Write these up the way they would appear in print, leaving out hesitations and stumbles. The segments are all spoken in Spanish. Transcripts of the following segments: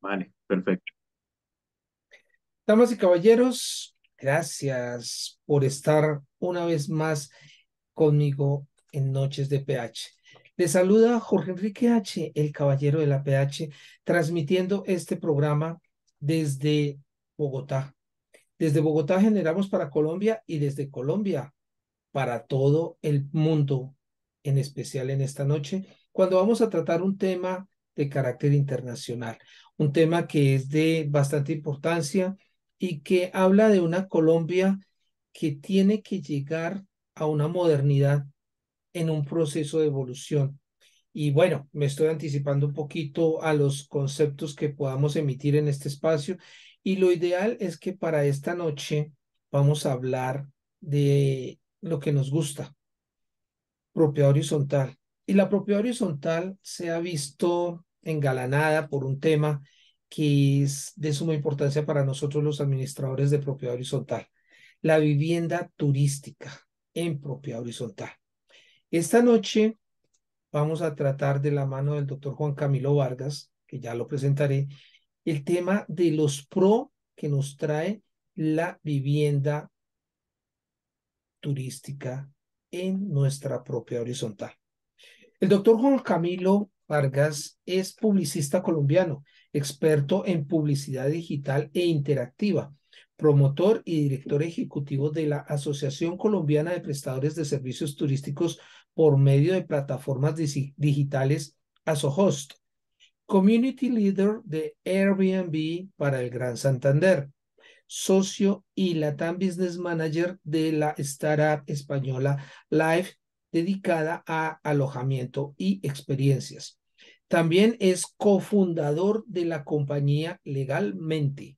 Vale, perfecto. Damas y caballeros, gracias por estar una vez más conmigo en Noches de PH. Les saluda Jorge Enrique H., el caballero de la PH, transmitiendo este programa desde Bogotá. Desde Bogotá generamos para Colombia y desde Colombia para todo el mundo, en especial en esta noche, cuando vamos a tratar un tema de carácter internacional, un tema que es de bastante importancia y que habla de una Colombia que tiene que llegar a una modernidad en un proceso de evolución. Y bueno, me estoy anticipando un poquito a los conceptos que podamos emitir en este espacio. Y lo ideal es que para esta noche vamos a hablar de lo que nos gusta, propiedad horizontal. Y la propiedad horizontal se ha visto engalanada por un tema que es de suma importancia para nosotros los administradores de propiedad horizontal, la vivienda turística en propiedad horizontal. Esta noche vamos a tratar de la mano del doctor Juan Camilo Vargas, que ya lo presentaré, el tema de los pro que nos trae la vivienda turística en nuestra propia horizontal. El doctor Juan Camilo Vargas es publicista colombiano, experto en publicidad digital e interactiva, promotor y director ejecutivo de la Asociación Colombiana de Prestadores de Servicios Turísticos por medio de plataformas digitales AsoHost, Community Leader de Airbnb para el Gran Santander, socio y Latam Business Manager de la startup española Life, dedicada a alojamiento y experiencias. También es cofundador de la compañía Legalmente.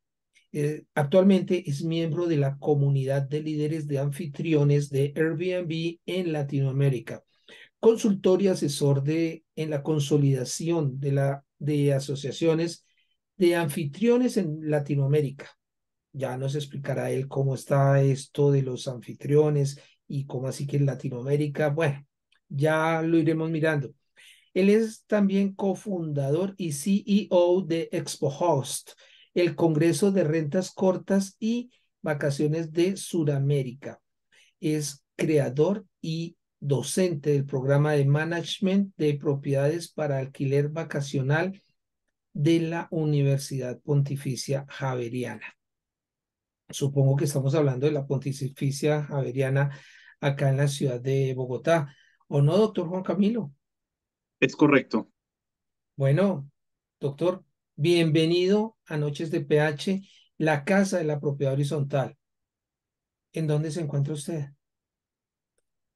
Actualmente es miembro de la comunidad de líderes de anfitriones de Airbnb en Latinoamérica, consultor y asesor en la consolidación de asociaciones de anfitriones en Latinoamérica. Ya nos explicará él cómo está esto de los anfitriones y cómo así que en Latinoamérica, bueno, ya lo iremos mirando. Él es también cofundador y CEO de Expo Host, el Congreso de Rentas Cortas y Vacaciones de Sudamérica. Es creador y docente del programa de Management de Propiedades para Alquiler Vacacional de la Universidad Pontificia Javeriana. Supongo que estamos hablando de la Pontificia Javeriana acá en la ciudad de Bogotá. ¿O no, doctor Juan Camilo? Es correcto. Bueno, doctor, bienvenido a Noches de PH, la casa de la propiedad horizontal. ¿En dónde se encuentra usted?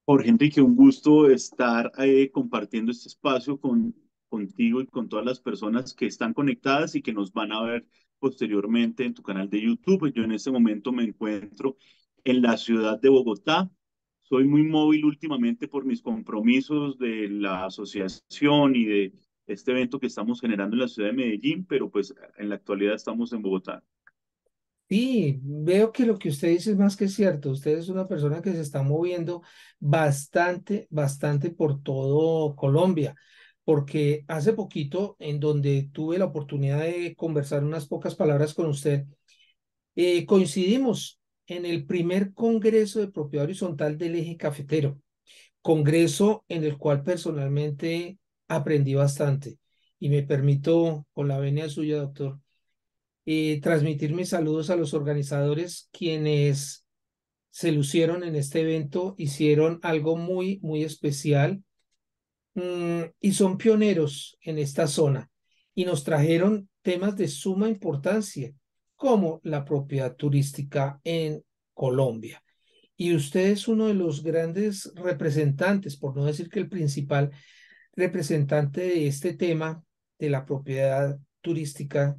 Jorge Enrique, un gusto estar compartiendo este espacio contigo y con todas las personas que están conectadas y que nos van a ver posteriormente en tu canal de YouTube. Yo en este momento me encuentro en la ciudad de Bogotá. Soy muy móvil últimamente por mis compromisos de la asociación y de este evento que estamos generando en la ciudad de Medellín, pero pues en la actualidad estamos en Bogotá. Sí, veo que lo que usted dice es más que cierto. Usted es una persona que se está moviendo bastante, bastante por todo Colombia, porque hace poquito, en donde tuve la oportunidad de conversar unas pocas palabras con usted, coincidimos en el primer Congreso de Propiedad Horizontal del Eje Cafetero, congreso en el cual personalmente aprendí bastante. Y me permito, con la venia suya, doctor, transmitir mis saludos a los organizadores, quienes se lucieron en este evento, hicieron algo muy, muy especial, y son pioneros en esta zona y nos trajeron temas de suma importancia, como la propiedad turística en Colombia. Y usted es uno de los grandes representantes, por no decir que el principal representante de este tema de la propiedad turística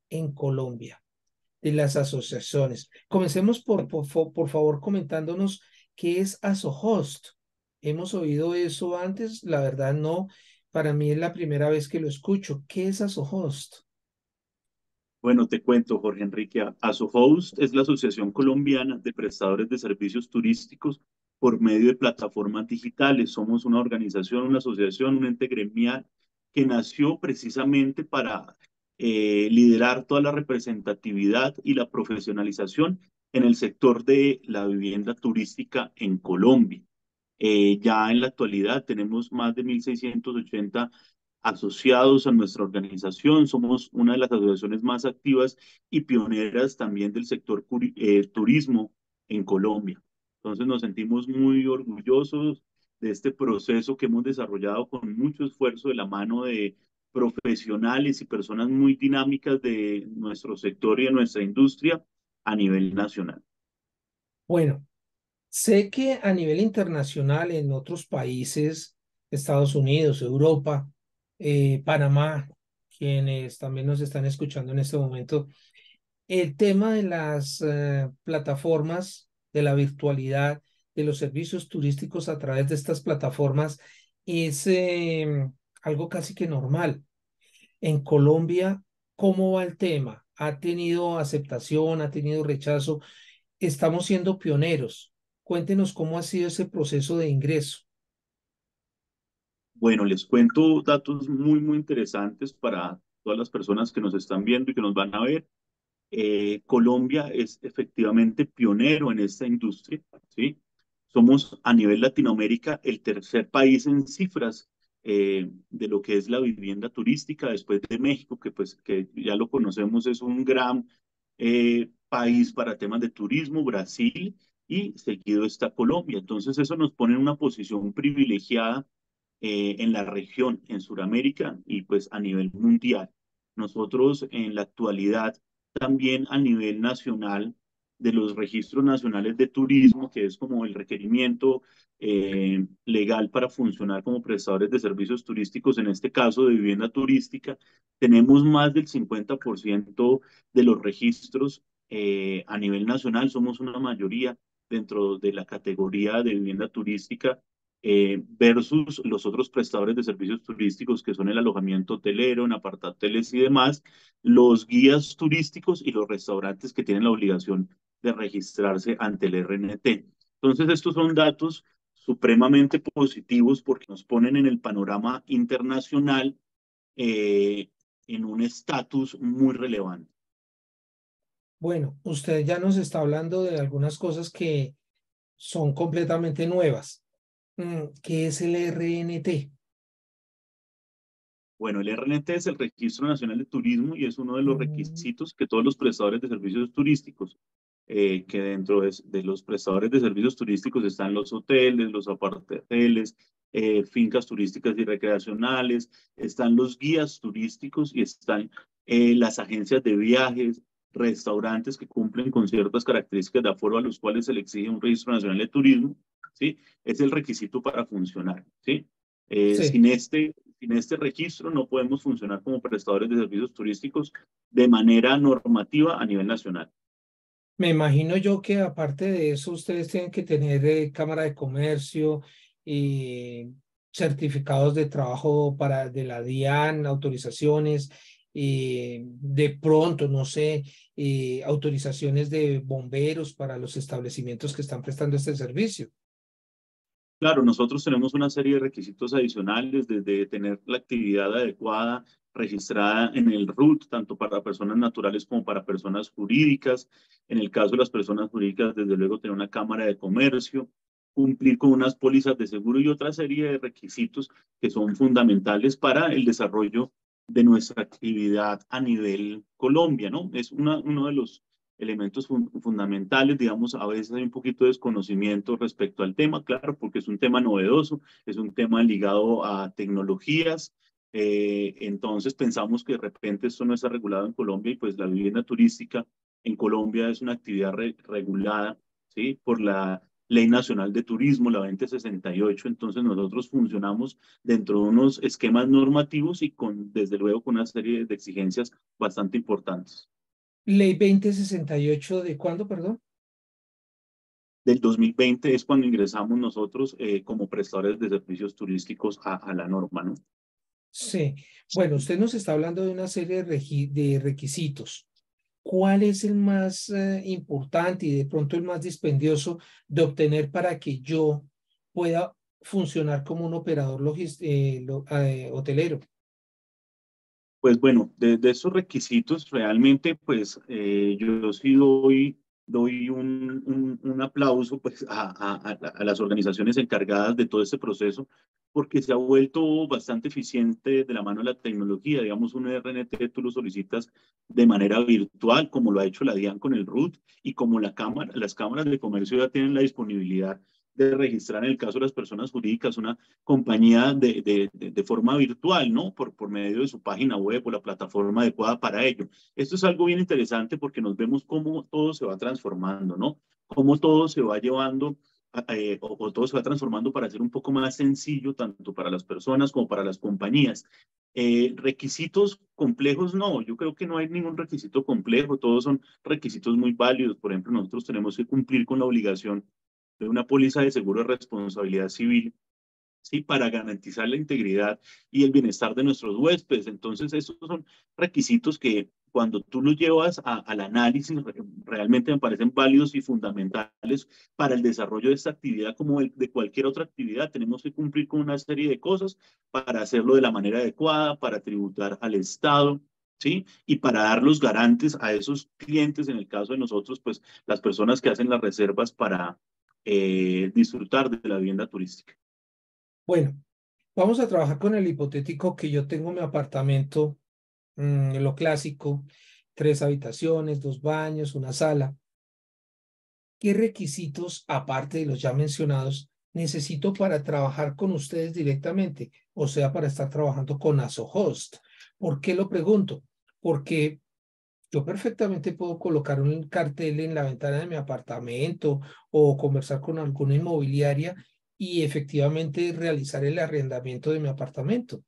en Colombia, de las asociaciones. Comencemos por favor comentándonos qué es AsoHost. ¿Hemos oído eso antes? La verdad no. Para mí es la primera vez que lo escucho. ¿Qué es AsoHost? Bueno, te cuento, Jorge Enrique. AsoHost es la Asociación Colombiana de Prestadores de Servicios Turísticos por medio de plataformas digitales. Somos una organización, una asociación, un ente gremial que nació precisamente para liderar toda la representatividad y la profesionalización en el sector de la vivienda turística en Colombia. Ya en la actualidad tenemos más de 1.680 asociados a nuestra organización. Somos una de las asociaciones más activas y pioneras también del sector turismo en Colombia. Entonces nos sentimos muy orgullosos de este proceso que hemos desarrollado con mucho esfuerzo de la mano de profesionales y personas muy dinámicas de nuestro sector y de nuestra industria a nivel nacional. Bueno, sé que a nivel internacional en otros países, Estados Unidos, Europa, Panamá, quienes también nos están escuchando en este momento, el tema de las plataformas, de la virtualidad, de los servicios turísticos a través de estas plataformas es algo casi que normal. En Colombia, ¿cómo va el tema? ¿Ha tenido aceptación? ¿Ha tenido rechazo? Estamos siendo pioneros. Cuéntenos cómo ha sido ese proceso de ingreso. Bueno, les cuento datos muy interesantes para todas las personas que nos están viendo y que nos van a ver. Colombia es efectivamente pionero en esta industria, ¿sí? Somos a nivel Latinoamérica el tercer país en cifras de lo que es la vivienda turística, después de México, que pues que ya lo conocemos, es un gran país para temas de turismo, Brasil, y seguido está Colombia. Entonces eso nos pone en una posición privilegiada en la región, en Sudamérica y pues a nivel mundial. Nosotros en la actualidad también a nivel nacional de los registros nacionales de turismo, que es como el requerimiento legal para funcionar como prestadores de servicios turísticos, en este caso de vivienda turística, tenemos más del 50% de los registros a nivel nacional, somos una mayoría dentro de la categoría de vivienda turística versus los otros prestadores de servicios turísticos que son el alojamiento hotelero, en apartahoteles y demás, los guías turísticos y los restaurantes que tienen la obligación de registrarse ante el RNT. Entonces, estos son datos supremamente positivos porque nos ponen en el panorama internacional eh, en un estatus muy relevante. Bueno, usted ya nos está hablando de algunas cosas que son completamente nuevas. ¿Qué es el RNT? Bueno, el RNT es el Registro Nacional de Turismo y es uno de los Mm, requisitos que todos los prestadores de servicios turísticos, que dentro de los prestadores de servicios turísticos están los hoteles, los apartahoteles, fincas turísticas y recreacionales, están los guías turísticos y están las agencias de viajes, restaurantes que cumplen con ciertas características de aforo a los cuales se le exige un registro nacional de turismo, ¿sí? Es el requisito para funcionar, ¿sí? Eh, sí, sin este, sin este registro no podemos funcionar como prestadores de servicios turísticos de manera normativa a nivel nacional. me imagino yo que aparte de eso, ustedes tienen que tener cámara de comercio y certificados de trabajo para de la DIAN, autorizaciones, de pronto, no sé, autorizaciones de bomberos para los establecimientos que están prestando este servicio. Claro, nosotros tenemos una serie de requisitos adicionales, desde tener la actividad adecuada, registrada en el RUT, tanto para personas naturales como para personas jurídicas. En el caso de las personas jurídicas, desde luego, tener una cámara de comercio, cumplir con unas pólizas de seguro y otra serie de requisitos que son fundamentales para el desarrollo de nuestra actividad a nivel Colombia, ¿no? Es uno de los elementos fundamentales, digamos, a veces hay un poquito de desconocimiento respecto al tema, claro, porque es un tema novedoso, es un tema ligado a tecnologías, entonces pensamos que de repente esto no está regulado en Colombia y pues la vivienda turística en Colombia es una actividad regulada, ¿sí? Por la Ley Nacional de Turismo, la 2068, entonces nosotros funcionamos dentro de unos esquemas normativos y con, desde luego, con una serie de exigencias bastante importantes. Ley 2068 ¿de cuándo, perdón? Del 2020 es cuando ingresamos nosotros como prestadores de servicios turísticos a la norma, ¿no? Sí. Bueno, usted nos está hablando de una serie de requisitos. ¿Cuál es el más importante y de pronto el más dispendioso de obtener para que yo pueda funcionar como un operador hotelero? Pues bueno, de esos requisitos realmente, pues yo sí doy un aplauso pues, a las organizaciones encargadas de todo este proceso, porque se ha vuelto bastante eficiente de la mano de la tecnología. Digamos, un RNT tú lo solicitas de manera virtual, como lo ha hecho la DIAN con el RUT, y como las cámaras de comercio ya tienen la disponibilidad de registrar en el caso de las personas jurídicas una compañía de forma virtual, ¿no? Por medio de su página web o la plataforma adecuada para ello. Esto es algo bien interesante porque nos vemos cómo todo se va transformando, ¿no? Cómo todo se va llevando o todo se va transformando para ser un poco más sencillo, tanto para las personas como para las compañías. Requisitos complejos, no, yo creo que no hay ningún requisito complejo, todos son requisitos muy válidos. Por ejemplo, nosotros tenemos que cumplir con la obligación de una póliza de seguro de responsabilidad civil, ¿sí? Para garantizar la integridad y el bienestar de nuestros huéspedes. Entonces, esos son requisitos que cuando tú los llevas al análisis, realmente me parecen válidos y fundamentales para el desarrollo de esta actividad como de cualquier otra actividad. Tenemos que cumplir con una serie de cosas para hacerlo de la manera adecuada, para tributar al Estado, ¿sí? Y para dar los garantes a esos clientes, en el caso de nosotros, pues las personas que hacen las reservas para disfrutar de la vivienda turística. Bueno, vamos a trabajar con el hipotético que yo tengo mi apartamento, lo clásico, 3 habitaciones, 2 baños, una sala. ¿Qué requisitos, aparte de los ya mencionados, necesito para trabajar con ustedes directamente? O sea, para estar trabajando con AsoHost. ¿Por qué lo pregunto? Porque yo perfectamente puedo colocar un cartel en la ventana de mi apartamento o conversar con alguna inmobiliaria y efectivamente realizar el arrendamiento de mi apartamento.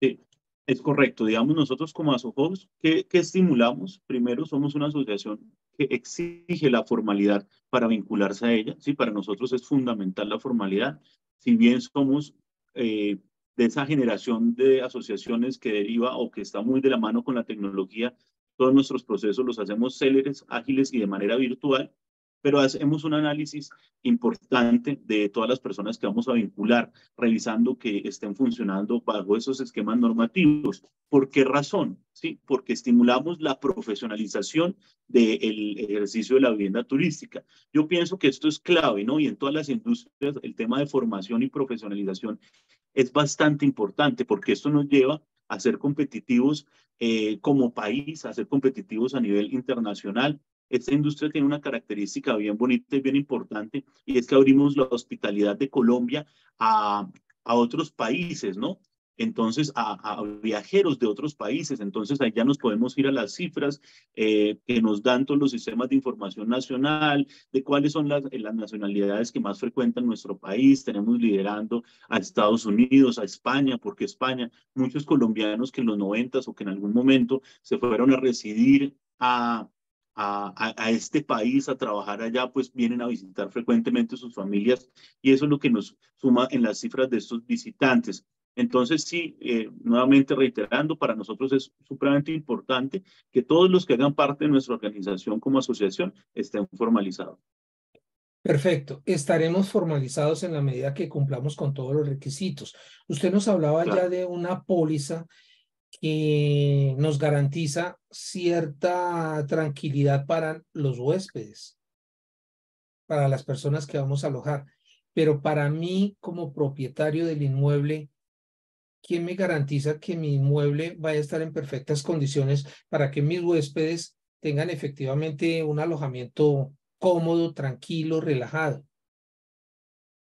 Sí, es correcto. Digamos, nosotros como ASOHOS, ¿qué estimulamos? Primero, somos una asociación que exige la formalidad para vincularse a ella. Sí, para nosotros es fundamental la formalidad. Si bien somos de esa generación de asociaciones que deriva o que está muy de la mano con la tecnología, todos nuestros procesos los hacemos céleres, ágiles y de manera virtual, pero hacemos un análisis importante de todas las personas que vamos a vincular, revisando que estén funcionando bajo esos esquemas normativos. ¿Por qué razón? Sí, porque estimulamos la profesionalización del ejercicio de la vivienda turística. Yo pienso que esto es clave, ¿no? Y en todas las industrias el tema de formación y profesionalización es bastante importante porque esto nos lleva a ser competitivos como país, a ser competitivos a nivel internacional. Esta industria tiene una característica bien bonita y bien importante, y es que abrimos la hospitalidad de Colombia a otros países, ¿no? Entonces, a viajeros de otros países. Entonces, ahí ya nos podemos ir a las cifras que nos dan todos los sistemas de información nacional, de cuáles son las nacionalidades que más frecuentan nuestro país. Tenemos liderando a Estados Unidos, a España, porque España, muchos colombianos que en los 90 o que en algún momento se fueron a residir a este país, a trabajar allá, pues vienen a visitar frecuentemente sus familias y eso es lo que nos suma en las cifras de estos visitantes. Entonces, sí, nuevamente reiterando, para nosotros es supremamente importante que todos los que hagan parte de nuestra organización como asociación estén formalizados. Perfecto. Estaremos formalizados en la medida que cumplamos con todos los requisitos. Usted nos hablaba ya Claro. de una póliza que nos garantiza cierta tranquilidad para los huéspedes, para las personas que vamos a alojar. Pero para mí, como propietario del inmueble, ¿quién me garantiza que mi inmueble vaya a estar en perfectas condiciones para que mis huéspedes tengan efectivamente un alojamiento cómodo, tranquilo, relajado?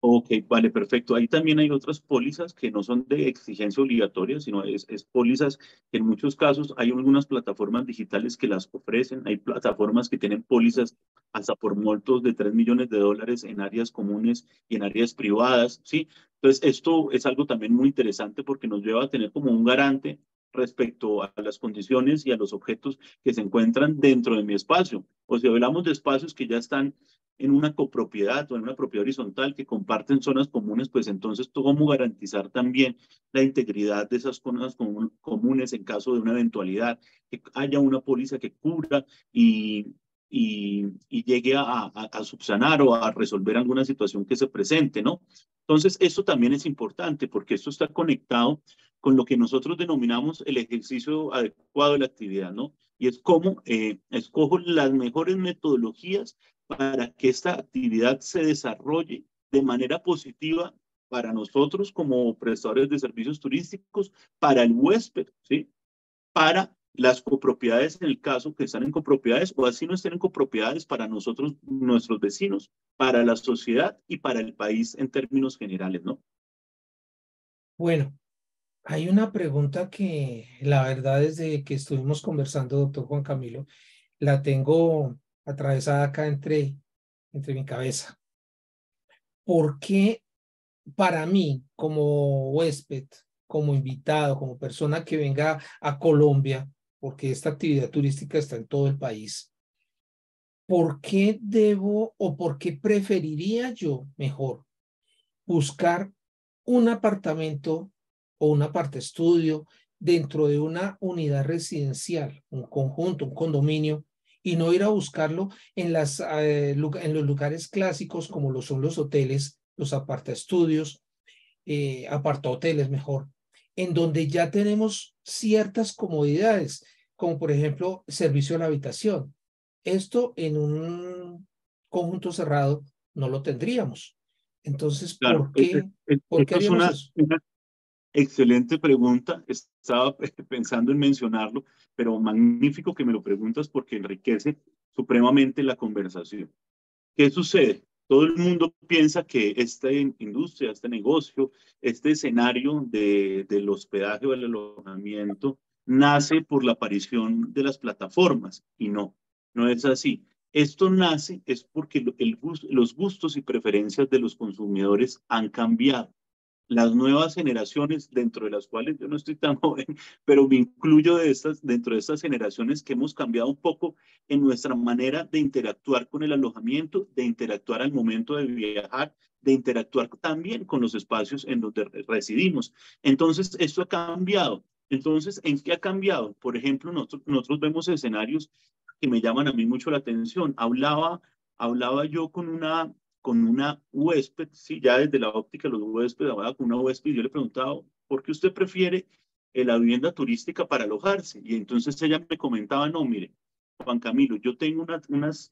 Ok, vale, perfecto. Ahí también hay otras pólizas que no son de exigencia obligatoria, sino es pólizas que en muchos casos hay algunas plataformas digitales que las ofrecen. Hay plataformas que tienen pólizas hasta por montos de $3 millones en áreas comunes y en áreas privadas, ¿sí? Entonces, esto es algo también muy interesante porque nos lleva a tener como un garante respecto a las condiciones y a los objetos que se encuentran dentro de mi espacio. O si hablamos de espacios que ya están en una copropiedad o en una propiedad horizontal que comparten zonas comunes, pues entonces cómo garantizar también la integridad de esas zonas comunes en caso de una eventualidad, que haya una póliza que cubra y llegue a subsanar o a resolver alguna situación que se presente, ¿no? Entonces, esto también es importante porque esto está conectado con lo que nosotros denominamos el ejercicio adecuado de la actividad, ¿no? Y es cómo escojo las mejores metodologías para que esta actividad se desarrolle de manera positiva para nosotros como prestadores de servicios turísticos, para el huésped, ¿sí? Para las copropiedades en el caso que están en copropiedades o así no estén en copropiedades para nosotros, nuestros vecinos, para la sociedad y para el país en términos generales, ¿no? Bueno, hay una pregunta que la verdad desde que estuvimos conversando, doctor Juan Camilo, la tengo atravesada acá entre mi cabeza. ¿Por qué para mí, como huésped, como invitado, como persona que venga a Colombia, porque esta actividad turística está en todo el país, ¿por qué debo o por qué preferiría yo mejor buscar un apartamento o un estudio dentro de una unidad residencial, un conjunto, un condominio, y no ir a buscarlo en los lugares clásicos como lo son los hoteles, los apartaestudios, apartahoteles mejor, en donde ya tenemos ciertas comodidades, como por ejemplo servicio a la habitación? Esto en un conjunto cerrado no lo tendríamos. Entonces, Claro, ¿por qué esto es haríamos eso? una excelente pregunta. Estaba pensando en mencionarlo, pero magnífico que me lo preguntas porque enriquece supremamente la conversación. ¿Qué sucede? Todo el mundo piensa que esta industria, este negocio, este escenario del hospedaje o el alojamiento nace por la aparición de las plataformas y no, no es así. Esto nace es porque los gustos y preferencias de los consumidores han cambiado. Las nuevas generaciones, dentro de las cuales yo no estoy tan joven, pero me incluyo dentro de estas generaciones que hemos cambiado un poco en nuestra manera de interactuar con el alojamiento, de interactuar al momento de viajar, de interactuar también con los espacios en donde residimos. Entonces, esto ha cambiado. Entonces, ¿en qué ha cambiado? Por ejemplo, nosotros vemos escenarios que me llaman a mí mucho la atención. Hablaba yo con una huésped, sí, ya desde la óptica de los huéspedes, hablaba con una huésped y yo le preguntaba, ¿por qué usted prefiere la vivienda turística para alojarse? Y entonces ella me comentaba, no, mire, Juan Camilo, yo tengo unas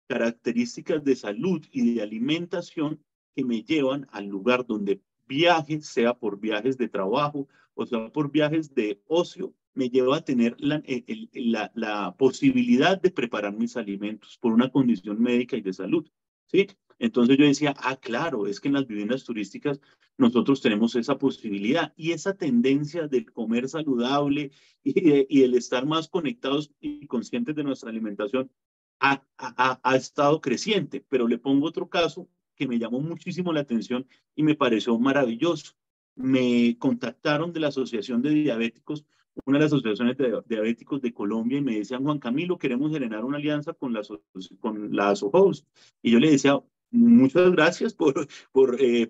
características de salud y de alimentación que me llevan al lugar donde viaje, sea por viajes de trabajo o sea por viajes de ocio, me lleva a tener la posibilidad de preparar mis alimentos por una condición médica y de salud. ¿Sí? Entonces yo decía, ah, claro, es que en las viviendas turísticas nosotros tenemos esa posibilidad y esa tendencia del comer saludable y el estar más conectados y conscientes de nuestra alimentación ha estado creciente. Pero le pongo otro caso que me llamó muchísimo la atención y me pareció maravilloso. Me contactaron de la Asociación de Diabéticos, una de las asociaciones de diabéticos de Colombia, y me decían, Juan Camilo, queremos generar una alianza con la ASOHOST. Y yo le decía, muchas gracias por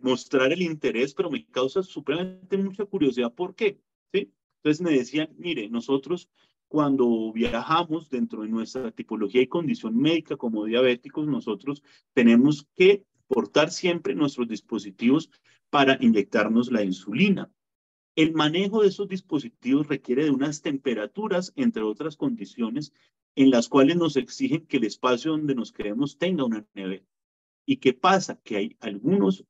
mostrar el interés, pero me causa supremamente mucha curiosidad. ¿Por qué? ¿Sí? Entonces me decían, mire, nosotros cuando viajamos dentro de nuestra tipología y condición médica como diabéticos, nosotros tenemos que portar siempre nuestros dispositivos para inyectarnos la insulina. El manejo de esos dispositivos requiere de unas temperaturas, entre otras condiciones, en las cuales nos exigen que el espacio donde nos quedemos tenga una nevera. ¿Y qué pasa? Que hay algunos,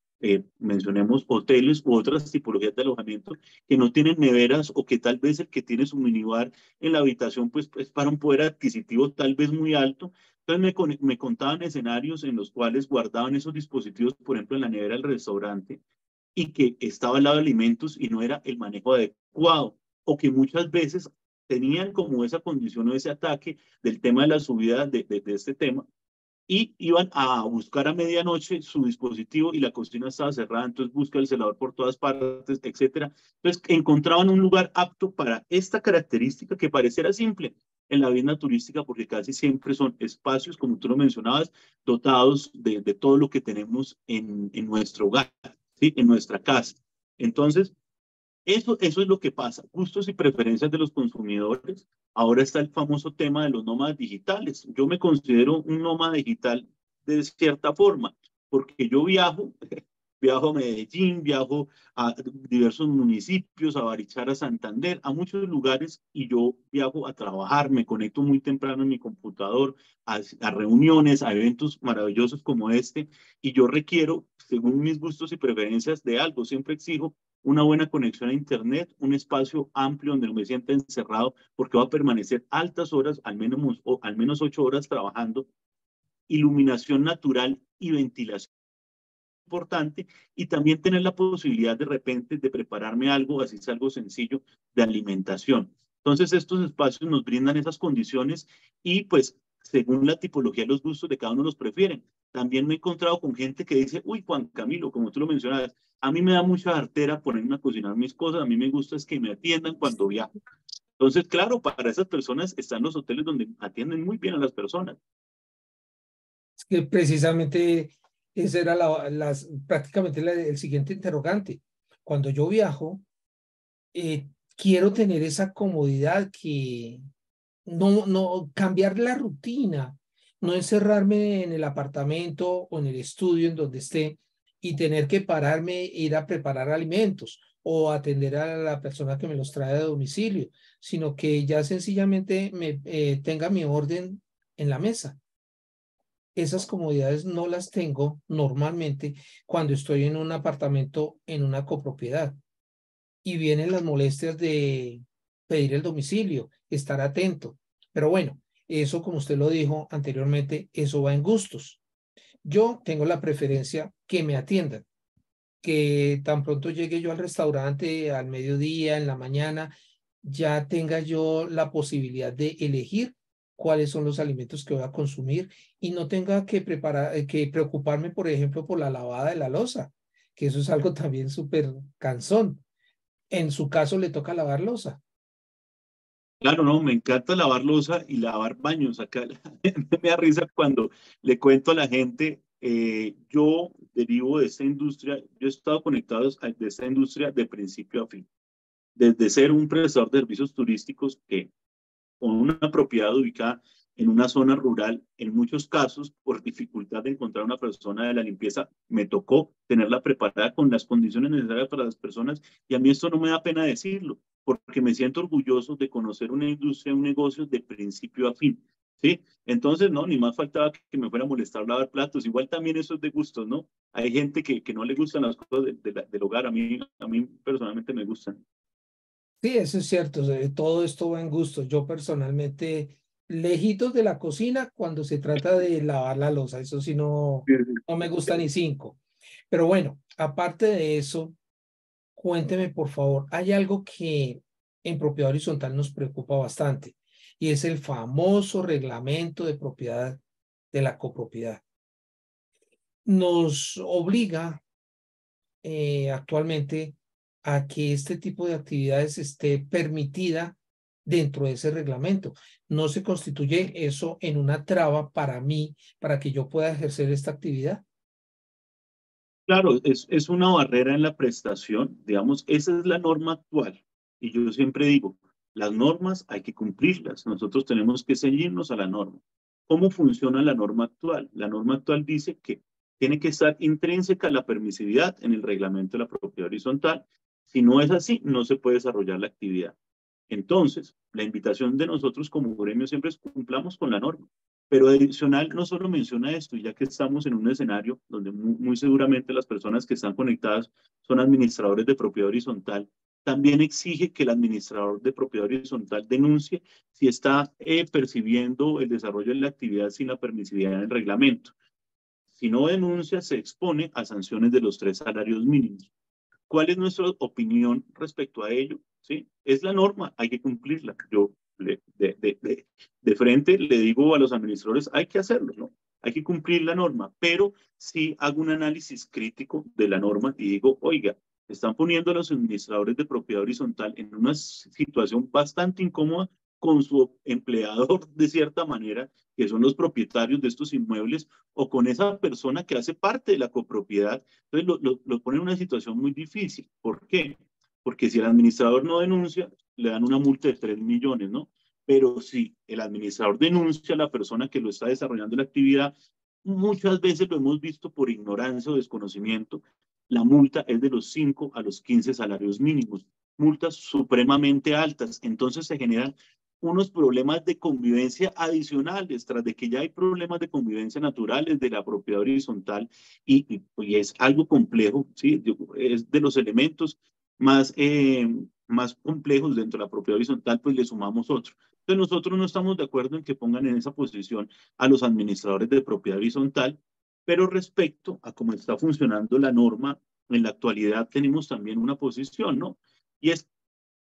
mencionemos hoteles u otras tipologías de alojamiento que no tienen neveras o que tal vez el que tiene su minibar en la habitación pues es para un poder adquisitivo tal vez muy alto. Entonces me contaban escenarios en los cuales guardaban esos dispositivos, por ejemplo, en la nevera del restaurante y que estaba al lado de alimentos y no era el manejo adecuado o que muchas veces tenían como esa condición o ese ataque del tema de la subida de este tema y iban a buscar a medianoche su dispositivo y la cocina estaba cerrada, entonces busca el celador por todas partes, etcétera. Entonces encontraban un lugar apto para esta característica que pareciera simple en la vida turística porque casi siempre son espacios, como tú lo mencionabas, dotados de todo lo que tenemos en nuestro hogar, ¿sí? En nuestra casa. Entonces, eso es lo que pasa, gustos y preferencias de los consumidores. Ahora está el famoso tema de los nómadas digitales. Yo me considero un nómada digital de cierta forma, porque yo viajo, viajo a Medellín, viajo a diversos municipios, a Barichara, Santander, a muchos lugares y yo viajo a trabajar, me conecto muy temprano en mi computador, a reuniones, a eventos maravillosos como este y yo requiero, según mis gustos y preferencias, de algo. Siempre exijo una buena conexión a Internet, un espacio amplio donde no me sienta encerrado, porque va a permanecer altas horas, al menos 8 horas trabajando, iluminación natural y ventilación importante, y también tener la posibilidad de repente de prepararme algo, así es algo sencillo, de alimentación. Entonces, estos espacios nos brindan esas condiciones y pues según la tipología y los gustos de cada uno los prefieren. También me he encontrado con gente que dice, uy, Juan Camilo, como tú lo mencionabas, a mí me da mucha artera ponerme a cocinar mis cosas, a mí me gusta es que me atiendan cuando viajo. Entonces, claro, para esas personas están los hoteles donde atienden muy bien a las personas. Es que precisamente ese era prácticamente el siguiente interrogante. Cuando yo viajo, quiero tener esa comodidad que no cambiar la rutina, no encerrarme en el apartamento o en el estudio en donde esté y tener que pararme e ir a preparar alimentos o atender a la persona que me los trae de domicilio, sino que ya sencillamente tenga mi orden en la mesa. Esas comodidades no las tengo normalmente cuando estoy en un apartamento en una copropiedad y vienen las molestias de pedir el domicilio, estar atento. Pero bueno, eso como usted lo dijo anteriormente, eso va en gustos. Yo tengo la preferencia que me atiendan, que tan pronto llegue yo al restaurante al mediodía, en la mañana, ya tenga yo la posibilidad de elegir cuáles son los alimentos que voy a consumir y no tenga que que preocuparme, por ejemplo, por la lavada de la loza, que eso es algo también súper cansón. En su caso le toca lavar loza. Claro, no, me encanta lavar loza y lavar baños. Acá la gente me da risa cuando le cuento a la gente, yo derivo de esta industria, yo he estado conectado de esta industria de principio a fin, desde ser un prestador de servicios turísticos que con una propiedad ubicada en una zona rural, en muchos casos, por dificultad de encontrar una persona de la limpieza, me tocó tenerla preparada con las condiciones necesarias para las personas y a mí esto no me da pena decirlo, porque me siento orgulloso de conocer una industria, un negocio de principio a fin. ¿Sí? Entonces, no, ni más faltaba que me fuera a molestar lavar platos. Igual también eso es de gustos, ¿no? Hay gente que no le gustan las cosas del hogar. A mí personalmente me gustan. Sí, eso es cierto. Todo esto va en gusto. Yo personalmente, lejitos de la cocina cuando se trata de lavar la loza. Eso sí no me gusta ni cinco. Pero bueno, aparte de eso, cuénteme por favor, hay algo que en propiedad horizontal nos preocupa bastante y es el famoso reglamento de propiedad de la copropiedad. Nos obliga actualmente a que este tipo de actividades esté permitida dentro de ese reglamento. No se constituye eso en una traba para mí, para que yo pueda ejercer esta actividad. Claro, es una barrera en la prestación, digamos, esa es la norma actual. Y yo siempre digo, las normas hay que cumplirlas, nosotros tenemos que ceñirnos a la norma. ¿Cómo funciona la norma actual? La norma actual dice que tiene que estar intrínseca la permisividad en el reglamento de la propiedad horizontal. Si no es así, no se puede desarrollar la actividad. Entonces, la invitación de nosotros como gremio siempre es cumplamos con la norma. Pero adicional, no solo menciona esto, ya que estamos en un escenario donde muy seguramente las personas que están conectadas son administradores de propiedad horizontal, también exige que el administrador de propiedad horizontal denuncie si está percibiendo el desarrollo de la actividad sin la permisividad del reglamento. Si no denuncia, se expone a sanciones de los 3 salarios mínimos. ¿Cuál es nuestra opinión respecto a ello? ¿Sí? Es la norma, hay que cumplirla. Yo de frente le digo a los administradores, hay que hacerlo, ¿no? Hay que cumplir la norma, pero sí hago un análisis crítico de la norma y digo, oiga, están poniendo a los administradores de propiedad horizontal en una situación bastante incómoda con su empleador, de cierta manera, que son los propietarios de estos inmuebles, o con esa persona que hace parte de la copropiedad. Entonces lo pone en una situación muy difícil. ¿Por qué? Porque si el administrador no denuncia, le dan una multa de 3 millones, ¿no? Pero si el administrador denuncia a la persona que lo está desarrollando la actividad, muchas veces lo hemos visto por ignorancia o desconocimiento, la multa es de los 5 a los 15 salarios mínimos, multas supremamente altas. Entonces se generan unos problemas de convivencia adicionales, tras de que ya hay problemas de convivencia naturales de la propiedad horizontal y es algo complejo, ¿sí? Es de los elementos más, más complejos dentro de la propiedad horizontal, pues le sumamos otro. Entonces nosotros no estamos de acuerdo en que pongan en esa posición a los administradores de propiedad horizontal, pero respecto a cómo está funcionando la norma, en la actualidad tenemos también una posición, ¿no? Y es,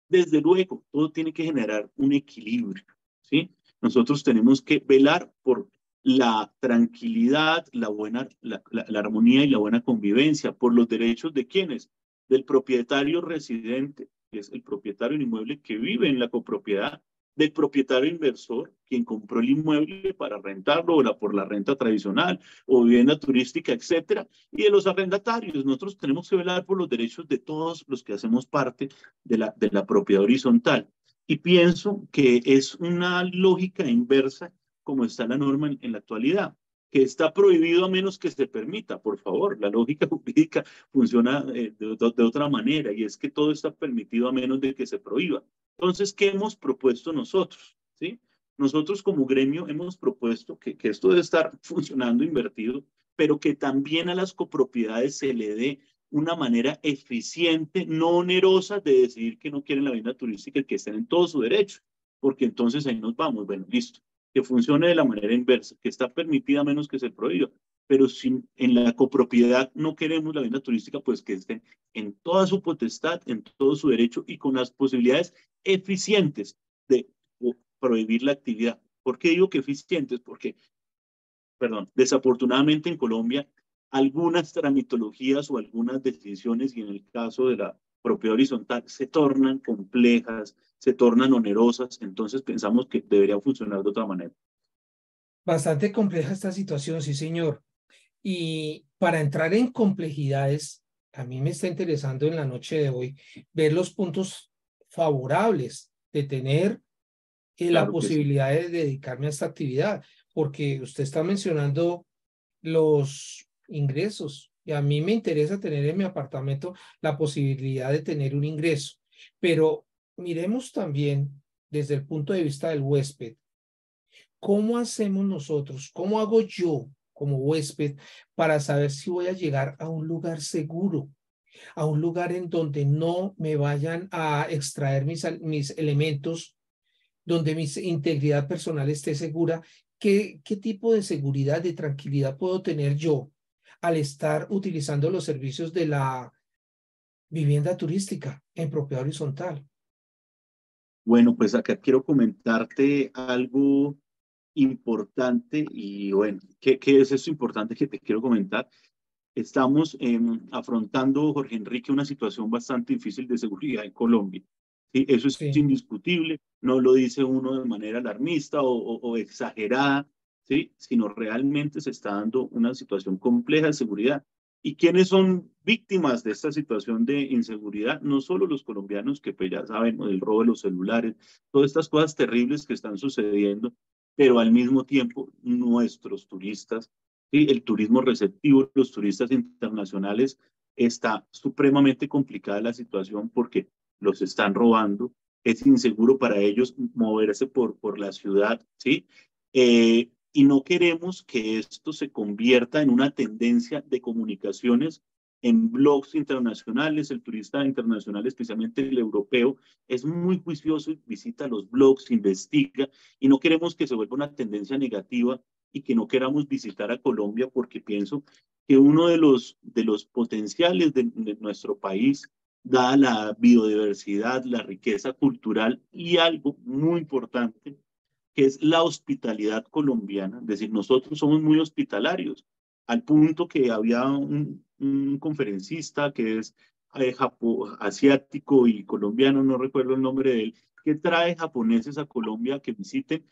desde luego, todo tiene que generar un equilibrio, ¿sí? Nosotros tenemos que velar por la tranquilidad, la armonía y la buena convivencia, por los derechos de quienes, del propietario residente, que es el propietario del inmueble que vive en la copropiedad, del propietario inversor, quien compró el inmueble para rentarlo o por la renta tradicional o vivienda turística, etcétera, y de los arrendatarios. Nosotros tenemos que velar por los derechos de todos los que hacemos parte de la propiedad horizontal. Y pienso que es una lógica inversa como está la norma en la actualidad, que está prohibido a menos que se permita, por favor. La lógica jurídica funciona de otra manera y es que todo está permitido a menos de que se prohíba. Entonces, ¿qué hemos propuesto nosotros? ¿Sí? Nosotros como gremio hemos propuesto que esto debe estar funcionando invertido, pero que también a las copropiedades se le dé una manera eficiente, no onerosa de decidir que no quieren la vivienda turística y que estén en todo su derecho, porque entonces ahí nos vamos, bueno, listo, que funcione de la manera inversa, que está permitida menos que se prohíba, pero si en la copropiedad no queremos la vivienda turística, pues que estén en toda su potestad, en todo su derecho y con las posibilidades eficientes de prohibir la actividad. ¿Por qué digo que eficientes? Porque, perdón, desafortunadamente en Colombia algunas tramitologías o algunas decisiones, y en el caso de la propiedad horizontal, se tornan complejas, se tornan onerosas, entonces pensamos que deberían funcionar de otra manera. Bastante compleja esta situación, sí, señor. Y para entrar en complejidades, a mí me está interesando en la noche de hoy ver los puntos favorables de tener la Claro que sí. posibilidad de dedicarme a esta actividad, porque usted está mencionando los ingresos y a mí me interesa tener en mi apartamento la posibilidad de tener un ingreso, pero miremos también desde el punto de vista del huésped. ¿Cómo hacemos nosotros? ¿Cómo hago yo como huésped para saber si voy a llegar a un lugar seguro, a un lugar en donde no me vayan a extraer mis elementos, donde mi integridad personal esté segura? ¿Qué tipo de seguridad, de tranquilidad puedo tener yo al estar utilizando los servicios de la vivienda turística en propiedad horizontal? Bueno, pues acá quiero comentarte algo importante y bueno, ¿qué es eso importante que te quiero comentar? Estamos afrontando, Jorge Enrique, una situación bastante difícil de seguridad en Colombia. ¿Sí? Eso es Sí. indiscutible, no lo dice uno de manera alarmista o exagerada, ¿sí? Sino realmente se está dando una situación compleja de seguridad. ¿Y quiénes son víctimas de esta situación de inseguridad? No solo los colombianos, que pues ya saben, el robo de los celulares, todas estas cosas terribles que están sucediendo, pero al mismo tiempo nuestros turistas. Sí, el turismo receptivo, los turistas internacionales, está supremamente complicada la situación porque los están robando, es inseguro para ellos moverse por la ciudad, ¿sí? Y no queremos que esto se convierta en una tendencia de comunicaciones en blogs internacionales. El turista internacional, especialmente el europeo, es muy juicioso, visita los blogs, investiga, y no queremos que se vuelva una tendencia negativa y que no queramos visitar a Colombia porque pienso que uno de los potenciales de nuestro país, dada la biodiversidad, la riqueza cultural y algo muy importante, que es la hospitalidad colombiana. Es decir, nosotros somos muy hospitalarios, al punto que había un conferencista que es asiático y colombiano, no recuerdo el nombre de él, que trae japoneses a Colombia que visiten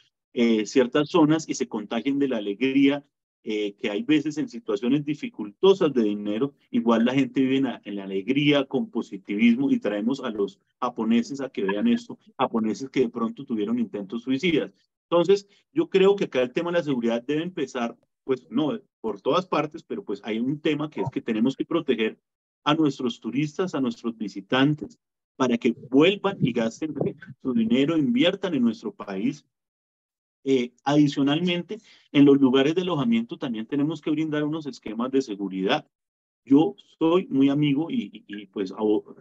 ciertas zonas y se contagien de la alegría, que hay veces en situaciones dificultosas de dinero, igual la gente vive en la alegría, con positivismo, y traemos a los japoneses a que vean esto, japoneses que de pronto tuvieron intentos suicidas. Entonces, yo creo que acá el tema de la seguridad debe empezar, pues no, por todas partes, pero pues hay un tema que es que tenemos que proteger a nuestros turistas, a nuestros visitantes, para que vuelvan y gasten su dinero, inviertan en nuestro país. Adicionalmente, en los lugares de alojamiento también tenemos que brindar unos esquemas de seguridad. Yo soy muy amigo pues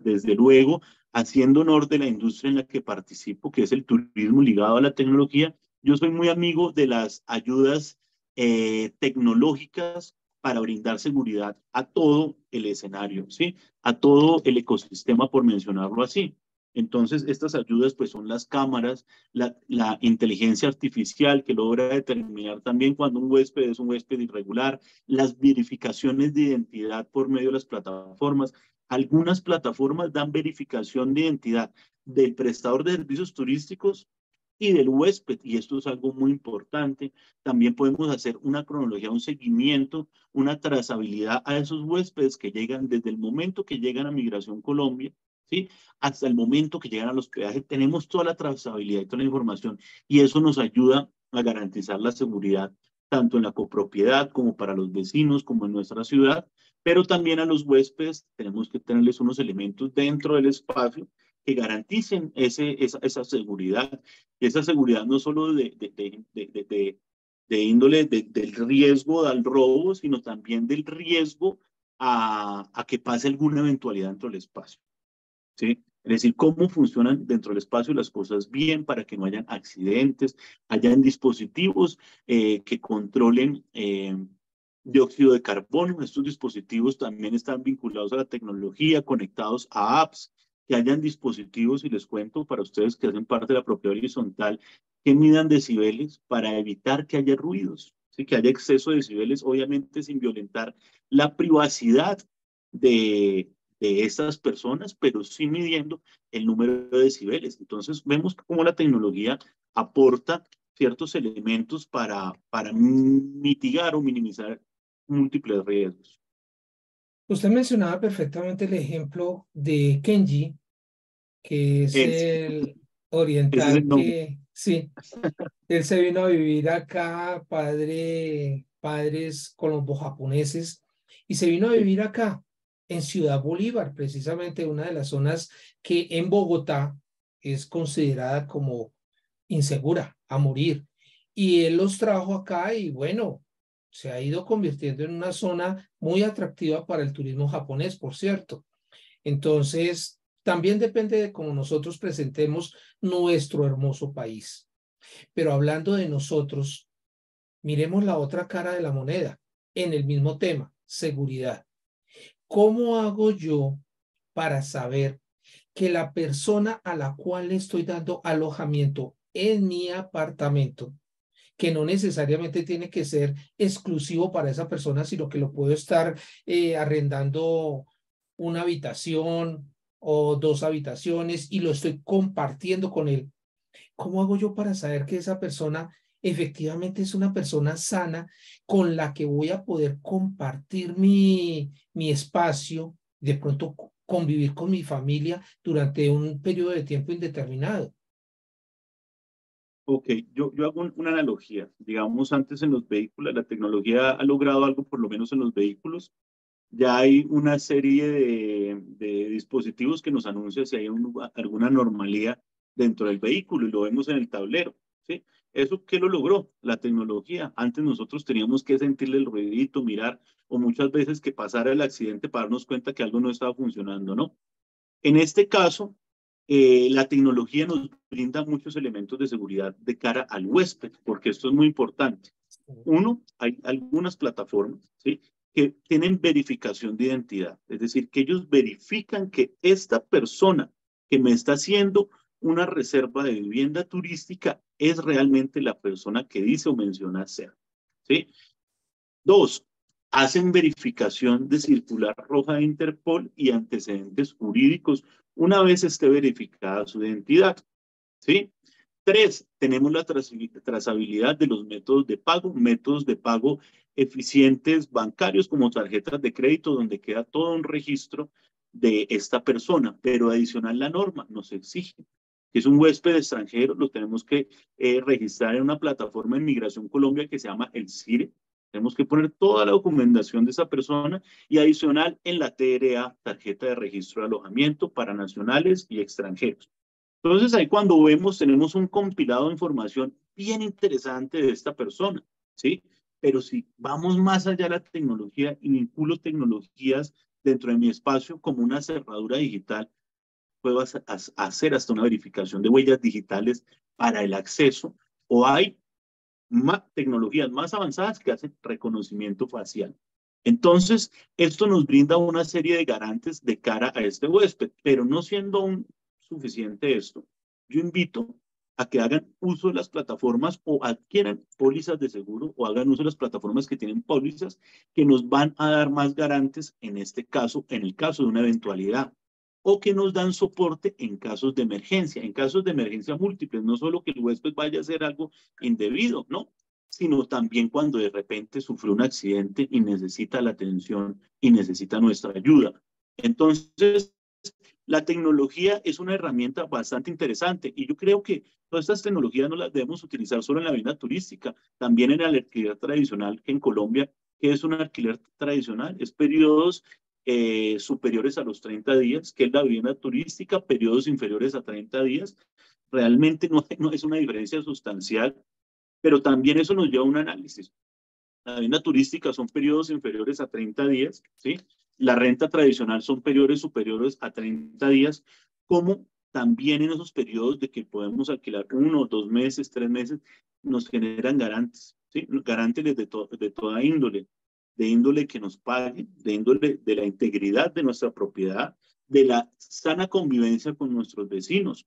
desde luego, haciendo honor de la industria en la que participo, que es el turismo ligado a la tecnología, yo soy muy amigo de las ayudas tecnológicas para brindar seguridad a todo el escenario, ¿sí? A todo el ecosistema, por mencionarlo así. Entonces, estas ayudas pues son las cámaras, la inteligencia artificial que logra determinar también cuando un huésped es un huésped irregular, las verificaciones de identidad por medio de las plataformas. Algunas plataformas dan verificación de identidad del prestador de servicios turísticos y del huésped, y esto es algo muy importante. También podemos hacer una cronología, un seguimiento, una trazabilidad a esos huéspedes que llegan desde el momento que llegan a Migración Colombia, ¿sí? Hasta el momento que llegan al hospedaje. Tenemos toda la trazabilidad y toda la información, y eso nos ayuda a garantizar la seguridad tanto en la copropiedad como para los vecinos, como en nuestra ciudad, pero también a los huéspedes tenemos que tenerles unos elementos dentro del espacio que garanticen esa seguridad. Y esa seguridad no solo de índole del riesgo al robo, sino también del riesgo a que pase alguna eventualidad dentro del espacio, ¿sí? Es decir, cómo funcionan dentro del espacio las cosas bien para que no hayan accidentes, hayan dispositivos que controlen dióxido de carbono. Estos dispositivos también están vinculados a la tecnología, conectados a apps, que hayan dispositivos, y les cuento para ustedes que hacen parte de la propiedad horizontal, que midan decibeles para evitar que haya ruidos, ¿sí? Que haya exceso de decibeles, obviamente sin violentar la privacidad de, de estas personas, pero sí midiendo el número de decibeles. Entonces, vemos cómo la tecnología aporta ciertos elementos para mitigar o minimizar múltiples riesgos. Usted mencionaba perfectamente el ejemplo de Kenji, que es Ese, el ese es oriental el nombre. que, sí, él se vino a vivir acá, padres colombo-japoneses, y se vino a Sí. vivir acá, en Ciudad Bolívar, precisamente una de las zonas que en Bogotá es considerada como insegura, a morir. Y él los trajo acá y bueno, se ha ido convirtiendo en una zona muy atractiva para el turismo japonés, por cierto. Entonces, también depende de cómo nosotros presentemos nuestro hermoso país. Pero hablando de nosotros, miremos la otra cara de la moneda en el mismo tema, seguridad. ¿Cómo hago yo para saber que la persona a la cual le estoy dando alojamiento en mi apartamento, que no necesariamente tiene que ser exclusivo para esa persona, sino que lo puedo estar arrendando una habitación o dos habitaciones y lo estoy compartiendo con él? ¿Cómo hago yo para saber que esa persona efectivamente es una persona sana con la que voy a poder compartir mi espacio, de pronto convivir con mi familia durante un periodo de tiempo indeterminado? Ok, yo hago una analogía. Digamos, antes en los vehículos, la tecnología ha logrado algo, por lo menos en los vehículos. Ya hay una serie de dispositivos que nos anuncia si hay alguna anomalía dentro del vehículo, y lo vemos en el tablero, ¿sí? ¿Eso qué lo logró? La tecnología. Antes nosotros teníamos que sentirle el ruidito, mirar, o muchas veces que pasara el accidente para darnos cuenta que algo no estaba funcionando, ¿no? En este caso, la tecnología nos brinda muchos elementos de seguridad de cara al huésped, porque esto es muy importante. Uno, hay algunas plataformas, ¿sí? Que tienen verificación de identidad, es decir, que ellos verifican que esta persona que me está haciendo una reserva de vivienda turística es realmente la persona que dice o menciona ser, ¿sí? Dos, hacen verificación de circular roja de Interpol y antecedentes jurídicos una vez esté verificada su identidad, ¿sí? Tres, tenemos la trazabilidad de los métodos de pago eficientes bancarios como tarjetas de crédito, donde queda todo un registro de esta persona, pero adicional la norma nos exige que es un huésped extranjero, lo tenemos que registrar en una plataforma en Migración Colombia que se llama el CIRE, Tenemos que poner toda la documentación de esa persona y adicional en la TRA, tarjeta de registro de alojamiento para nacionales y extranjeros. Entonces ahí cuando vemos, tenemos un compilado de información bien interesante de esta persona, ¿sí? Pero si vamos más allá de la tecnología y vinculo tecnologías dentro de mi espacio como una cerradura digital, puedo hacer hasta una verificación de huellas digitales para el acceso, o hay tecnologías más avanzadas que hacen reconocimiento facial. Entonces, esto nos brinda una serie de garantes de cara a este huésped, pero no siendo aún suficiente esto, yo invito a que hagan uso de las plataformas o adquieran pólizas de seguro o hagan uso de las plataformas que tienen pólizas que nos van a dar más garantes en este caso, en el caso de una eventualidad o que nos dan soporte en casos de emergencia múltiples, no solo que el huésped vaya a hacer algo indebido, ¿no? Sino también cuando de repente sufre un accidente y necesita la atención y necesita nuestra ayuda. Entonces, la tecnología es una herramienta bastante interesante y yo creo que todas estas tecnologías no las debemos utilizar solo en la vida turística, también en el alquiler tradicional en Colombia. ¿Qué es un alquiler tradicional? Es periodos superiores a los 30 días, que es la vivienda turística, periodos inferiores a 30 días. Realmente no es una diferencia sustancial, pero también eso nos lleva a un análisis. La vivienda turística son periodos inferiores a 30 días, ¿sí? La renta tradicional son periodos superiores a 30 días, como también en esos periodos de que podemos alquilar 1, 2 meses, 3 meses, nos generan garantes, ¿sí? Garantes de toda índole, de índole que nos paguen, de índole de la integridad de nuestra propiedad, de la sana convivencia con nuestros vecinos.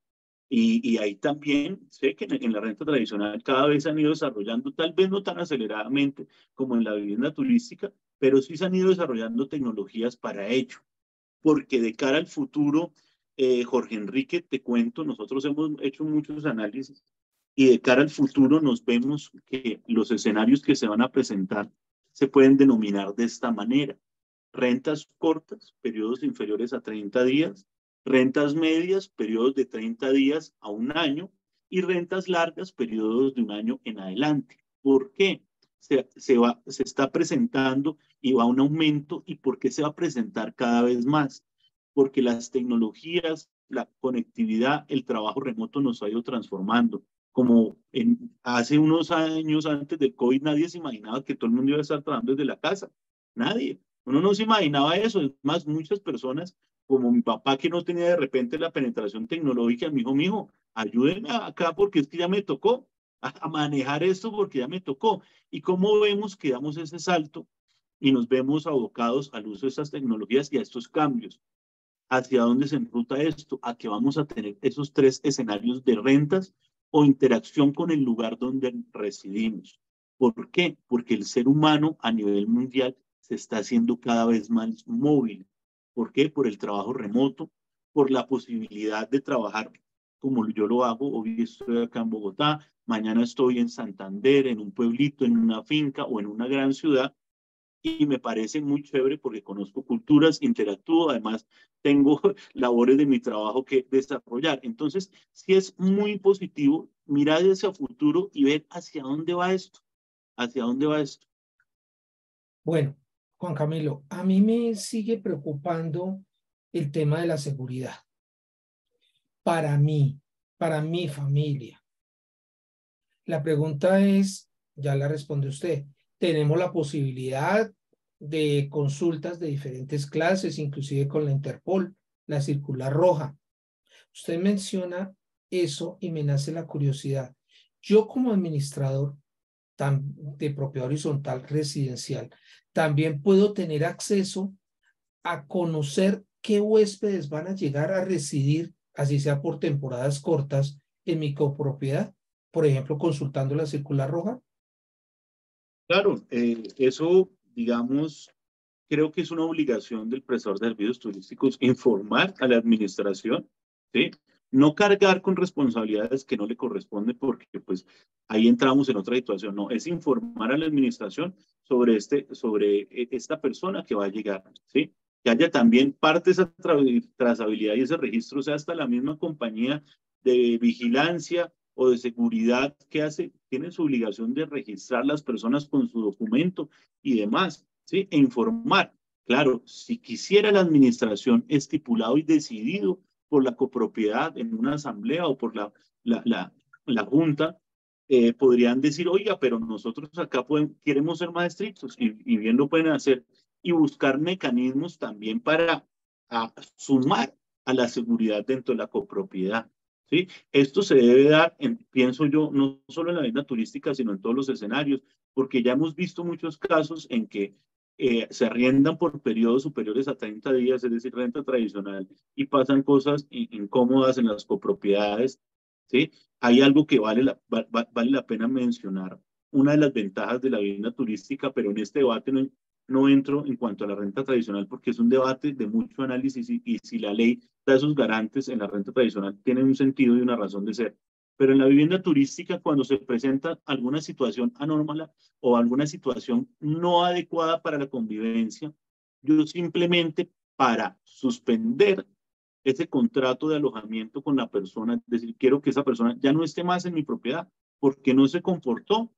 Y ahí también sé que en la renta tradicional cada vez se han ido desarrollando, tal vez no tan aceleradamente como en la vivienda turística, pero sí se han ido desarrollando tecnologías para ello. Porque de cara al futuro, Jorge Enrique, te cuento, nosotros hemos hecho muchos análisis y de cara al futuro nos vemos que los escenarios que se van a presentar se pueden denominar de esta manera: rentas cortas, periodos inferiores a 30 días, rentas medias, periodos de 30 días a un año, y rentas largas, periodos de un año en adelante. ¿Por qué? Se está presentando y va a un aumento. ¿Y por qué se va a presentar cada vez más? Porque las tecnologías, la conectividad, el trabajo remoto nos ha ido transformando. Como hace unos años antes del COVID, nadie se imaginaba que todo el mundo iba a estar trabajando desde la casa. Nadie. Uno no se imaginaba eso. Es más, muchas personas, como mi papá, que no tenía de repente la penetración tecnológica, me dijo, mijo, ayúdenme acá porque es que ya me tocó a manejar esto porque ya me tocó. Y como vemos que damos ese salto y nos vemos abocados al uso de estas tecnologías y a estos cambios. ¿Hacia dónde se enruta esto? A que vamos a tener esos tres escenarios de rentas o interacción con el lugar donde residimos. ¿Por qué? Porque el ser humano a nivel mundial se está haciendo cada vez más móvil. ¿Por qué? Por el trabajo remoto, por la posibilidad de trabajar como yo lo hago. Hoy estoy acá en Bogotá, mañana estoy en Santander, en un pueblito, en una finca o en una gran ciudad, y me parece muy chévere porque conozco culturas, interactúo, además tengo labores de mi trabajo que desarrollar. Entonces, sí es muy positivo mirar hacia el futuro y ver hacia dónde va esto, hacia dónde va esto. Bueno, Juan Camilo, a mí me sigue preocupando el tema de la seguridad. Para mí, para mi familia. La pregunta es, ya la responde usted, tenemos la posibilidad de consultas de diferentes clases, inclusive con la Interpol, la circular roja. Usted menciona eso y me nace la curiosidad. Yo como administrador de propiedad horizontal residencial, también puedo tener acceso a conocer qué huéspedes van a llegar a residir, así sea por temporadas cortas, en mi copropiedad, por ejemplo, consultando la circular roja. Claro, eso, digamos, creo que es una obligación del prestador de servicios turísticos informar a la administración, ¿sí? No cargar con responsabilidades que no le corresponden porque pues ahí entramos en otra situación. No, es informar a la administración sobre esta persona que va a llegar, ¿sí? Que haya también parte de esa trazabilidad y ese registro, sea hasta la misma compañía de vigilancia o de seguridad, ¿qué hace? Tiene su obligación de registrar las personas con su documento y demás, ¿sí? E informar. Claro, si quisiera la administración estipulado y decidido por la copropiedad en una asamblea o por la, la, la junta, podrían decir, oiga, pero nosotros acá queremos ser más estrictos y bien lo pueden hacer y buscar mecanismos también para sumar a la seguridad dentro de la copropiedad. ¿Sí? Esto se debe dar, pienso yo, no solo en la vida turística, sino en todos los escenarios, porque ya hemos visto muchos casos en que se arriendan por periodos superiores a 30 días, es decir, renta tradicional, y pasan cosas incómodas en las copropiedades. ¿Sí? Hay algo que vale la pena mencionar. Una de las ventajas de la vivienda turística, pero en este debate no entro en cuanto a la renta tradicional porque es un debate de mucho análisis y si la ley da esos garantes en la renta tradicional tiene un sentido y una razón de ser. Pero en la vivienda turística, cuando se presenta alguna situación anómala o alguna situación no adecuada para la convivencia, yo simplemente para suspender ese contrato de alojamiento con la persona, es decir, quiero que esa persona ya no esté más en mi propiedad porque no se comportó.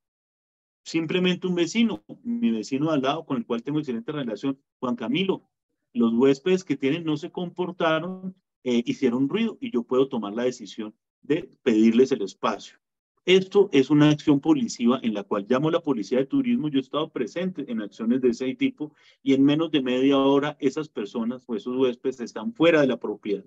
Simplemente un vecino, mi vecino de al lado con el cual tengo excelente relación, Juan Camilo, los huéspedes que tienen no se comportaron, hicieron ruido y yo puedo tomar la decisión de pedirles el espacio. Esto es una acción policiva en la cual llamo a la policía de turismo. Yo he estado presente en acciones de ese tipo y en menos de media hora esas personas o esos huéspedes están fuera de la propiedad.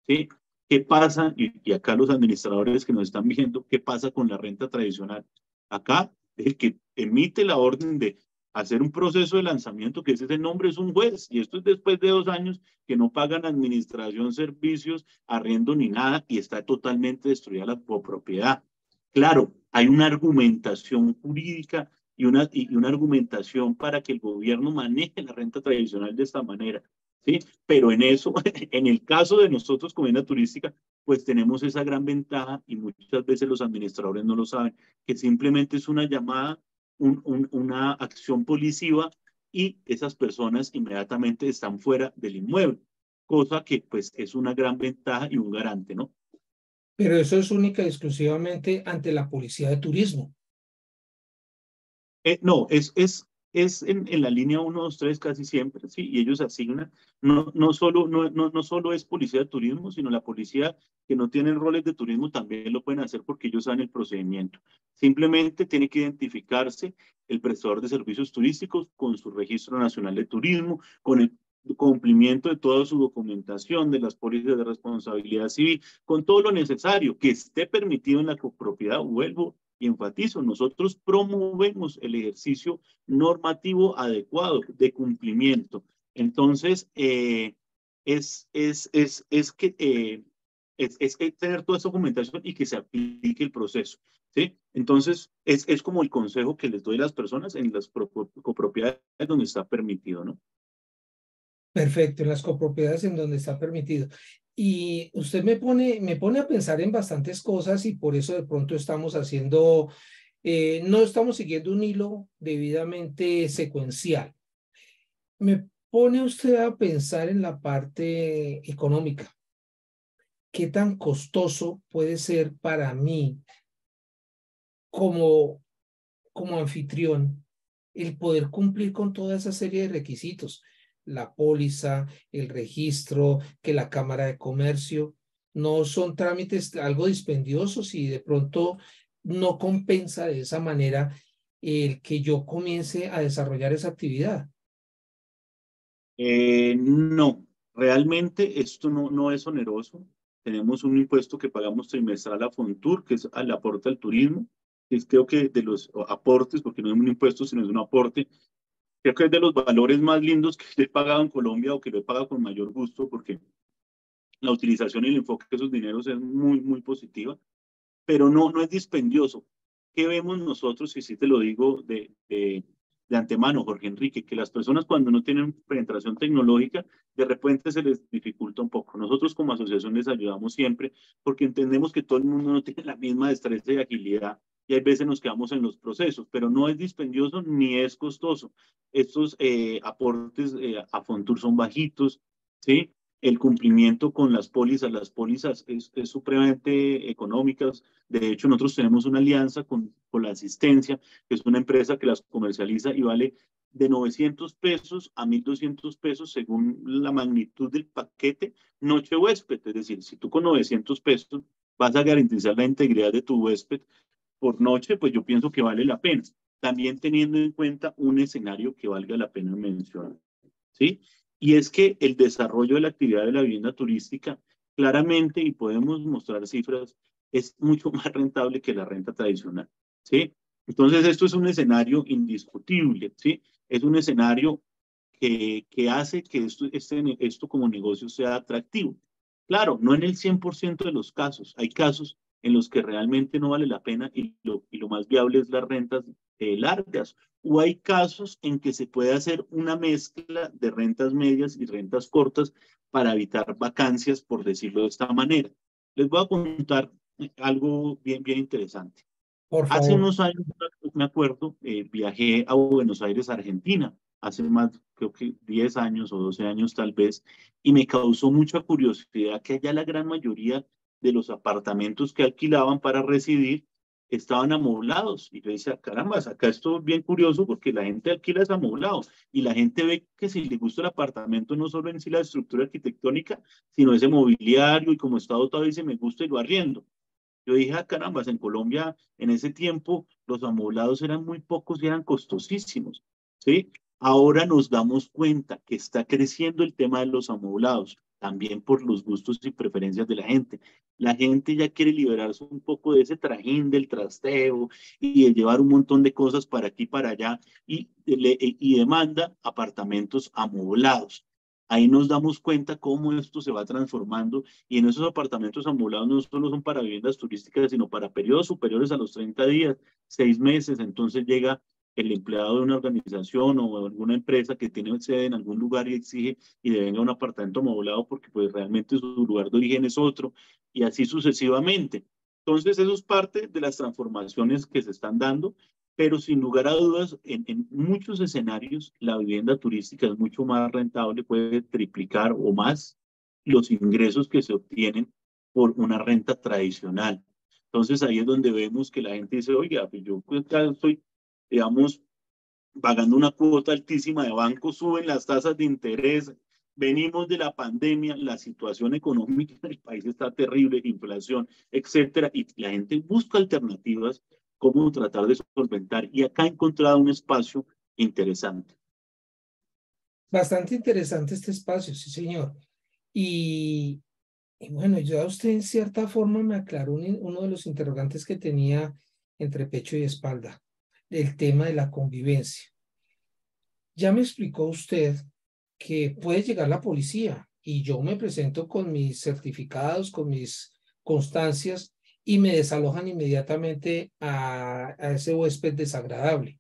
¿Sí? ¿Qué pasa? Y acá los administradores que nos están viendo, ¿qué pasa con la renta tradicional? Acá el que emite la orden de hacer un proceso de lanzamiento, que ese nombre es un juez, y esto es después de 2 años que no pagan administración, servicios, arriendo ni nada, y está totalmente destruida la propiedad. Claro, hay una argumentación jurídica y una argumentación para que el gobierno maneje la renta tradicional de esta manera, ¿sí? Pero en eso, en el caso de nosotros como vivienda turística, pues tenemos esa gran ventaja y muchas veces los administradores no lo saben, que simplemente es una llamada, una acción policiva y esas personas inmediatamente están fuera del inmueble, cosa que pues es una gran ventaja y un garante, ¿no? Pero eso es única y exclusivamente ante la policía de turismo. No, es en la línea 1, 2, 3 casi siempre, ¿sí? Y ellos asignan, no solo es policía de turismo, sino la policía que no tiene roles de turismo también lo pueden hacer porque ellos saben el procedimiento. Simplemente tiene que identificarse el prestador de servicios turísticos con su registro nacional de turismo, con el cumplimiento de toda su documentación, de las pólizas de responsabilidad civil, con todo lo necesario que esté permitido en la copropiedad, vuelvo y enfatizo, nosotros promovemos el ejercicio normativo adecuado de cumplimiento. Entonces, es que tener toda esa documentación y que se aplique el proceso. ¿Sí? Entonces, es como el consejo que les doy a las personas en las copropiedades donde está permitido, ¿no? Perfecto, en las copropiedades en donde está permitido. Y usted me pone a pensar en bastantes cosas y por eso de pronto estamos haciendo, no estamos siguiendo un hilo debidamente secuencial. Me pone usted a pensar en la parte económica. ¿Qué tan costoso puede ser para mí como, como anfitrión el poder cumplir con toda esa serie de requisitos? La póliza, el registro, que la Cámara de Comercio, no son trámites algo dispendiosos y de pronto no compensa de esa manera el que yo comience a desarrollar esa actividad. No, realmente esto no es oneroso. Tenemos un impuesto que pagamos trimestral a Fontur, que es al aporte al turismo, que es creo que de los aportes, porque no es un impuesto, sino es un aporte, creo que es de los valores más lindos que he pagado en Colombia o que lo he pagado con mayor gusto, porque la utilización y el enfoque de esos dineros es muy, muy positiva, pero no es dispendioso. ¿Qué vemos nosotros? Y sí te lo digo de antemano, Jorge Enrique, que las personas cuando no tienen penetración tecnológica, de repente se les dificulta un poco. Nosotros como asociación les ayudamos siempre porque entendemos que todo el mundo no tiene la misma destreza y agilidad y hay veces nos quedamos en los procesos, pero no es dispendioso ni es costoso. Estos aportes a Fontur son bajitos, ¿sí? el cumplimiento con las pólizas es supremamente económicas. De hecho, nosotros tenemos una alianza con la Asistencia, que es una empresa que las comercializa y vale de 900 pesos a 1.200 pesos según la magnitud del paquete noche huésped. Es decir, si tú con 900 pesos vas a garantizar la integridad de tu huésped por noche, pues yo pienso que vale la pena. También teniendo en cuenta un escenario que valga la pena mencionar, ¿sí? Y es que el desarrollo de la actividad de la vivienda turística, claramente, y podemos mostrar cifras, es mucho más rentable que la renta tradicional, ¿sí? Entonces, esto es un escenario indiscutible, ¿sí? Es un escenario que hace que esto como negocio sea atractivo. Claro, no en el 100% de los casos. Hay casos en los que realmente no vale la pena y lo más viable es las rentas largas. O hay casos en que se puede hacer una mezcla de rentas medias y rentas cortas para evitar vacancias, por decirlo de esta manera. Les voy a contar algo bien, bien interesante. Por Hace favor. unos años, me acuerdo, viajé a Buenos Aires, Argentina, hace más, creo que 10 años o 12 años tal vez, y me causó mucha curiosidad que allá la gran mayoría de los apartamentos que alquilaban para residir estaban amoblados. Y yo decía, caramba, acá esto es bien curioso porque la gente alquila es amoblado y la gente ve que si le gusta el apartamento no solo en sí la estructura arquitectónica, sino ese mobiliario y como está dotado dice me gusta y lo arriendo. Yo dije, ah, carambas, en Colombia en ese tiempo los amoblados eran muy pocos y eran costosísimos, ¿sí? Ahora nos damos cuenta que está creciendo el tema de los amoblados, también por los gustos y preferencias de la gente. La gente ya quiere liberarse un poco de ese trajín del trasteo y de llevar un montón de cosas para aquí y para allá y demanda apartamentos amoblados. Ahí nos damos cuenta cómo esto se va transformando y en esos apartamentos amoblados no solo son para viviendas turísticas, sino para periodos superiores a los 30 días, 6 meses. Entonces llega el empleado de una organización o alguna empresa que tiene sede en algún lugar y exige y le venga un apartamento amoblado porque pues realmente su lugar de origen es otro y así sucesivamente. Entonces eso es parte de las transformaciones que se están dando, pero sin lugar a dudas, en muchos escenarios la vivienda turística es mucho más rentable, puede triplicar o más los ingresos que se obtienen por una renta tradicional. Entonces ahí es donde vemos que la gente dice, oiga, pues yo pues, ya estoy, digamos, pagando una cuota altísima de banco, suben las tasas de interés, venimos de la pandemia, la situación económica del país está terrible, inflación, etcétera, y la gente busca alternativas cómo tratar de solventar, y acá he encontrado un espacio interesante. Bastante interesante este espacio, sí, señor. Y, y bueno, ya usted en cierta forma me aclaró uno de los interrogantes que tenía entre pecho y espalda, el tema de la convivencia. Ya me explicó usted que puede llegar la policía y yo me presento con mis certificados, con mis constancias y me desalojan inmediatamente a ese huésped desagradable.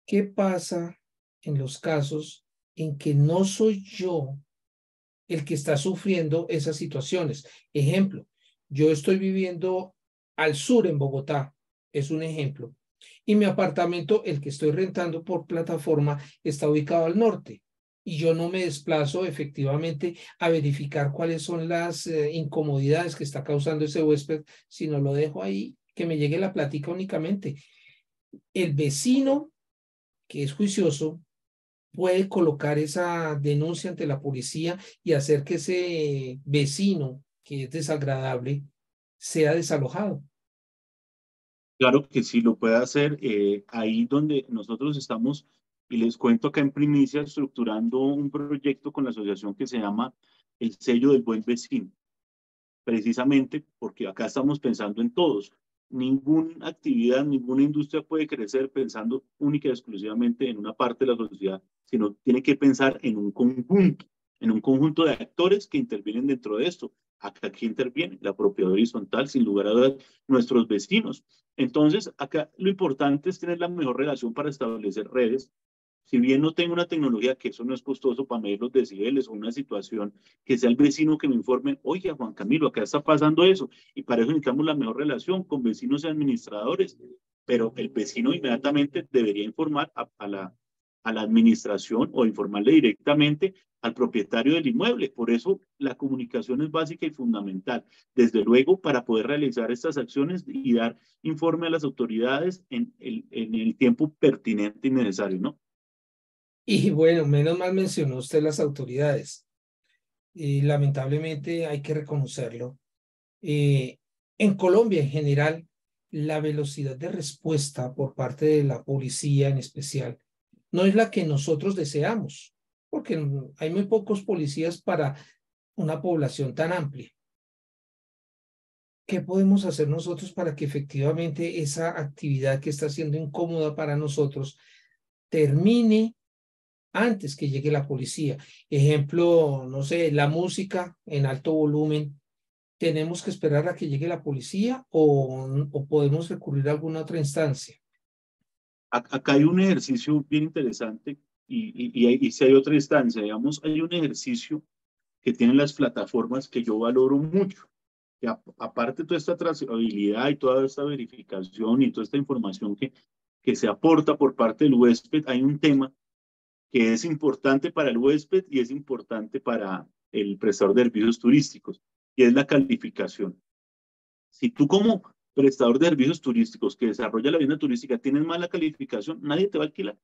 ¿Qué pasa en los casos en que no soy yo el que está sufriendo esas situaciones? Ejemplo, yo estoy viviendo al sur en Bogotá, es un ejemplo, y mi apartamento, el que estoy rentando por plataforma, está ubicado al norte. Y yo no me desplazo efectivamente a verificar cuáles son las incomodidades que está causando ese huésped, sino lo dejo ahí, que me llegue la plática únicamente. El vecino, que es juicioso, puede colocar esa denuncia ante la policía y hacer que ese vecino que es desagradable sea desalojado. Claro que sí lo puede hacer. Ahí donde nosotros estamos, y les cuento acá en primicia, estructurando un proyecto con la asociación que se llama El Sello del Buen Vecino, precisamente porque acá estamos pensando en todos. Ninguna actividad, ninguna industria puede crecer pensando única y exclusivamente en una parte de la sociedad, sino tiene que pensar en un conjunto de actores que intervienen dentro de esto. Acá aquí interviene la propiedad horizontal, sin lugar a dudas, nuestros vecinos. Entonces, acá lo importante es tener la mejor relación para establecer redes. Si bien no tengo una tecnología, que eso no es costoso para medir los decibeles o una situación, que sea el vecino que me informe, oye, Juan Camilo, acá está pasando eso, y para eso necesitamos la mejor relación con vecinos y administradores, pero el vecino inmediatamente debería informar a la administración o informarle directamente al propietario del inmueble. Por eso la comunicación es básica y fundamental, desde luego, para poder realizar estas acciones y dar informe a las autoridades en el tiempo pertinente y necesario, ¿no? Y bueno, menos mal mencionó usted las autoridades. Y lamentablemente hay que reconocerlo. Eh, en Colombia en general, la velocidad de respuesta por parte de la policía en especial no es la que nosotros deseamos, porque hay muy pocos policías para una población tan amplia. ¿Qué podemos hacer nosotros para que efectivamente esa actividad que está siendo incómoda para nosotros termine antes que llegue la policía? Ejemplo, no sé, la música en alto volumen. ¿Tenemos que esperar a que llegue la policía o podemos recurrir a alguna otra instancia? Acá hay un ejercicio bien interesante y si hay otra instancia, digamos, hay un ejercicio que tienen las plataformas que yo valoro mucho. Que aparte de toda esta trazabilidad y toda esta verificación y toda esta información que se aporta por parte del huésped, hay un tema que es importante para el huésped y es importante para el prestador de servicios turísticos, y es la calificación. Si tú como prestador de servicios turísticos que desarrolla la vivienda turística tienes mala calificación, nadie te va a alquilar,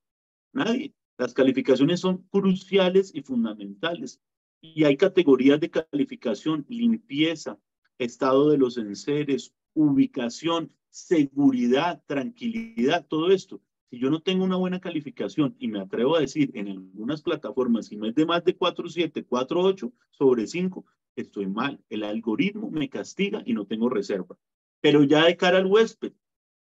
nadie. Las calificaciones son cruciales y fundamentales. Y hay categorías de calificación: limpieza, estado de los enseres, ubicación, seguridad, tranquilidad, todo esto. Si yo no tengo una buena calificación y me atrevo a decir en algunas plataformas, si no es de más de 4.7, 4.8 sobre 5, estoy mal. El algoritmo me castiga y no tengo reserva. Pero ya de cara al huésped,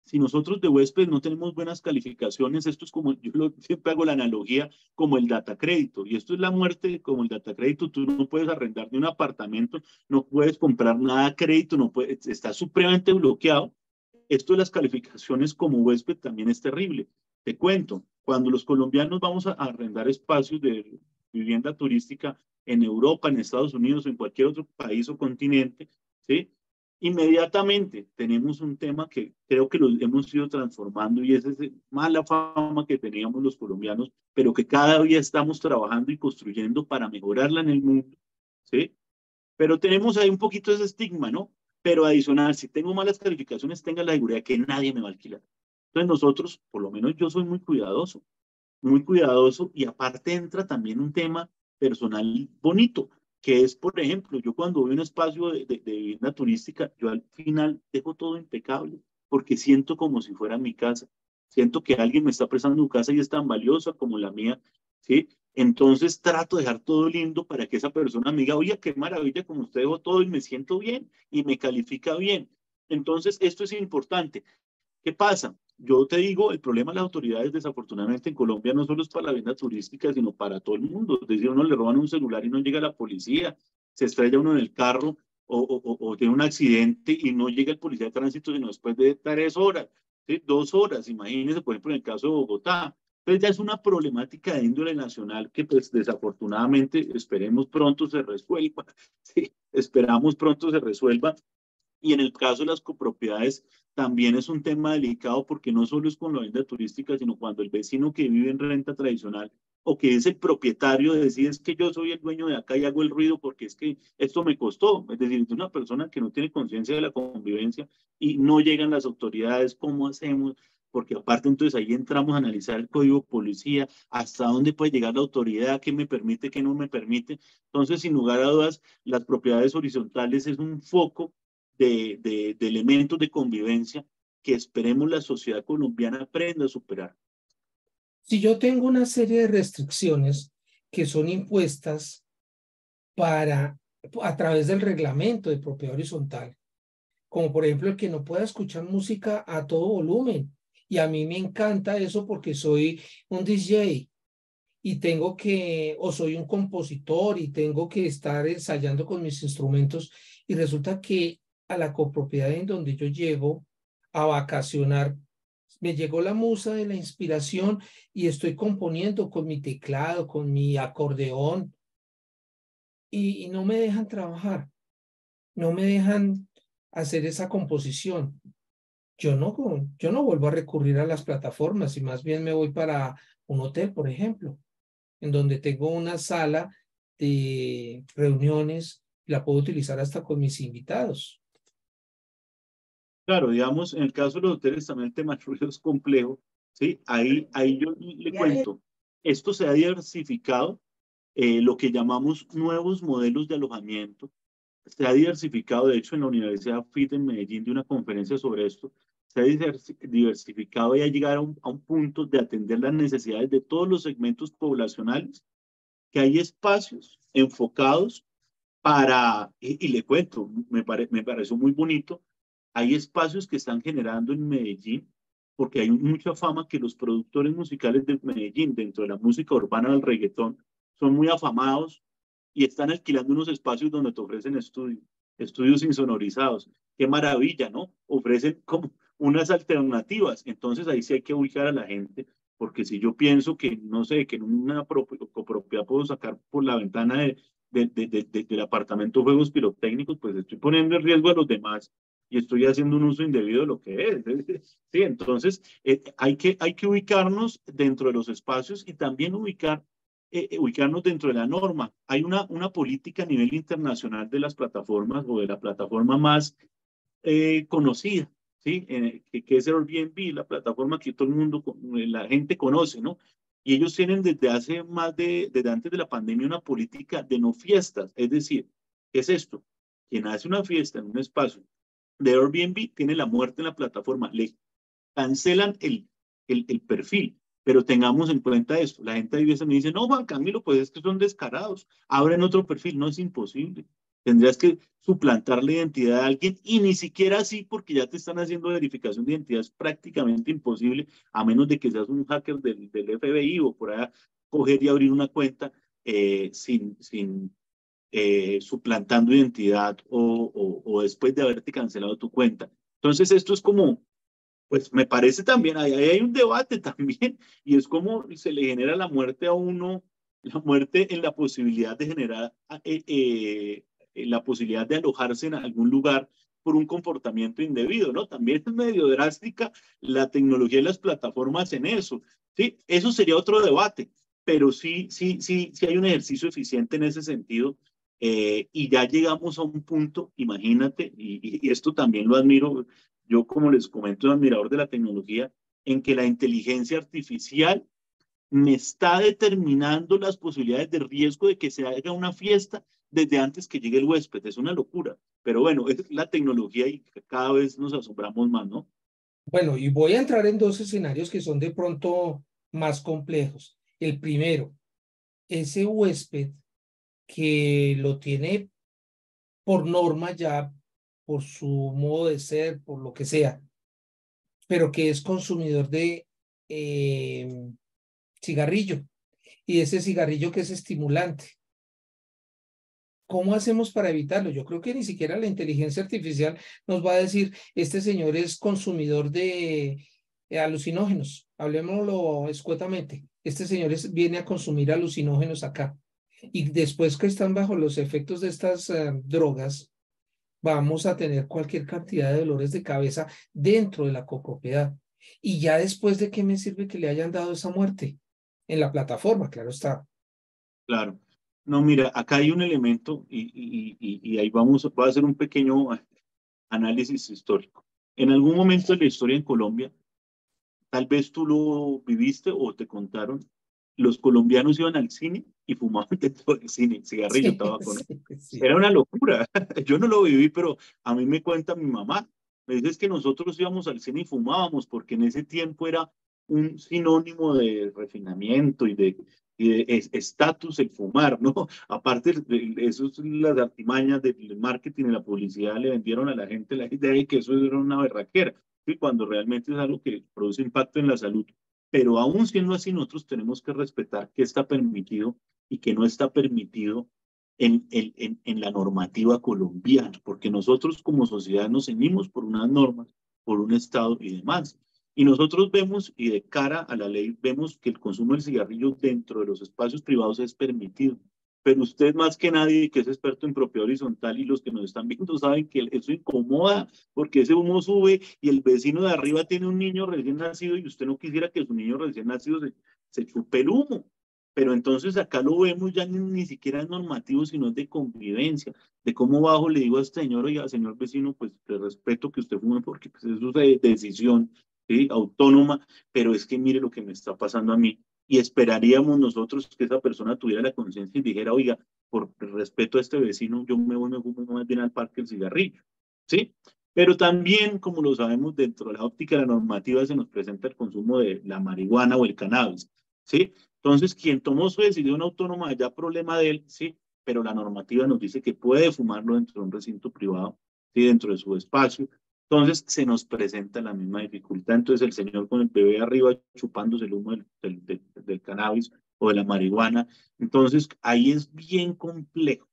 si nosotros de huésped no tenemos buenas calificaciones, esto es como, siempre hago la analogía como el data crédito, y esto es la muerte como el data crédito. Tú no puedes arrendar ni un apartamento, no puedes comprar nada a crédito, no puedes, está supremamente bloqueado. Esto de las calificaciones como huésped también es terrible. Te cuento, cuando los colombianos vamos a arrendar espacios de vivienda turística en Europa, en Estados Unidos o en cualquier otro país o continente, ¿sí? Inmediatamente tenemos un tema que creo que lo hemos ido transformando, y es esa mala fama que teníamos los colombianos, pero que cada día estamos trabajando y construyendo para mejorarla en el mundo, ¿sí? Pero tenemos ahí un poquito ese estigma, ¿no? Pero adicional, si tengo malas calificaciones, tenga la seguridad que nadie me va a alquilar. Entonces nosotros, por lo menos yo soy muy cuidadoso, y aparte entra también un tema personal bonito, que es, por ejemplo, yo cuando voy a un espacio de vivienda turística, yo al final dejo todo impecable, porque siento como si fuera mi casa. Siento que alguien me está prestando su casa y es tan valiosa como la mía, ¿sí? Entonces trato de dejar todo lindo para que esa persona me diga, oye, qué maravilla, como usted dejó todo y me siento bien y me califica bien. Entonces, esto es importante. ¿Qué pasa? Yo te digo, el problema de las autoridades, desafortunadamente, en Colombia no solo es para la venta turística, sino para todo el mundo. Es decir, uno le roban un celular y no llega la policía, se estrella uno en el carro o tiene un accidente y no llega el policía de tránsito sino después de 3 horas, ¿sí? 2 horas, imagínense, por ejemplo, en el caso de Bogotá. Entonces ya es una problemática de índole nacional que pues desafortunadamente esperemos pronto se resuelva, ¿sí? Esperamos pronto se resuelva. Y en el caso de las copropiedades también es un tema delicado, porque no solo es con la venta turística, sino cuando el vecino que vive en renta tradicional o que es el propietario decide: es que yo soy el dueño de acá y hago el ruido porque es que esto me costó. Es decir, es una persona que no tiene conciencia de la convivencia y no llegan las autoridades. ¿Cómo hacemos? Porque aparte entonces ahí entramos a analizar el código de policía, hasta dónde puede llegar la autoridad, qué me permite, qué no me permite. Entonces, sin lugar a dudas, las propiedades horizontales es un foco de elementos de convivencia que esperemos la sociedad colombiana aprenda a superar. Si yo tengo una serie de restricciones que son impuestas para, a través del reglamento de propiedad horizontal, como por ejemplo el que no pueda escuchar música a todo volumen, y a mí me encanta eso porque soy un DJ y tengo que, o soy un compositor y tengo que estar ensayando con mis instrumentos, y resulta que a la copropiedad en donde yo llego a vacacionar, me llegó la musa de la inspiración y estoy componiendo con mi teclado, con mi acordeón, y no me dejan trabajar, no me dejan hacer esa composición. Yo no vuelvo a recurrir a las plataformas y más bien me voy para un hotel, por ejemplo, en donde tengo una sala de reuniones, la puedo utilizar hasta con mis invitados. Claro, digamos, en el caso de los hoteles también el tema del ruido es complejo, ¿sí? Ahí yo le cuento, esto se ha diversificado, lo que llamamos nuevos modelos de alojamiento, se ha diversificado, de hecho, en la Universidad FIT en Medellín de una conferencia sobre esto, se ha diversificado y ha llegado a un punto de atender las necesidades de todos los segmentos poblacionales, que hay espacios enfocados y le cuento, me pareció muy bonito, hay espacios que están generando en Medellín, porque hay mucha fama que los productores musicales de Medellín, dentro de la música urbana del reggaetón, son muy afamados y están alquilando unos espacios donde te ofrecen estudios insonorizados. Qué maravilla, ¿no? Ofrecen como unas alternativas. Entonces ahí sí hay que ubicar a la gente, porque si yo pienso que, no sé, que en una copropiedad puedo sacar por la ventana del apartamento juegos pirotécnicos, pues estoy poniendo en riesgo a los demás y estoy haciendo un uso indebido de lo que es. Sí, entonces hay que ubicarnos dentro de los espacios y también ubicarnos dentro de la norma. Hay una política a nivel internacional de las plataformas o de la plataforma más conocida, ¿sí? Que es Airbnb, la plataforma que todo el mundo, la gente conoce, ¿no? Y ellos tienen desde hace desde antes de la pandemia, una política de no fiestas. Es decir, ¿qué es esto? Quien hace una fiesta en un espacio de Airbnb tiene la muerte en la plataforma, le cancelan el perfil. Pero tengamos en cuenta esto, la gente a veces me dice, no, Juan Camilo, pues es que son descarados, abren otro perfil, no es imposible. Tendrías que suplantar la identidad de alguien y ni siquiera así porque ya te están haciendo verificación de identidad, es prácticamente imposible, a menos de que seas un hacker del FBI o por allá coger y abrir una cuenta sin suplantando identidad o después de haberte cancelado tu cuenta. Entonces esto es como, pues me parece también, ahí hay un debate también, y es como se le genera la muerte a uno, la muerte en la posibilidad de generar, la posibilidad de alojarse en algún lugar por un comportamiento indebido, ¿no? También es medio drástica la tecnología y las plataformas en eso, ¿sí? Eso sería otro debate, pero sí hay un ejercicio eficiente en ese sentido, y ya llegamos a un punto, imagínate, y esto también lo admiro, yo, como les comento, admirador de la tecnología, en que la inteligencia artificial me está determinando las posibilidades de riesgo de que se haga una fiesta desde antes que llegue el huésped. Es una locura. Pero bueno, es la tecnología y cada vez nos asombramos más, ¿no? Bueno, y voy a entrar en dos escenarios que son de pronto más complejos. El primero, ese huésped que lo tiene por norma ya, por su modo de ser, por lo que sea, pero que es consumidor de cigarrillo y ese cigarrillo que es estimulante. ¿Cómo hacemos para evitarlo? Yo creo que ni siquiera la inteligencia artificial nos va a decir, este señor es consumidor de alucinógenos, hablemoslo escuetamente, este señor viene a consumir alucinógenos acá. Y después que están bajo los efectos de estas drogas, vamos a tener cualquier cantidad de dolores de cabeza dentro de la copropiedad. Y ya después de qué me sirve que le hayan dado esa muerte en la plataforma, claro está. Claro. No, mira, acá hay un elemento y ahí voy a hacer un pequeño análisis histórico. En algún momento de la historia en Colombia, tal vez tú lo viviste o te contaron, los colombianos iban al cine y fumaban dentro del cine, cigarrillo, Sí, tabaco, ¿no? sí, sí. Era una locura. Yo no lo viví, pero a mí me cuenta mi mamá. Me dice que nosotros íbamos al cine y fumábamos, porque en ese tiempo era un sinónimo de refinamiento y de estatus el fumar, ¿no? Aparte, eso es las artimañas del marketing y la publicidad le vendieron a la gente la idea de que eso era una berraquera, ¿sí? Cuando realmente es algo que produce impacto en la salud. Pero aún siendo así, nosotros tenemos que respetar qué está permitido y qué no está permitido en la normativa colombiana, porque nosotros como sociedad nos ceñimos por unas normas, por un Estado y demás. Y nosotros vemos, y de cara a la ley, vemos que el consumo del cigarrillo dentro de los espacios privados es permitido. Pero usted más que nadie, que es experto en propiedad horizontal, y los que nos están viendo saben que eso incomoda, porque ese humo sube y el vecino de arriba tiene un niño recién nacido y usted no quisiera que su niño recién nacido se chupe el humo. Pero entonces acá lo vemos ya ni siquiera es normativo, sino es de convivencia, de cómo bajo le digo a este señor, oiga, señor vecino, pues le respeto que usted fume porque pues, es su decisión, ¿sí? Autónoma, pero es que mire lo que me está pasando a mí. Y esperaríamos nosotros que esa persona tuviera la conciencia y dijera, oiga, por respeto a este vecino, yo me fumo más bien al parque el cigarrillo, ¿sí? Pero también, como lo sabemos, dentro de la óptica de la normativa se nos presenta el consumo de la marihuana o el cannabis, ¿sí? Entonces, quien tomó su decisión autónoma, ya problema de él, sí, pero la normativa nos dice que puede fumarlo dentro de un recinto privado, sí, dentro de su espacio. Entonces, se nos presenta la misma dificultad. Entonces, el señor con el bebé arriba chupándose el humo del cannabis o de la marihuana. Entonces, ahí es bien complejo.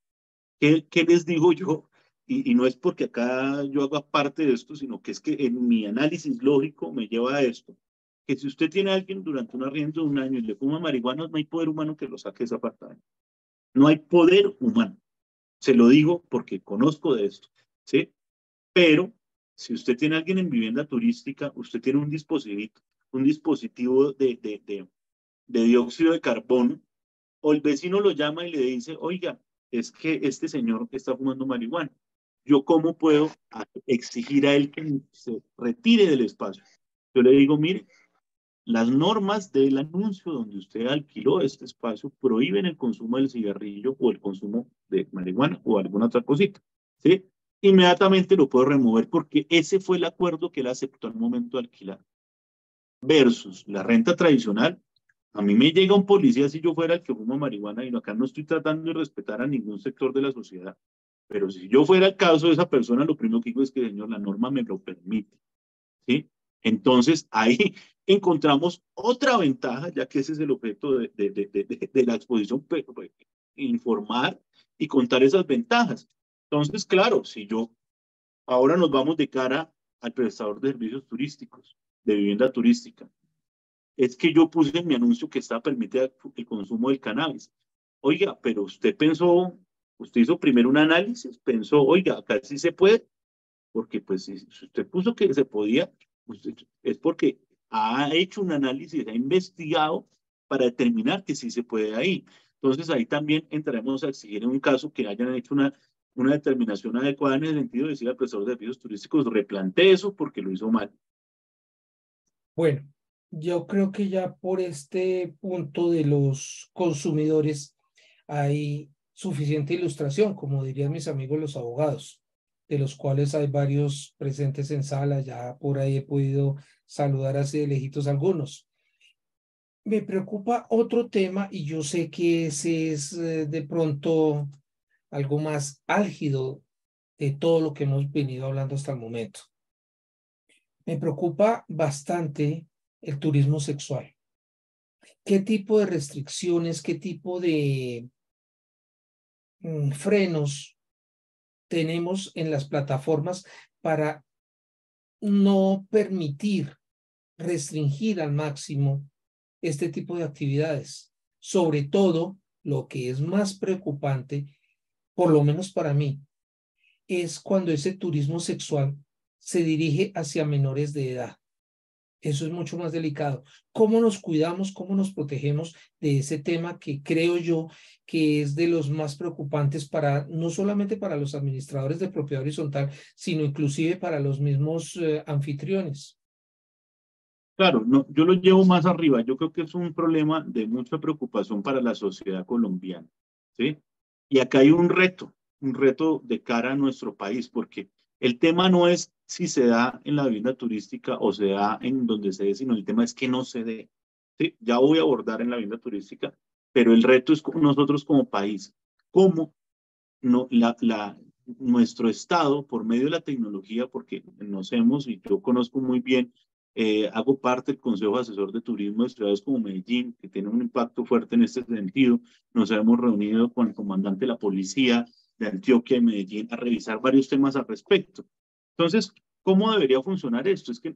¿Qué les digo yo? Y no es porque acá yo haga parte de esto, sino que es que en mi análisis lógico me lleva a esto, que si usted tiene a alguien durante un arriendo de un año y le fuma marihuana, no hay poder humano que lo saque de ese apartamento. No hay poder humano. Se lo digo porque conozco de esto, ¿sí? Pero si usted tiene a alguien en vivienda turística, usted tiene un dispositivo de dióxido de carbono, o el vecino lo llama y le dice, oiga, es que este señor está fumando marihuana. ¿Yo cómo puedo exigir a él que se retire del espacio? Yo le digo, mire, las normas del anuncio donde usted alquiló este espacio prohíben el consumo del cigarrillo o el consumo de marihuana o alguna otra cosita, ¿sí? Inmediatamente lo puedo remover porque ese fue el acuerdo que él aceptó al momento de alquilar. Versus la renta tradicional, a mí me llega un policía si yo fuera el que fuma marihuana y no, acá no estoy tratando de respetar a ningún sector de la sociedad, pero si yo fuera el caso de esa persona, lo primero que digo es que, señor, la norma me lo permite, ¿sí? Entonces, ahí encontramos otra ventaja, ya que ese es el objeto de la exposición, informar y contar esas ventajas. Entonces, claro, si yo ahora nos vamos de cara al prestador de servicios turísticos, de vivienda turística, es que yo puse en mi anuncio que estaba permitido el consumo del cannabis. Oiga, pero usted pensó, usted hizo primero un análisis, pensó, oiga, acá sí se puede, porque pues si usted puso que se podía, usted, es porque ha hecho un análisis, ha investigado para determinar que sí se puede ahí. Entonces ahí también entraremos a exigir en un caso que hayan hecho una determinación adecuada en el sentido de decir al prestador de servicios turísticos, replantee eso porque lo hizo mal. Bueno, yo creo que ya por este punto de los consumidores hay suficiente ilustración, como dirían mis amigos los abogados, de los cuales hay varios presentes en sala, ya por ahí he podido saludar así de lejitos algunos. Me preocupa otro tema y yo sé que ese es de pronto algo más álgido de todo lo que hemos venido hablando hasta el momento. Me preocupa bastante el turismo sexual. ¿Qué tipo de restricciones, qué tipo de frenos tenemos en las plataformas para no permitir, restringir al máximo este tipo de actividades? Sobre todo, lo que es más preocupante, por lo menos para mí, es cuando ese turismo sexual se dirige hacia menores de edad. Eso es mucho más delicado. ¿Cómo nos cuidamos, cómo nos protegemos de ese tema que creo yo que es de los más preocupantes para, no solamente para los administradores de propiedad horizontal, sino inclusive para los mismos anfitriones? Claro, no, yo lo llevo más arriba. Yo creo que es un problema de mucha preocupación para la sociedad colombiana, ¿sí? Y acá hay un reto de cara a nuestro país, porque el tema no es si se da en la vivienda turística o se da en donde se dé, sino el tema es que no se dé, ¿sí? Ya voy a abordar en la vivienda turística, pero el reto es nosotros como país, cómo no, nuestro Estado, por medio de la tecnología, porque nos hemos, y yo conozco muy bien, hago parte del Consejo Asesor de Turismo de ciudades como Medellín, que tiene un impacto fuerte en este sentido. Nos hemos reunido con el comandante de la policía de Antioquia y Medellín a revisar varios temas al respecto. Entonces, ¿cómo debería funcionar esto? Es que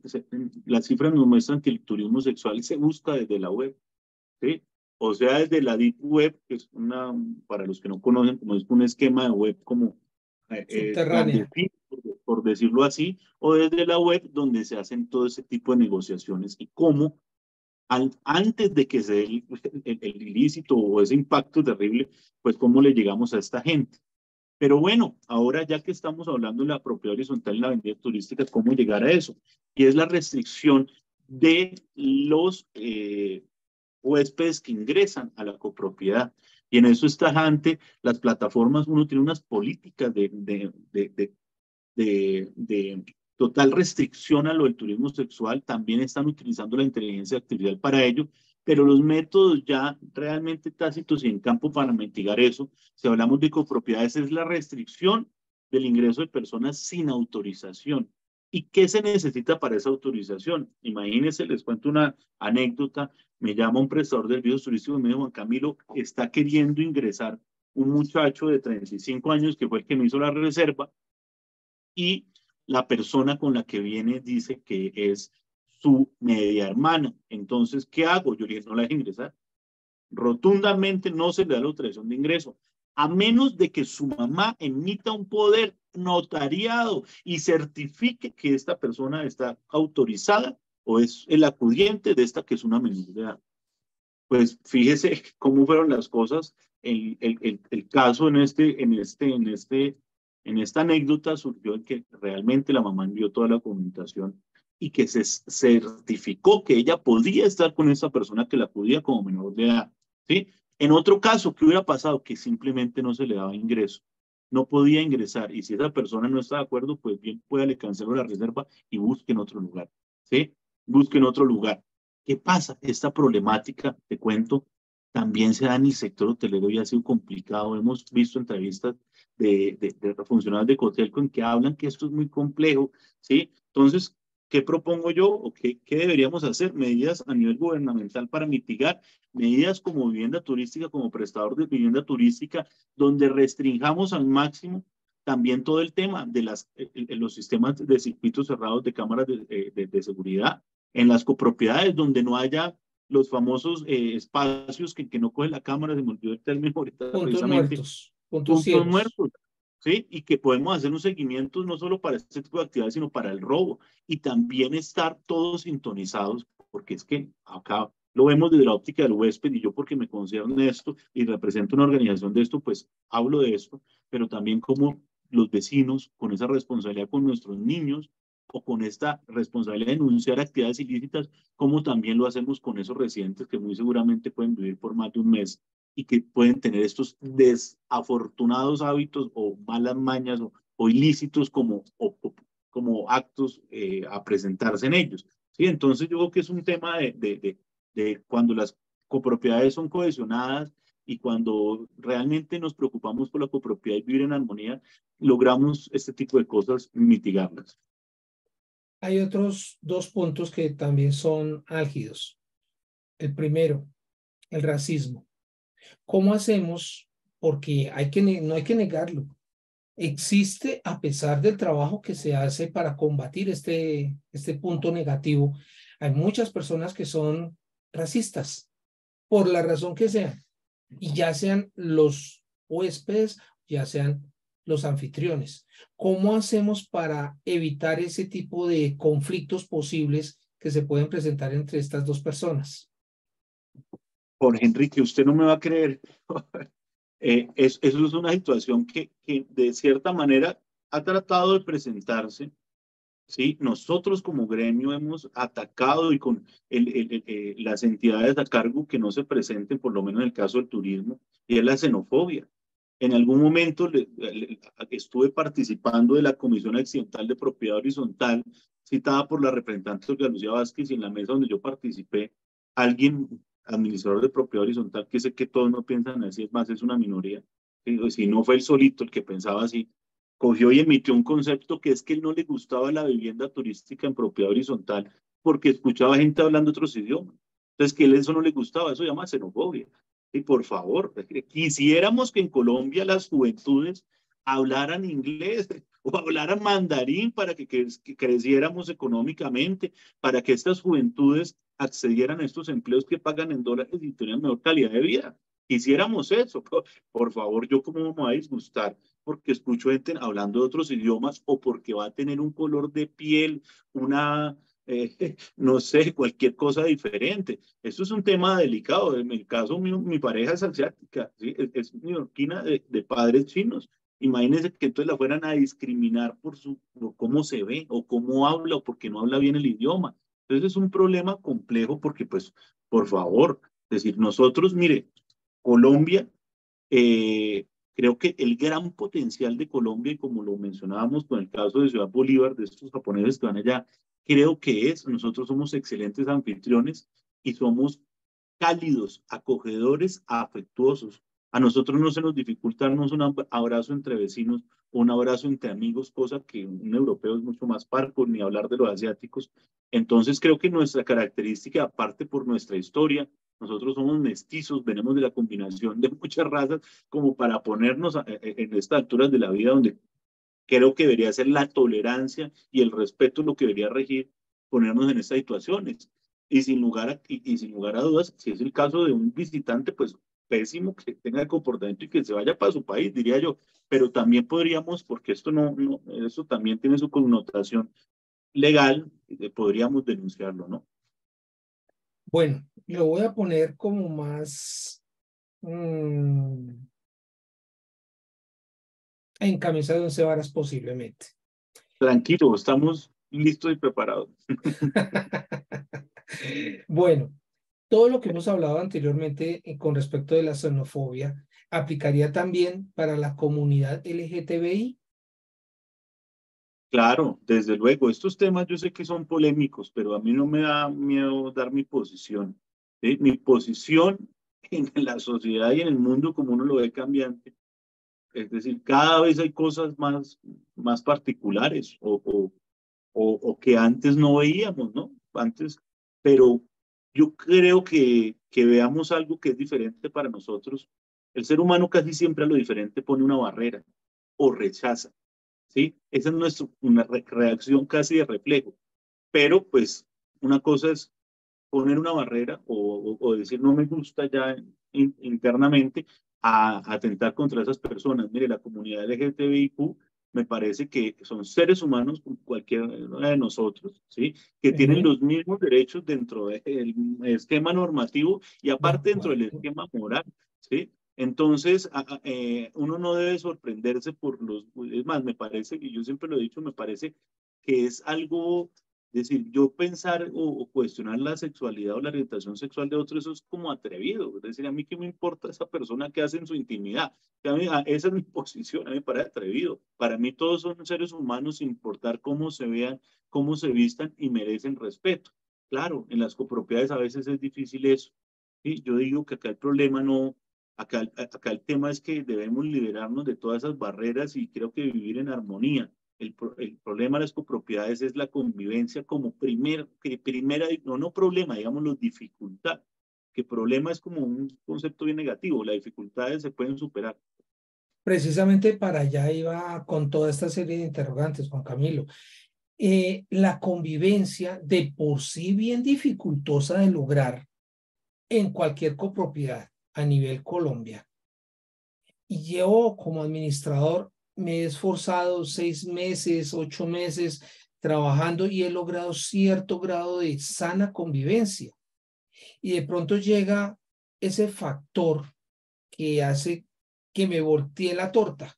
las cifras nos muestran que el turismo sexual se busca desde la web, ¿sí? O sea, desde la Deep Web, que es una, para los que no conocen, como es un esquema de web como Subterránea. clandestino, por decirlo así, o desde la web donde se hacen todo ese tipo de negociaciones y cómo antes de que se dé el ilícito o ese impacto terrible, pues cómo le llegamos a esta gente. Pero bueno, ahora ya que estamos hablando de la propiedad horizontal en la vendida turística, ¿cómo llegar a eso? Y es la restricción de los huéspedes que ingresan a la copropiedad. Y en eso está tajante las plataformas, uno tiene unas políticas de total restricción a lo del turismo sexual, también están utilizando la inteligencia artificial para ello, pero los métodos ya realmente tácitos y en campo para mitigar eso, si hablamos de copropiedades, es la restricción del ingreso de personas sin autorización. ¿Y qué se necesita para esa autorización? Imagínense, les cuento una anécdota, me llama un prestador del servicio turístico y me dijo, Juan Camilo, está queriendo ingresar un muchacho de 35 años que fue el que me hizo la reserva, y la persona con la que viene dice que es su media hermana. Entonces, ¿qué hago? Yo le dije, no la deje ingresar. Rotundamente no se le da la autorización de ingreso, a menos de que su mamá emita un poder notariado y certifique que esta persona está autorizada o es el acudiente de esta que es una menor de edad. Pues fíjese cómo fueron las cosas. El caso en esta anécdota surgió en que realmente la mamá envió toda la documentación y que se certificó que ella podía estar con esa persona que la acudía como menor de edad, ¿sí? En otro caso, ¿qué hubiera pasado? Que simplemente no se le daba ingreso, no podía ingresar, y si esa persona no está de acuerdo, pues bien pueda le cancelo la reserva y busquen otro lugar, ¿sí? Busquen otro lugar. ¿Qué pasa? Esta problemática, te cuento, también se da en el sector hotelero y ha sido complicado. Hemos visto entrevistas de funcionarios de Cotelco en que hablan que esto es muy complejo, ¿sí? Entonces, ¿qué propongo yo o qué deberíamos hacer? Medidas a nivel gubernamental para mitigar, medidas como vivienda turística, como prestador de vivienda turística, donde restringamos al máximo también todo el tema de los sistemas de circuitos cerrados de cámaras de seguridad en las copropiedades donde no haya los famosos espacios que no coge la cámara, se me olvidó el término ahorita Puntos precisamente, muertos, puntos puntos ciegos. muertos, ¿sí? Y que podemos hacer un seguimiento no solo para este tipo de actividades, sino para el robo. Y también estar todos sintonizados, porque es que acá lo vemos desde la óptica del huésped, y yo porque me concierne esto y represento una organización de esto, pues hablo de esto, pero también como los vecinos, con esa responsabilidad con nuestros niños, o con esta responsabilidad de denunciar actividades ilícitas, como también lo hacemos con esos residentes que muy seguramente pueden vivir por más de un mes y que pueden tener estos desafortunados hábitos o malas mañas o ilícitos como actos a presentarse en ellos. ¿Sí? Entonces yo creo que es un tema de cuando las copropiedades son cohesionadas y cuando realmente nos preocupamos por la copropiedad y vivir en armonía, logramos este tipo de cosas mitigarlas. Hay otros dos puntos que también son álgidos. El primero, el racismo. ¿Cómo hacemos? Porque no hay que negarlo. Existe, a pesar del trabajo que se hace para combatir este punto negativo, hay muchas personas que son racistas, por la razón que sea, y ya sean los huéspedes, ya sean los anfitriones. ¿Cómo hacemos para evitar ese tipo de conflictos posibles que se pueden presentar entre estas dos personas? Por Enrique, usted no me va a creer. Eso es una situación que de cierta manera ha tratado de presentarse. ¿Sí? Nosotros como gremio hemos atacado y con las entidades a cargo que no se presenten, por lo menos en el caso del turismo, y es la xenofobia. En algún momento estuve participando de la Comisión Accidental de Propiedad Horizontal, citada por la representante Olga Lucía Vázquez, y en la mesa donde yo participé, alguien, administrador de propiedad horizontal, que sé que todos no piensan así, es más, es una minoría, si no fue el solito el que pensaba así, cogió y emitió un concepto que es que él no le gustaba la vivienda turística en propiedad horizontal porque escuchaba gente hablando otros idiomas. Entonces, que a él eso no le gustaba, eso se llama xenofobia. Y por favor, quisiéramos que en Colombia las juventudes hablaran inglés o hablaran mandarín para que creciéramos económicamente, para que estas juventudes accedieran a estos empleos que pagan en dólares y tuvieran mejor calidad de vida. Quisiéramos eso. Por favor, yo cómo me voy a disgustar porque escucho gente hablando de otros idiomas o porque va a tener un color de piel, una no sé, cualquier cosa diferente. Esto es un tema delicado. En el caso mío, mi pareja es asiática, ¿sí? Es neoyorquina de padres chinos. Imagínense que entonces la fueran a discriminar por cómo se ve o cómo habla o porque no habla bien el idioma. Entonces es un problema complejo porque, pues, por favor, es decir, nosotros, mire, Colombia, creo que el gran potencial de Colombia, y como lo mencionábamos con el caso de Ciudad Bolívar, de estos japoneses que van allá, creo que nosotros somos excelentes anfitriones y somos cálidos, acogedores, afectuosos. A nosotros no se nos dificulta darnos un abrazo entre vecinos o un abrazo entre amigos, cosa que un europeo es mucho más parco, ni hablar de los asiáticos. Entonces creo que nuestra característica, aparte por nuestra historia, nosotros somos mestizos, venimos de la combinación de muchas razas, como para ponernos en estas alturas de la vida donde creo que debería ser la tolerancia y el respeto lo que debería regir, ponernos en estas situaciones. Y sin lugar a dudas, si es el caso de un visitante, pues pésimo que tenga el comportamiento y que se vaya para su país, diría yo. Pero también podríamos, porque esto eso también tiene su connotación legal, podríamos denunciarlo, ¿no? Bueno, lo voy a poner como más mm, en camisa de once varas posiblemente. Tranquilo, estamos listos y preparados. Bueno, todo lo que hemos hablado anteriormente con respecto de la xenofobia aplicaría también para la comunidad LGTBI. Claro, desde luego, estos temas yo sé que son polémicos, pero a mí no me da miedo dar mi posición. ¿Sí? Mi posición en la sociedad y en el mundo como uno lo ve cambiante. Es decir, cada vez hay cosas más particulares o que antes no veíamos, ¿no? Antes, pero yo creo que veamos algo que es diferente para nosotros. El ser humano casi siempre a lo diferente pone una barrera o rechaza. ¿Sí? Esa es una reacción casi de reflejo. Pero pues una cosa es poner una barrera o decir no me gusta ya internamente a atentar contra esas personas. Mire, la comunidad LGTBIQ me parece que son seres humanos como cualquiera de nosotros, ¿sí? Que tienen Sí, los mismos derechos dentro del esquema normativo y de aparte dentro del acuerdo. esquema moral, ¿sí? Entonces, uno no debe sorprenderse por es más, me parece, y yo siempre lo he dicho, me parece que es algo, es decir, yo pensar o cuestionar la sexualidad o la orientación sexual de otro, eso es como atrevido. Es decir, a mí qué me importa esa persona que hace en su intimidad. Esa es mi posición, a mí me parece atrevido. Para mí todos son seres humanos, sin importar cómo se vean, cómo se vistan y merecen respeto. Claro, en las copropiedades a veces es difícil eso. ¿Sí? Yo digo que acá el problema no, acá el tema es que debemos liberarnos de todas esas barreras y creo que vivir en armonía. El problema de las copropiedades es la convivencia como primera, no problema, digámoslo, dificultad, que problema es como un concepto bien negativo, las dificultades se pueden superar. Precisamente para allá iba con toda esta serie de interrogantes, Juan Camilo. La convivencia de por sí bien dificultosa de lograr en cualquier copropiedad a nivel Colombia. Y yo como administrador me he esforzado 6 meses, 8 meses trabajando y he logrado cierto grado de sana convivencia. Y de pronto llega ese factor que hace que me voltee la torta.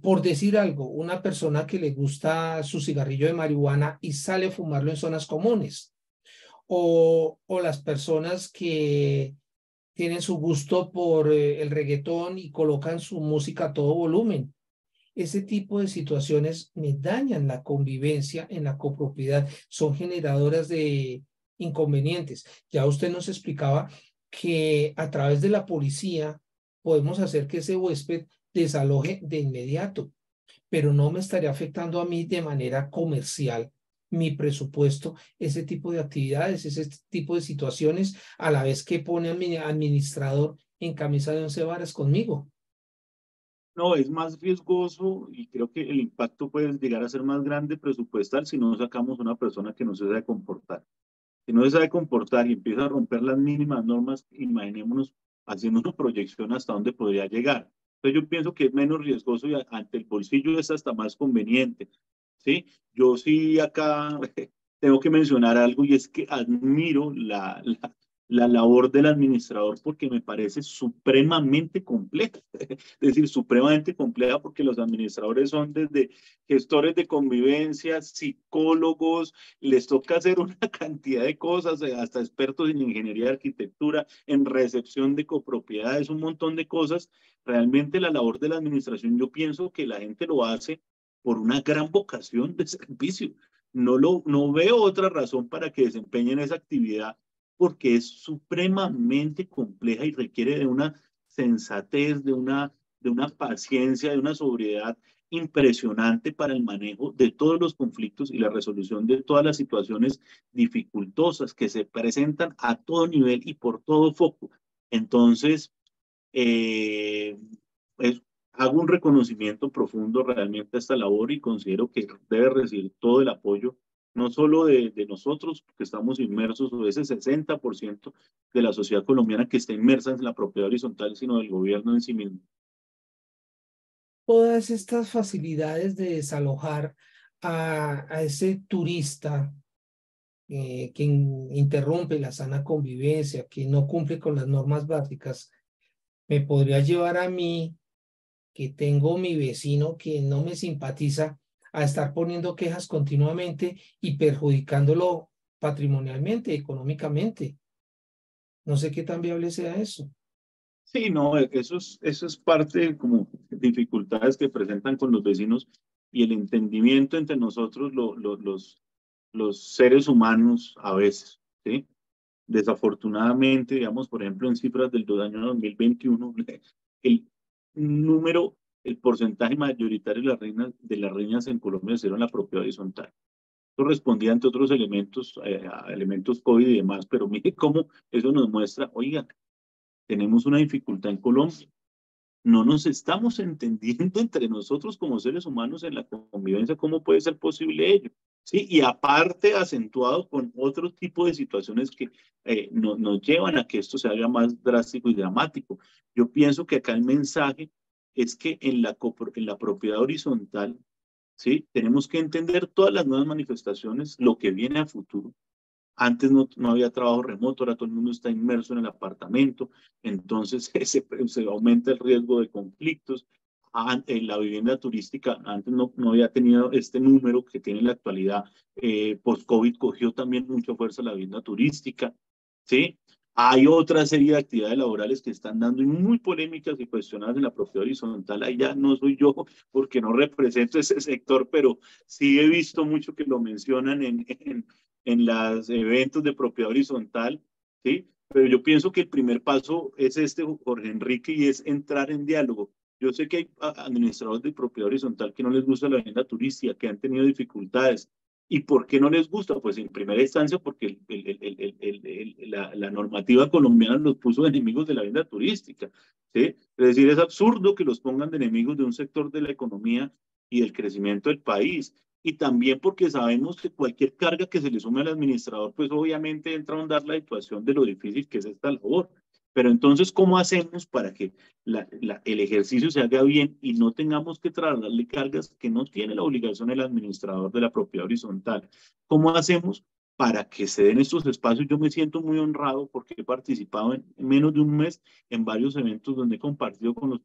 Por decir algo, una persona que le gusta su cigarrillo de marihuana y sale a fumarlo en zonas comunes, o las personas que tienen su gusto por el reggaetón y colocan su música a todo volumen. Ese tipo de situaciones me dañan la convivencia en la copropiedad, son generadoras de inconvenientes. Ya usted nos explicaba que a través de la policía podemos hacer que ese huésped desaloje de inmediato, pero no me estaría afectando a mí de manera comercial mi presupuesto, ese tipo de actividades, ese tipo de situaciones, a la vez que pone a mi administrador en camisa de once varas conmigo. No, es más riesgoso y creo que el impacto puede llegar a ser más grande presupuestal si no sacamos una persona que no se sabe comportar. Si no se sabe comportar y empieza a romper las mínimas normas, imaginémonos haciendo una proyección hasta dónde podría llegar. Entonces yo pienso que es menos riesgoso y ante el bolsillo es hasta más conveniente. ¿Sí? Yo sí acá tengo que mencionar algo y es que admiro la labor del administrador porque me parece supremamente compleja, es decir, supremamente compleja porque los administradores son desde gestores de convivencia, psicólogos, les toca hacer una cantidad de cosas, hasta expertos en ingeniería de arquitectura, en recepción de copropiedades, un montón de cosas. Realmente la labor de la administración, yo pienso que la gente lo hace por una gran vocación de servicio. No veo otra razón para que desempeñen esa actividad porque es supremamente compleja y requiere de una sensatez, de una paciencia, de una sobriedad impresionante para el manejo de todos los conflictos y la resolución de todas las situaciones dificultosas que se presentan a todo nivel y por todo foco. Entonces, eh, es- hago un reconocimiento profundo realmente a esta labor y considero que debe recibir todo el apoyo, no solo de nosotros, que estamos inmersos, o ese 60% de la sociedad colombiana que está inmersa en la propiedad horizontal, sino del gobierno en sí mismo. Todas estas facilidades de desalojar a ese turista que interrumpe la sana convivencia, que no cumple con las normas básicas, me podría llevar a mí, que tengo mi vecino que no me simpatiza, a estar poniendo quejas continuamente y perjudicándolo patrimonialmente, económicamente. No sé qué tan viable sea eso. Sí, no, eso es parte de como dificultades que presentan con los vecinos y el entendimiento entre nosotros, los seres humanos a veces, ¿sí? Desafortunadamente, digamos, por ejemplo, en cifras del año 2021, el número, el porcentaje mayoritario de las riñas en Colombia se dieron en la propiedad horizontal. Eso respondía ante otros elementos, a elementos COVID y demás, pero mire cómo eso nos muestra, oiga, tenemos una dificultad en Colombia, no nos estamos entendiendo entre nosotros como seres humanos en la convivencia, ¿cómo puede ser posible ello? Sí, y aparte acentuado con otro tipo de situaciones que nos llevan a que esto se haga más drástico y dramático. Yo pienso que acá el mensaje es que en la propiedad horizontal, ¿sí? Tenemos que entender todas las nuevas manifestaciones, lo que viene a futuro. Antes no había trabajo remoto, ahora todo el mundo está inmerso en el apartamento, entonces se aumenta el riesgo de conflictos. En la vivienda turística antes no había tenido este número que tiene en la actualidad. Post-COVID cogió también mucha fuerza la vivienda turística, ¿sí? Hay otra serie de actividades laborales que están dando y muy polémicas y cuestionadas en la propiedad horizontal. Ahí ya no soy yo porque no represento ese sector, pero sí he visto mucho que lo mencionan en los eventos de propiedad horizontal, ¿sí? Pero yo pienso que el primer paso es este, Jorge Enrique, y es entrar en diálogo. Yo sé que hay administradores de propiedad horizontal que no les gusta la vivienda turística, que han tenido dificultades. ¿Y por qué no les gusta? Pues en primera instancia porque la normativa colombiana los puso de enemigos de la vivienda turística, ¿sí? Es decir, es absurdo que los pongan de enemigos de un sector de la economía y del crecimiento del país, y también porque sabemos que cualquier carga que se le sume al administrador, pues obviamente entra a ahondar la situación de lo difícil que es esta labor. Pero entonces, ¿cómo hacemos para que el ejercicio se haga bien y no tengamos que trasladarle cargas que no tiene la obligación el administrador de la propiedad horizontal? ¿Cómo hacemos para que se den estos espacios? Yo me siento muy honrado porque he participado en menos de un mes en varios eventos donde he compartido con los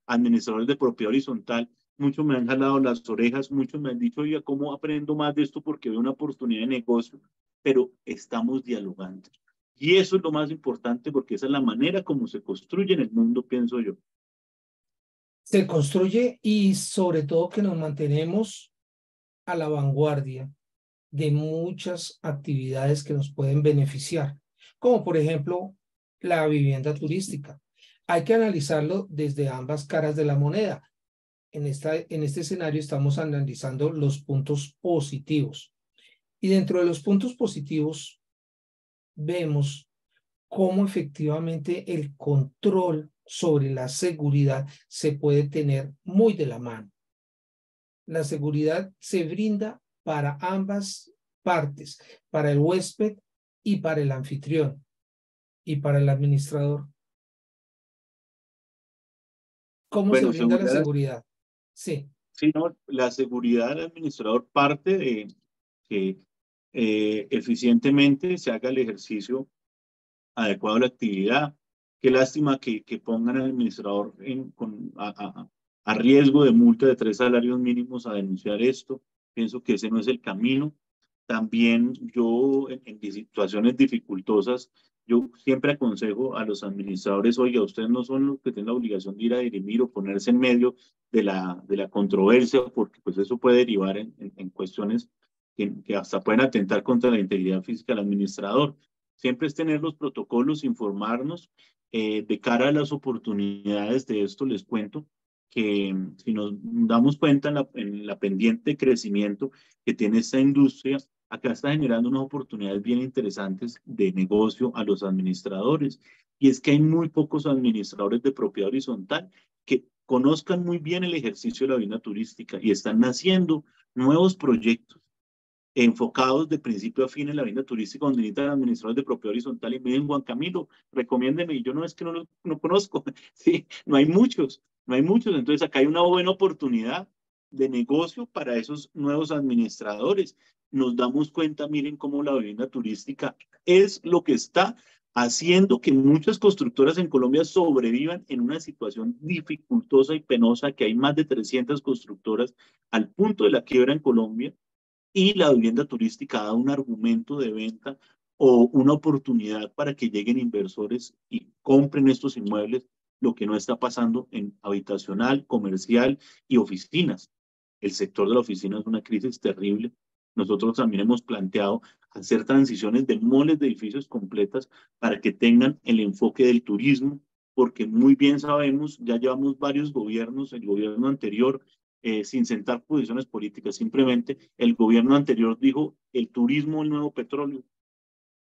administradores de propiedad horizontal. Muchos me han jalado las orejas, muchos me han dicho, oiga, ¿cómo aprendo más de esto? Porque veo una oportunidad de negocio, pero estamos dialogando. Y eso es lo más importante porque esa es la manera como se construye en el mundo, pienso yo. Se construye y sobre todo que nos mantenemos a la vanguardia de muchas actividades que nos pueden beneficiar, como por ejemplo la vivienda turística. Hay que analizarlo desde ambas caras de la moneda. En este escenario estamos analizando los puntos positivos. Y dentro de los puntos positivos vemos cómo efectivamente el control sobre la seguridad se puede tener muy de la mano. La seguridad se brinda para ambas partes, para el huésped y para el anfitrión y para el administrador. ¿Cómo se Bueno, brinda la seguridad, seguridad? Sí, sí, no, la seguridad del administrador parte de que eficientemente, se haga el ejercicio adecuado a la actividad. Qué lástima que pongan al administrador a riesgo de multa de 3 salarios mínimos a denunciar esto. Pienso que ese no es el camino. También yo, en situaciones dificultosas, yo siempre aconsejo a los administradores, oiga, ustedes no son los que tienen la obligación de ir a dirimir o ponerse en medio de la controversia, porque pues eso puede derivar en cuestiones que hasta pueden atentar contra la integridad física del administrador. Siempre es tener los protocolos, informarnos de cara a las oportunidades de esto. Les cuento que si nos damos cuenta en la pendiente de crecimiento que tiene esta industria, acá está generando unas oportunidades bien interesantes de negocio a los administradores. Y es que hay muy pocos administradores de propiedad horizontal que conozcan muy bien el ejercicio de la vivienda turística y están naciendo nuevos proyectos enfocados de principio a fin en la vivienda turística, donde necesitan administradores de propiedad horizontal. Y me dicen, Juan Camilo, recomiéndeme. Y yo no, es que no conozco, sí, no hay muchos, no hay muchos. Entonces acá hay una buena oportunidad de negocio para esos nuevos administradores. Nos damos cuenta, miren cómo la vivienda turística es lo que está haciendo que muchas constructoras en Colombia sobrevivan en una situación dificultosa y penosa, que hay más de 300 constructoras al punto de la quiebra en Colombia, y la vivienda turística da un argumento de venta o una oportunidad para que lleguen inversores y compren estos inmuebles, lo que no está pasando en habitacional, comercial y oficinas. El sector de la oficina es una crisis terrible. Nosotros también hemos planteado hacer transiciones de moles de edificios completas para que tengan el enfoque del turismo, porque muy bien sabemos, ya llevamos varios gobiernos, el gobierno anterior, sin sentar posiciones políticas, simplemente el gobierno anterior dijo el turismo, el nuevo petróleo.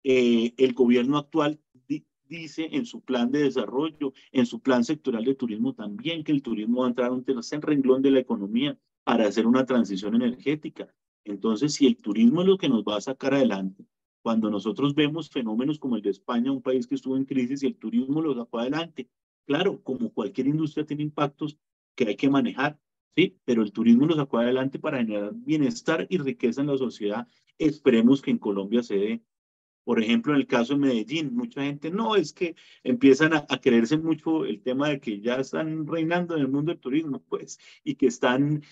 El gobierno actual dice en su plan de desarrollo, en su plan sectorial de turismo también, que el turismo va a entrar a un tercer renglón de la economía para hacer una transición energética. Entonces, si el turismo es lo que nos va a sacar adelante, cuando nosotros vemos fenómenos como el de España, un país que estuvo en crisis y el turismo lo sacó adelante, claro, como cualquier industria tiene impactos que hay que manejar, sí, pero el turismo lo sacó adelante para generar bienestar y riqueza en la sociedad. Esperemos que en Colombia se dé. Por ejemplo, en el caso de Medellín, mucha gente no, es que empiezan a creerse mucho el tema de que ya están reinando en el mundo del turismo, pues, y que están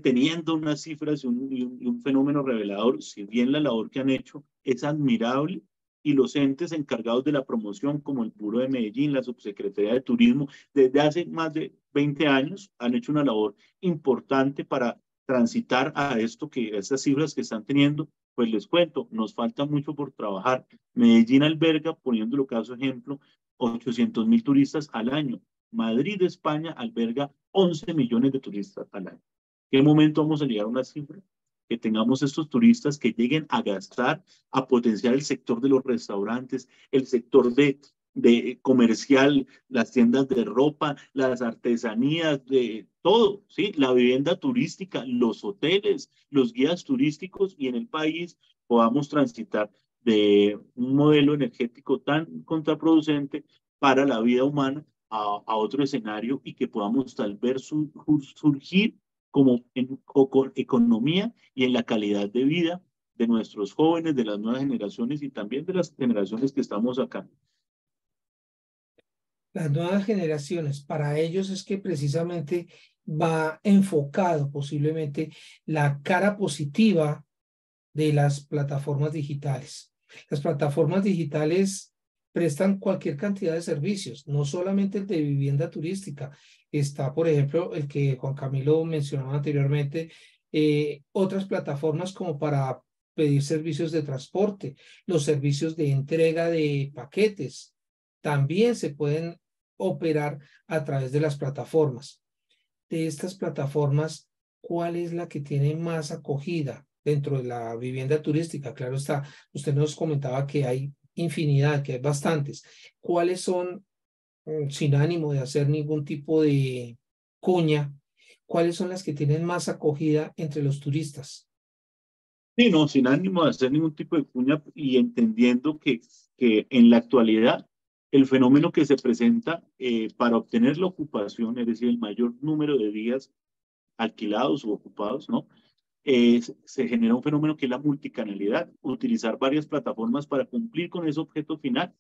teniendo unas cifras y un fenómeno revelador. Si bien la labor que han hecho es admirable, y los entes encargados de la promoción, como el Puro de Medellín, la Subsecretaría de Turismo, desde hace más de 20 años han hecho una labor importante para transitar a estas cifras que están teniendo. Pues les cuento, nos falta mucho por trabajar. Medellín alberga, poniéndolo caso ejemplo, 800.000 turistas al año. Madrid, España, alberga 11 millones de turistas al año. ¿Qué momento vamos a llegar a una cifra? Que tengamos estos turistas que lleguen a gastar, a potenciar el sector de los restaurantes, el sector de comercial, las tiendas de ropa, las artesanías, de todo, ¿sí? La vivienda turística, los hoteles, los guías turísticos, y en el país podamos transitar de un modelo energético tan contraproducente para la vida humana a otro escenario, y que podamos tal vez surgir como en economía y en la calidad de vida de nuestros jóvenes, de las nuevas generaciones y también de las generaciones que estamos acá. Las nuevas generaciones, para ellos es que precisamente va enfocado posiblemente la cara positiva de las plataformas digitales. Las plataformas digitales prestan cualquier cantidad de servicios, no solamente el de vivienda turística. Está, por ejemplo, el que Juan Camilo mencionaba anteriormente, otras plataformas como para pedir servicios de transporte, los servicios de entrega de paquetes, también se pueden operar a través de las plataformas. De estas plataformas, ¿cuál es la que tiene más acogida dentro de la vivienda turística? Claro está, usted nos comentaba que hay infinidad, que hay bastantes. ¿Cuáles son, sin ánimo de hacer ningún tipo de cuña, cuáles son las que tienen más acogida entre los turistas? Sí, no, sin ánimo de hacer ningún tipo de cuña, y entendiendo que en la actualidad el fenómeno que se presenta para obtener la ocupación, es decir, el mayor número de días alquilados u ocupados, ¿no? se genera un fenómeno que es la multicanalidad, utilizar varias plataformas para cumplir con ese objeto final.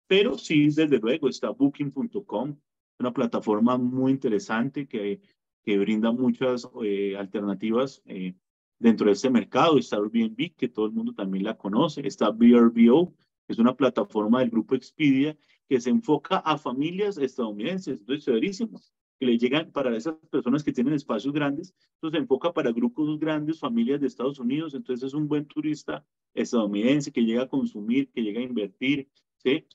Pero sí, desde luego, está Booking.com, una plataforma muy interesante que brinda muchas alternativas dentro de este mercado. Está Airbnb, que todo el mundo también la conoce. Está VRBO, que es una plataforma del grupo Expedia que se enfoca a familias estadounidenses. Entonces, severísimo, que le llegan para esas personas que tienen espacios grandes. Entonces, se enfoca para grupos grandes, familias de Estados Unidos. Entonces, es un buen turista estadounidense que llega a consumir, que llega a invertir, ¿sí?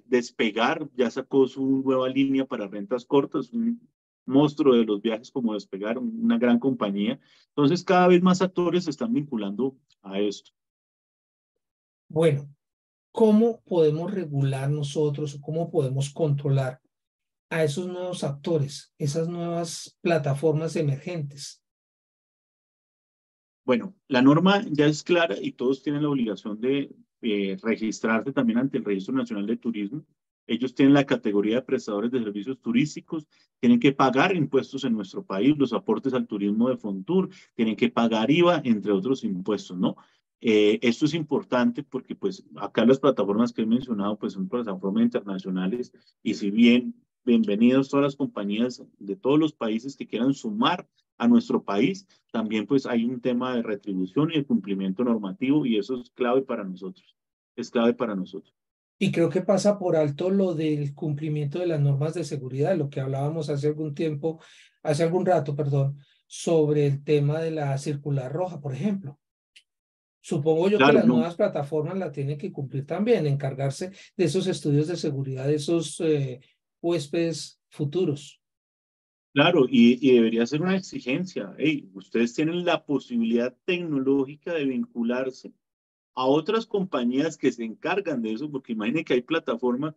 Despegar ya sacó su nueva línea para rentas cortas, un monstruo de los viajes como Despegar, una gran compañía. Entonces, cada vez más actores se están vinculando a esto. Bueno, ¿cómo podemos regular nosotros o cómo podemos controlar a esos nuevos actores, esas nuevas plataformas emergentes? Bueno, la norma ya es clara y todos tienen la obligación de registrarse también ante el Registro Nacional de Turismo. Ellos tienen la categoría de prestadores de servicios turísticos, tienen que pagar impuestos en nuestro país, los aportes al turismo de Fontur, tienen que pagar IVA, entre otros impuestos, ¿no? Esto es importante porque pues acá las plataformas que he mencionado pues son plataformas internacionales y si bien bienvenidos todas las compañías de todos los países que quieran sumar a nuestro país, también pues hay un tema de retribución y de cumplimiento normativo y eso es clave para nosotros, es clave para nosotros. Y creo que pasa por alto lo del cumplimiento de las normas de seguridad, lo que hablábamos hace algún tiempo, hace algún rato, perdón, sobre el tema de la circular roja, por ejemplo. Supongo yo que Claro, las no, nuevas plataformas la tienen que cumplir también, encargarse de esos estudios de seguridad de esos huéspedes futuros. claro, y debería ser una exigencia. Hey, ustedes tienen la posibilidad tecnológica de vincularse a otras compañías que se encargan de eso, porque imaginen que hay plataformas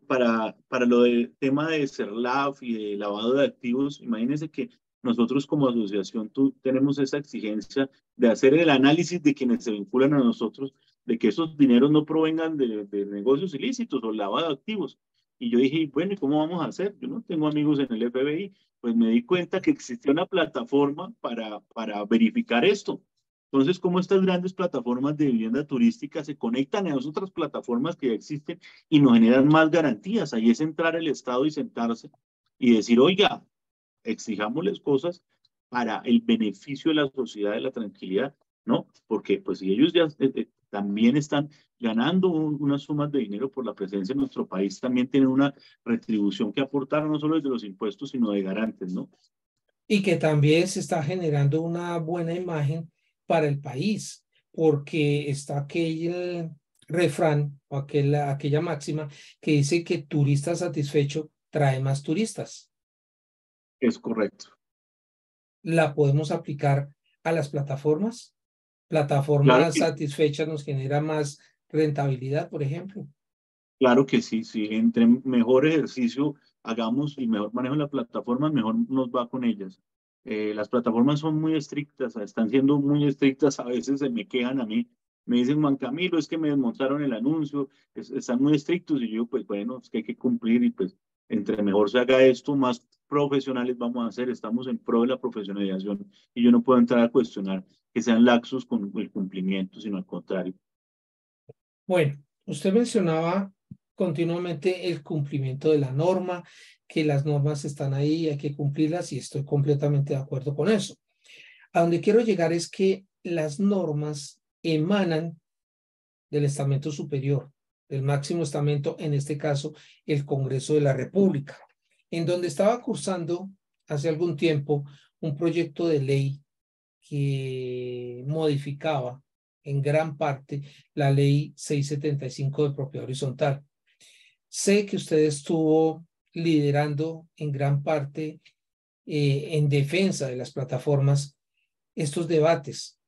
para lo del tema de CERLAF y de lavado de activos. Imagínense que nosotros como asociación tenemos esa exigencia de hacer el análisis de quienes se vinculan a nosotros, de que esos dineros no provengan de negocios ilícitos o lavado de activos. Y yo dije, bueno, ¿y cómo vamos a hacer? Yo no tengo amigos en el FBI, pues me di cuenta que existía una plataforma para verificar esto. Entonces, cómo estas grandes plataformas de vivienda turística se conectan a las otras plataformas que ya existen y nos generan más garantías. Ahí es entrar el Estado y sentarse y decir, oiga, exijámosles cosas para el beneficio de la sociedad, de la tranquilidad, ¿no? Porque pues si ellos ya también están ganando unas sumas de dinero por la presencia en nuestro país, también tienen una retribución que aportar no solo desde los impuestos, sino de garantes, ¿no? Y que también se está generando una buena imagen para el país, porque está aquel refrán o aquella máxima que dice que turista satisfecho trae más turistas. Es correcto. ¿La podemos aplicar a las plataformas? Claro Plataformas que satisfechas nos genera más rentabilidad, por ejemplo. Claro que sí, sí, entre mejor ejercicio hagamos y mejor manejo de las plataformas, mejor nos va con ellas. Las plataformas son muy estrictas, están siendo muy estrictas, a veces se me quejan a mí, me dicen, Juan Camilo, es que me desmontaron el anuncio, están muy estrictos y yo, pues bueno, es que hay que cumplir y pues entre mejor se haga esto, más profesionales vamos a ser, estamos en pro de la profesionalización y yo no puedo entrar a cuestionar que sean laxos con el cumplimiento, sino al contrario. Bueno, usted mencionaba continuamente el cumplimiento de la norma, que las normas están ahí, hay que cumplirlas y estoy completamente de acuerdo con eso. A donde quiero llegar es que las normas emanan del estamento superior, del máximo estamento, en este caso, el Congreso de la República, en donde estaba cursando hace algún tiempo un proyecto de ley que modificaba en gran parte la ley 675 de propiedad horizontal. Sé que usted estuvo liderando en gran parte en defensa de las plataformas estos debates.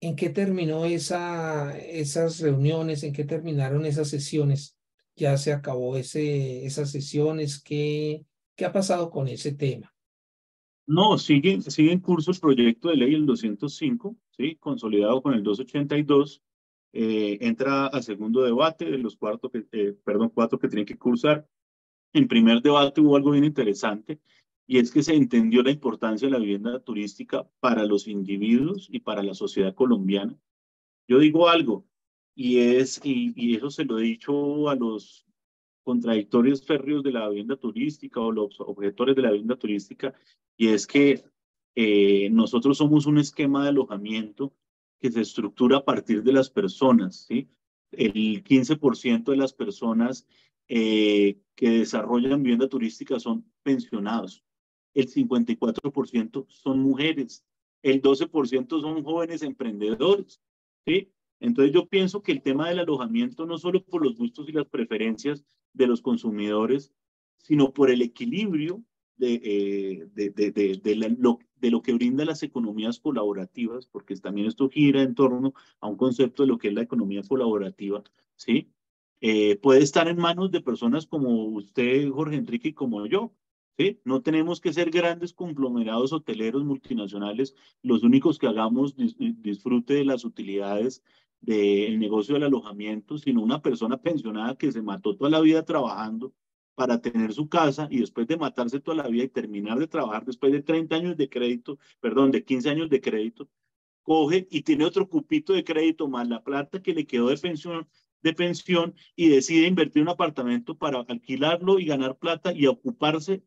¿En qué terminó esas reuniones? ¿En qué terminaron esas sesiones? ¿Ya se acabó esas sesiones? ¿Qué ha pasado con ese tema? No, sigue en curso el proyecto de ley el 205, ¿sí? Consolidado con el 282. Entra a segundo debate de los cuatro que tienen que cursar. En primer debate hubo algo bien interesante y es que se entendió la importancia de la vivienda turística para los individuos y para la sociedad colombiana. Yo digo algo, y eso se lo he dicho a los contradictorios férreos de la vivienda turística o los objetores de la vivienda turística, y es que nosotros somos un esquema de alojamiento que se estructura a partir de las personas, ¿sí? El 15% de las personas que desarrollan vivienda turística son pensionados, el 54% son mujeres, el 12% son jóvenes emprendedores, ¿sí? Entonces yo pienso que el tema del alojamiento, no solo por los gustos y las preferencias de los consumidores, sino por el equilibrio de lo que brindan las economías colaborativas, porque también esto gira en torno a un concepto de lo que es la economía colaborativa, ¿sí? Puede estar en manos de personas como usted, Jorge Enrique, y como yo, ¿sí? No tenemos que ser grandes conglomerados hoteleros multinacionales, los únicos que hagamos disfrute de las utilidades del negocio del alojamiento, sino una persona pensionada que se mató toda la vida trabajando para tener su casa y después de matarse toda la vida y terminar de trabajar después de 30 años de crédito, perdón, de 15 años de crédito, coge y tiene otro cupito de crédito más la plata que le quedó de pensión y decide invertir en un apartamento para alquilarlo y ganar plata y ocuparse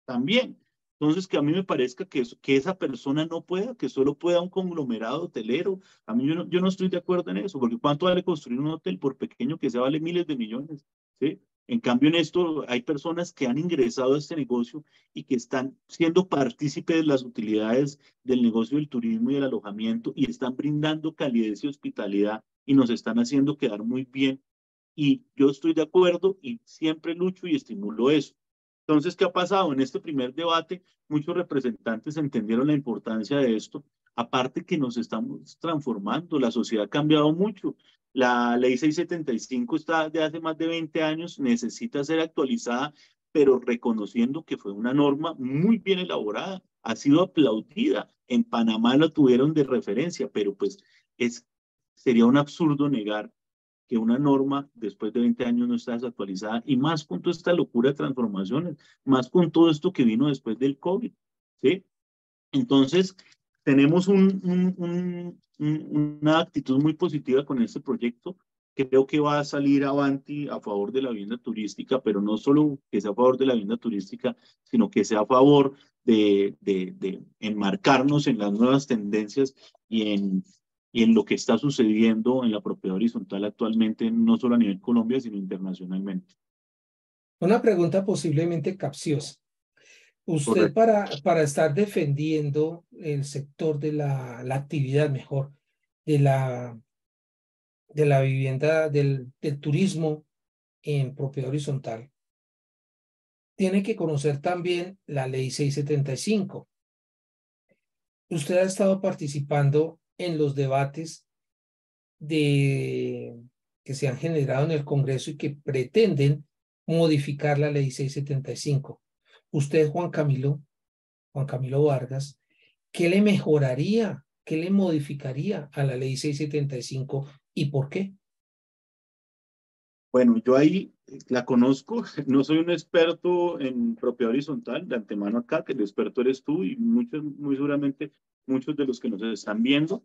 también. Entonces, que a mí me parezca que esa persona no pueda, que solo pueda un conglomerado hotelero. A mí yo no estoy de acuerdo en eso, porque ¿cuánto vale construir un hotel? Por pequeño que sea, vale miles de millones, ¿sí? En cambio, en esto hay personas que han ingresado a este negocio y que están siendo partícipes de las utilidades del negocio del turismo y del alojamiento y están brindando calidez y hospitalidad y nos están haciendo quedar muy bien. Y yo estoy de acuerdo y siempre lucho y estimulo eso. Entonces, ¿qué ha pasado? En este primer debate, muchos representantes entendieron la importancia de esto. Aparte que nos estamos transformando, la sociedad ha cambiado mucho. La ley 675 está de hace más de 20 años, necesita ser actualizada, pero reconociendo que fue una norma muy bien elaborada, ha sido aplaudida. En Panamá la tuvieron de referencia, pero pues es, sería un absurdo negar que una norma después de 20 años no está desactualizada y más con toda esta locura de transformaciones, más con todo esto que vino después del COVID, ¿sí? Entonces, tenemos una actitud muy positiva con este proyecto. Creo que va a salir avanti a favor de la vivienda turística, pero no solo que sea a favor de la vivienda turística, sino que sea a favor de enmarcarnos en las nuevas tendencias y en lo que está sucediendo en la propiedad horizontal actualmente, no solo a nivel Colombia, sino internacionalmente. Una pregunta posiblemente capciosa. Usted Correcto. para estar defendiendo el sector de la actividad mejor, de de la vivienda, del turismo en propiedad horizontal, tiene que conocer también la ley 675. Usted ha estado participando en los debates de, que se han generado en el Congreso y que pretenden modificar la ley 675. Usted, Juan Camilo Vargas, ¿qué le mejoraría, qué le modificaría a la ley 675 y por qué? Bueno, yo ahí la conozco, no soy un experto en propiedad horizontal, de antemano acá, que el experto eres tú y muchos, muy seguramente muchos de los que nos están viendo,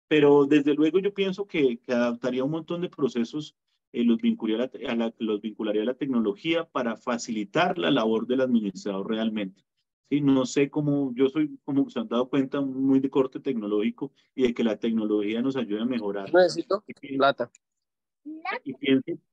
pero desde luego yo pienso que adaptaría un montón de procesos, los vincularía a la tecnología para facilitar la labor del administrador realmente. Sí, no sé cómo, yo soy, como se han dado cuenta, muy de corte tecnológico y de que la tecnología nos ayude a mejorar. Necesito plata.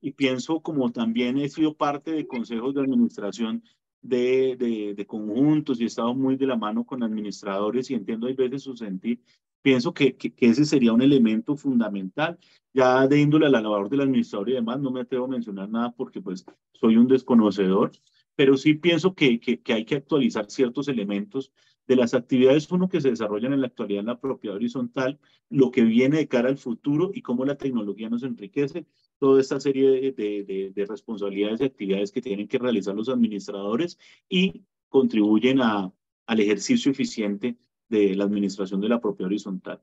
Y pienso como también he sido parte de consejos de administración de conjuntos y he estado muy de la mano con administradores y entiendo hay veces su sentir. Pienso que ese sería un elemento fundamental. Ya de índole a la labor del administrador y demás, no me atrevo a mencionar nada porque pues soy un desconocedor, pero sí pienso que hay que actualizar ciertos elementos de las actividades, uno que se desarrollan en la actualidad en la propiedad horizontal, lo que viene de cara al futuro y cómo la tecnología nos enriquece toda esta serie de responsabilidades y actividades que tienen que realizar los administradores y contribuyen al ejercicio eficiente de la administración de la propiedad horizontal.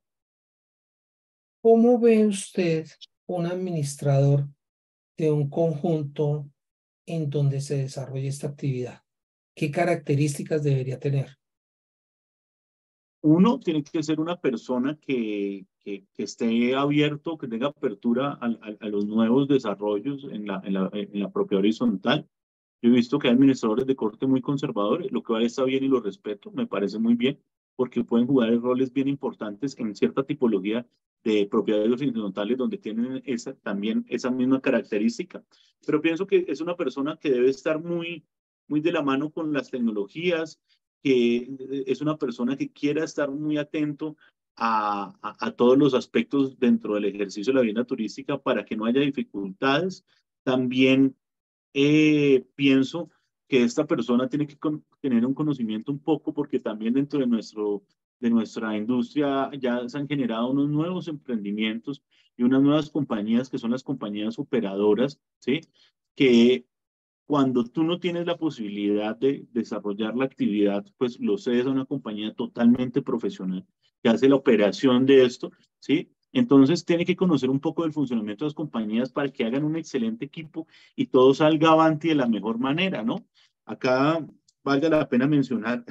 ¿Cómo ve usted un administrador de un conjunto en donde se desarrolla esta actividad? ¿Qué características debería tener? Uno, tiene que ser una persona que esté abierto, que tenga apertura a los nuevos desarrollos en la propia horizontal. Yo he visto que hay administradores de corte muy conservadores, lo cual está bien y lo respeto, me parece muy bien, porque pueden jugar roles bien importantes en cierta tipología de propiedades horizontales donde tienen también esa misma característica. Pero pienso que es una persona que debe estar muy de la mano con las tecnologías, que es una persona que quiera estar muy atento a todos los aspectos dentro del ejercicio de la vida turística para que no haya dificultades. También pienso que esta persona tiene que tener un conocimiento un poco, porque también dentro de nuestra industria ya se han generado unos nuevos emprendimientos y unas nuevas compañías que son las compañías operadoras, ¿sí? Que cuando tú no tienes la posibilidad de desarrollar la actividad, pues lo cedes a una compañía totalmente profesional que hace la operación de esto, ¿sí? Entonces tiene que conocer un poco del funcionamiento de las compañías para que hagan un excelente equipo y todo salga avante de la mejor manera, ¿no? Acá valga la pena mencionar,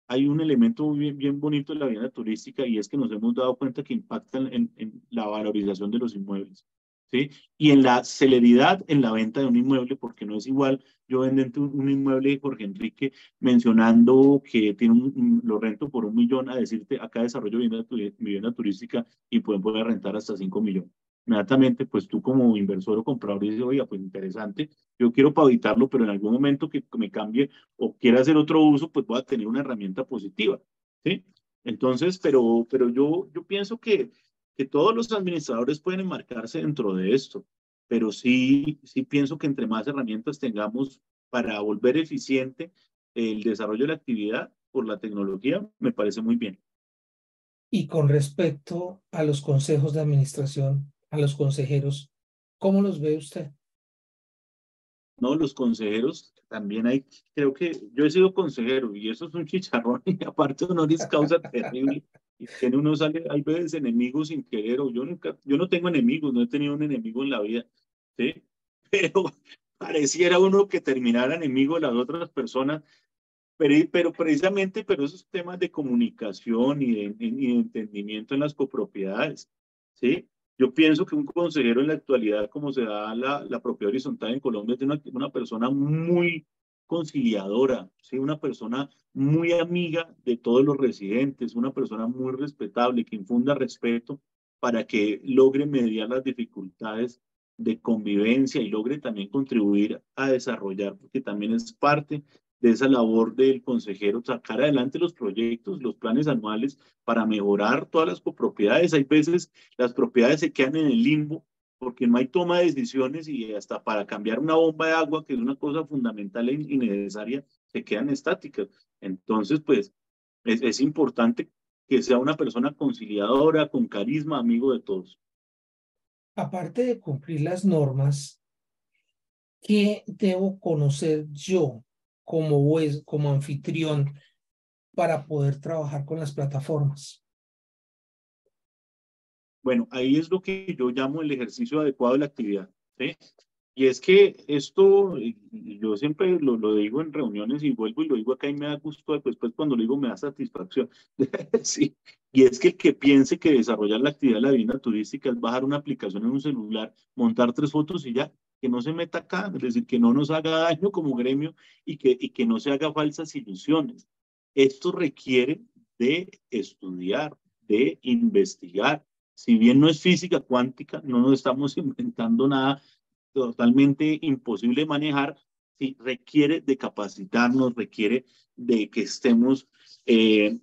hay un elemento bien bonito de la vida turística, y es que nos hemos dado cuenta que impactan en la valorización de los inmuebles, ¿sí? Y en la celeridad en la venta de un inmueble, porque no es igual yo venderte un inmueble de Jorge Enrique mencionando que tiene lo rento por 1 millón, a decirte acá desarrollo vivienda turística y pueden poder rentar hasta 5 millones. Inmediatamente, pues tú como inversor o comprador dices, oiga, pues interesante, yo quiero pautarlo, pero en algún momento que me cambie o quiera hacer otro uso, pues voy a tener una herramienta positiva, ¿sí? Entonces, pero yo pienso que todos los administradores pueden enmarcarse dentro de esto, pero sí pienso que entre más herramientas tengamos para volver eficiente el desarrollo de la actividad por la tecnología, me parece muy bien. Y con respecto a los consejos de administración, a los consejeros, ¿cómo los ve usted? No, los consejeros también hay, creo que yo he sido consejero y eso es un chicharrón y aparte honoris causa terrible. Y tiene uno sale, hay veces enemigos sin querer, o yo no tengo enemigos, no he tenido un enemigo en la vida, ¿sí? Pero pareciera uno que terminara enemigo de las otras personas. Pero precisamente, pero esos temas de comunicación y de entendimiento en las copropiedades, ¿sí? Yo pienso que un consejero en la actualidad, como se da la propiedad horizontal en Colombia, es una persona muy conciliadora, ¿sí? Una persona muy amiga de todos los residentes, una persona muy respetable, que infunda respeto para que logre mediar las dificultades de convivencia y logre también contribuir a desarrollar, porque también es parte de esa labor del consejero, sacar adelante los proyectos, los planes anuales para mejorar todas las copropiedades. Hay veces las propiedades se quedan en el limbo porque no hay toma de decisiones, y hasta para cambiar una bomba de agua, que es una cosa fundamental y necesaria, se quedan estáticas. Entonces, pues es importante que sea una persona conciliadora, con carisma, amigo de todos. Aparte de cumplir las normas, ¿qué debo conocer yo como anfitrión para poder trabajar con las plataformas? Bueno, ahí es lo que yo llamo el ejercicio adecuado de la actividad, ¿sí? Y es que esto, y yo siempre lo digo en reuniones y vuelvo y lo digo acá y me da gusto, después cuando lo digo me da satisfacción. Sí, y es que el que piense que desarrollar la actividad de la vivienda turística es bajar una aplicación en un celular, montar 3 fotos y ya, que no se meta acá, es decir, que no nos haga daño como gremio y que no se haga falsas ilusiones. Esto requiere de estudiar, de investigar. Si bien no es física cuántica, no nos estamos inventando nada totalmente imposible de manejar, sí requiere de capacitarnos, requiere de que estemos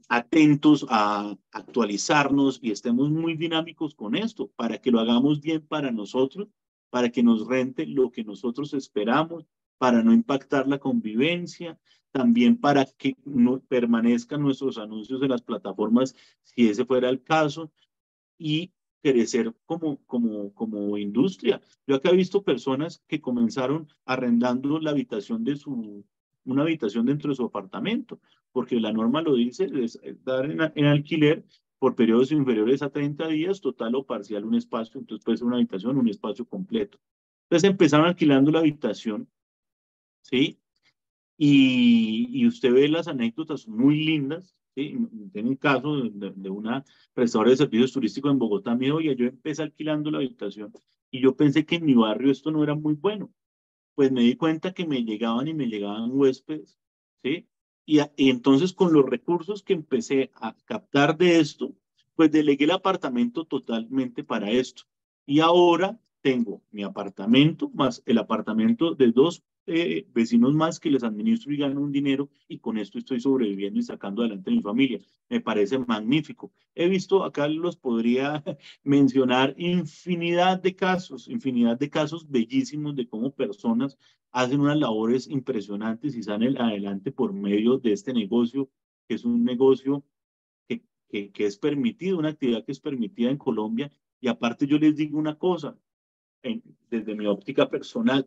atentos a actualizarnos y estemos muy dinámicos con esto, para que lo hagamos bien para nosotros, para que nos rente lo que nosotros esperamos, para no impactar la convivencia, también para que no permanezcan nuestros anuncios en las plataformas si ese fuera el caso, y crecer como industria. Yo acá he visto personas que comenzaron arrendando la habitación una habitación dentro de su apartamento, porque la norma lo dice, es dar en alquiler por periodos inferiores a 30 días, total o parcial un espacio, entonces puede ser una habitación, un espacio completo. Entonces empezaron alquilando la habitación, ¿sí? y usted ve las anécdotas muy lindas, ¿sí? Tengo un caso de una prestadora de servicios turísticos en Bogotá, me dijo, oye, yo empecé alquilando la habitación y yo pensé que en mi barrio esto no era muy bueno. Pues me di cuenta que me llegaban y me llegaban huéspedes, ¿sí? Y entonces con los recursos que empecé a captar de esto, pues delegué el apartamento totalmente para esto. Y ahora tengo mi apartamento más el apartamento de dos vecinos más que les administro y gano un dinero y con esto estoy sobreviviendo y sacando adelante a mi familia. Me parece magnífico. He visto, acá los podría mencionar infinidad de casos bellísimos de cómo personas hacen unas labores impresionantes y salen adelante por medio de este negocio, que es un negocio que es permitido, una actividad que es permitida en Colombia. Y aparte yo les digo una cosa, desde mi óptica personal,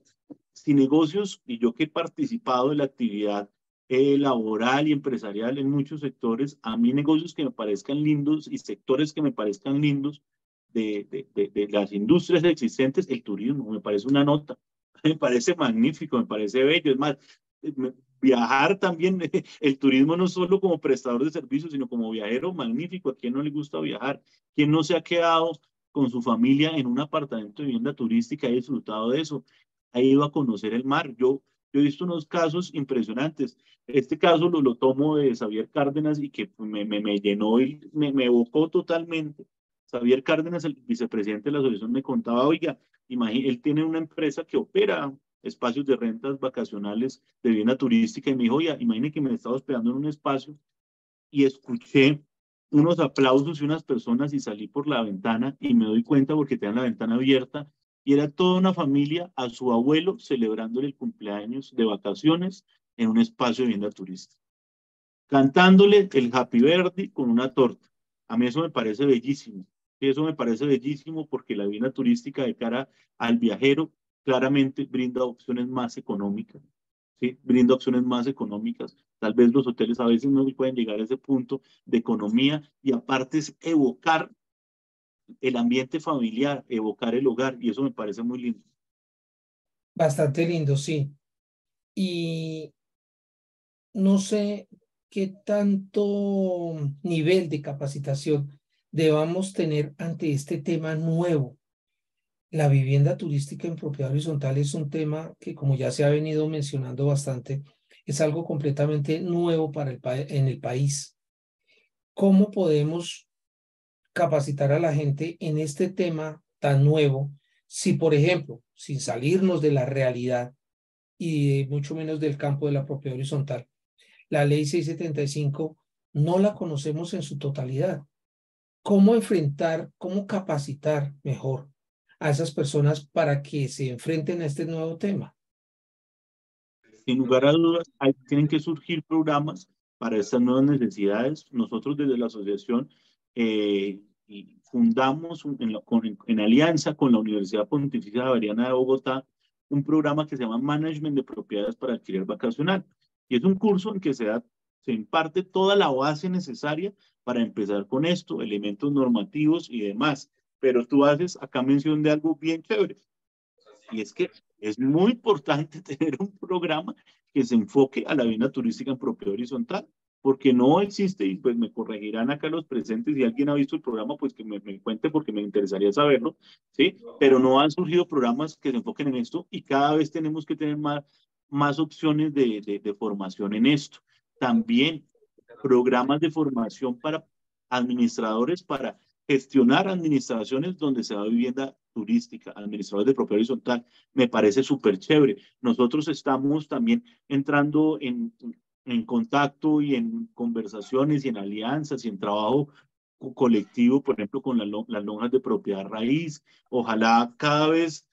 si negocios, y yo que he participado de la actividad laboral y empresarial en muchos sectores, a mí negocios que me parezcan lindos y sectores que me parezcan lindos de las industrias existentes, el turismo me parece una nota, me parece magnífico, me parece bello, es más, viajar también, el turismo no solo como prestador de servicios, sino como viajero, magnífico, ¿a quién no le gusta viajar? ¿Quién no se ha quedado con su familia en un apartamento de vivienda turística, he disfrutado de eso, ha ido a conocer el mar? Yo he visto unos casos impresionantes. Este caso lo tomo de Xavier Cárdenas y que me llenó y me evocó totalmente. Xavier Cárdenas, el vicepresidente de la asociación, me contaba, oiga, él tiene una empresa que opera espacios de rentas vacacionales de vivienda turística y me dijo, oiga, imagine que me estaba hospedando en un espacio y escuché unos aplausos y unas personas y salí por la ventana y me doy cuenta porque tenían la ventana abierta y era toda una familia a su abuelo celebrándole el cumpleaños de vacaciones en un espacio de vivienda turística, cantándole el Happy Birthday con una torta. A mí eso me parece bellísimo. Y eso me parece bellísimo porque la vivienda turística de cara al viajero claramente brinda opciones más económicas, ¿sí? Brinda opciones más económicas. Tal vez los hoteles a veces no pueden llegar a ese punto de economía y aparte es evocar el ambiente familiar, evocar el hogar y eso me parece muy lindo. Bastante lindo, sí. Y no sé qué tanto nivel de capacitación debamos tener ante este tema nuevo. La vivienda turística en propiedad horizontal es un tema que, como ya se ha venido mencionando bastante, es algo completamente nuevo para en el país. ¿Cómo podemos capacitar a la gente en este tema tan nuevo si, por ejemplo, sin salirnos de la realidad y mucho menos del campo de la propiedad horizontal, la ley 675 no la conocemos en su totalidad? ¿Cómo enfrentar, cómo capacitar mejor a esas personas para que se enfrenten a este nuevo tema? Sin lugar a dudas, tienen que surgir programas para estas nuevas necesidades. Nosotros desde la asociación fundamos en alianza con la Universidad Pontificia Javeriana de Bogotá un programa que se llama Management de Propiedades para Alquiler Vacacional. Y es un curso en que se imparte toda la base necesaria para empezar con esto, elementos normativos y demás. Pero tú haces acá mención de algo bien chévere y es que es muy importante tener un programa que se enfoque a la vivienda turística en propiedad horizontal, porque no existe, y pues me corregirán acá los presentes, si alguien ha visto el programa, pues que me cuente porque me interesaría saberlo, ¿sí? Pero no han surgido programas que se enfoquen en esto y cada vez tenemos que tener más opciones de formación en esto. También programas de formación para administradores, para gestionar administraciones donde se da vivienda turística, administradores de propiedad horizontal, me parece súper chévere. Nosotros estamos también entrando en contacto y en conversaciones y en alianzas y en trabajo colectivo, por ejemplo, con las lonjas de propiedad raíz. Ojalá cada vez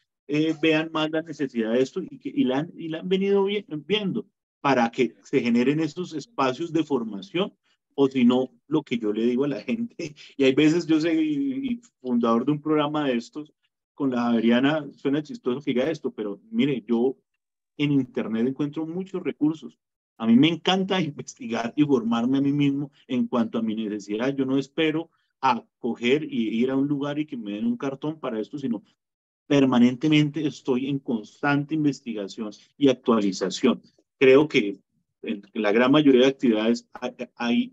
vean más la necesidad de esto y la han venido viendo para que se generen estos espacios de formación o si no, lo que yo le digo a la gente, y hay veces yo soy fundador de un programa de estos, con la Adriana, suena chistoso que diga esto, pero mire, yo en Internet encuentro muchos recursos. A mí me encanta investigar y formarme a mí mismo en cuanto a mi necesidad. Yo no espero a coger y ir a un lugar y que me den un cartón para esto, sino permanentemente estoy en constante investigación y actualización. Creo que en la gran mayoría de actividades hay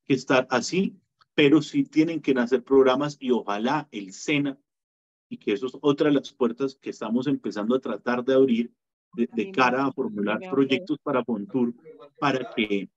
que estar así, pero sí tienen que nacer programas y ojalá el SENA, y que eso es otra de las puertas que estamos empezando a tratar de abrir de cara a formular proyectos para Fontur, para que,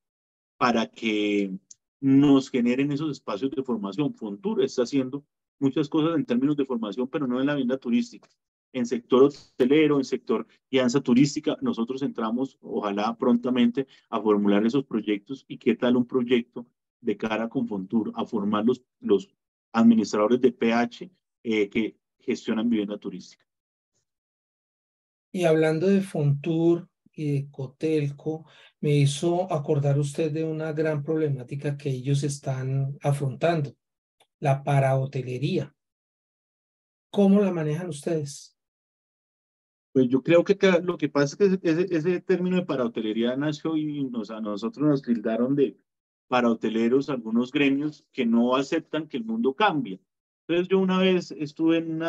para que nos generen esos espacios de formación. Fontur está haciendo muchas cosas en términos de formación, pero no en la venta turística. En sector hotelero, en sector guianza turística, nosotros entramos, ojalá prontamente, a formular esos proyectos. ¿Y qué tal un proyecto de cara con Fontur a formar los administradores de PH que gestionan vivienda turística? Y hablando de Fontur y de Cotelco, me hizo acordar usted de una gran problemática que ellos están afrontando, la parahotelería. ¿Cómo la manejan ustedes? Pues yo creo que lo que pasa es que ese término de parahotelería nació y a nosotros nos tildaron de parahoteleros algunos gremios que no aceptan que el mundo cambie. Entonces yo una vez estuve en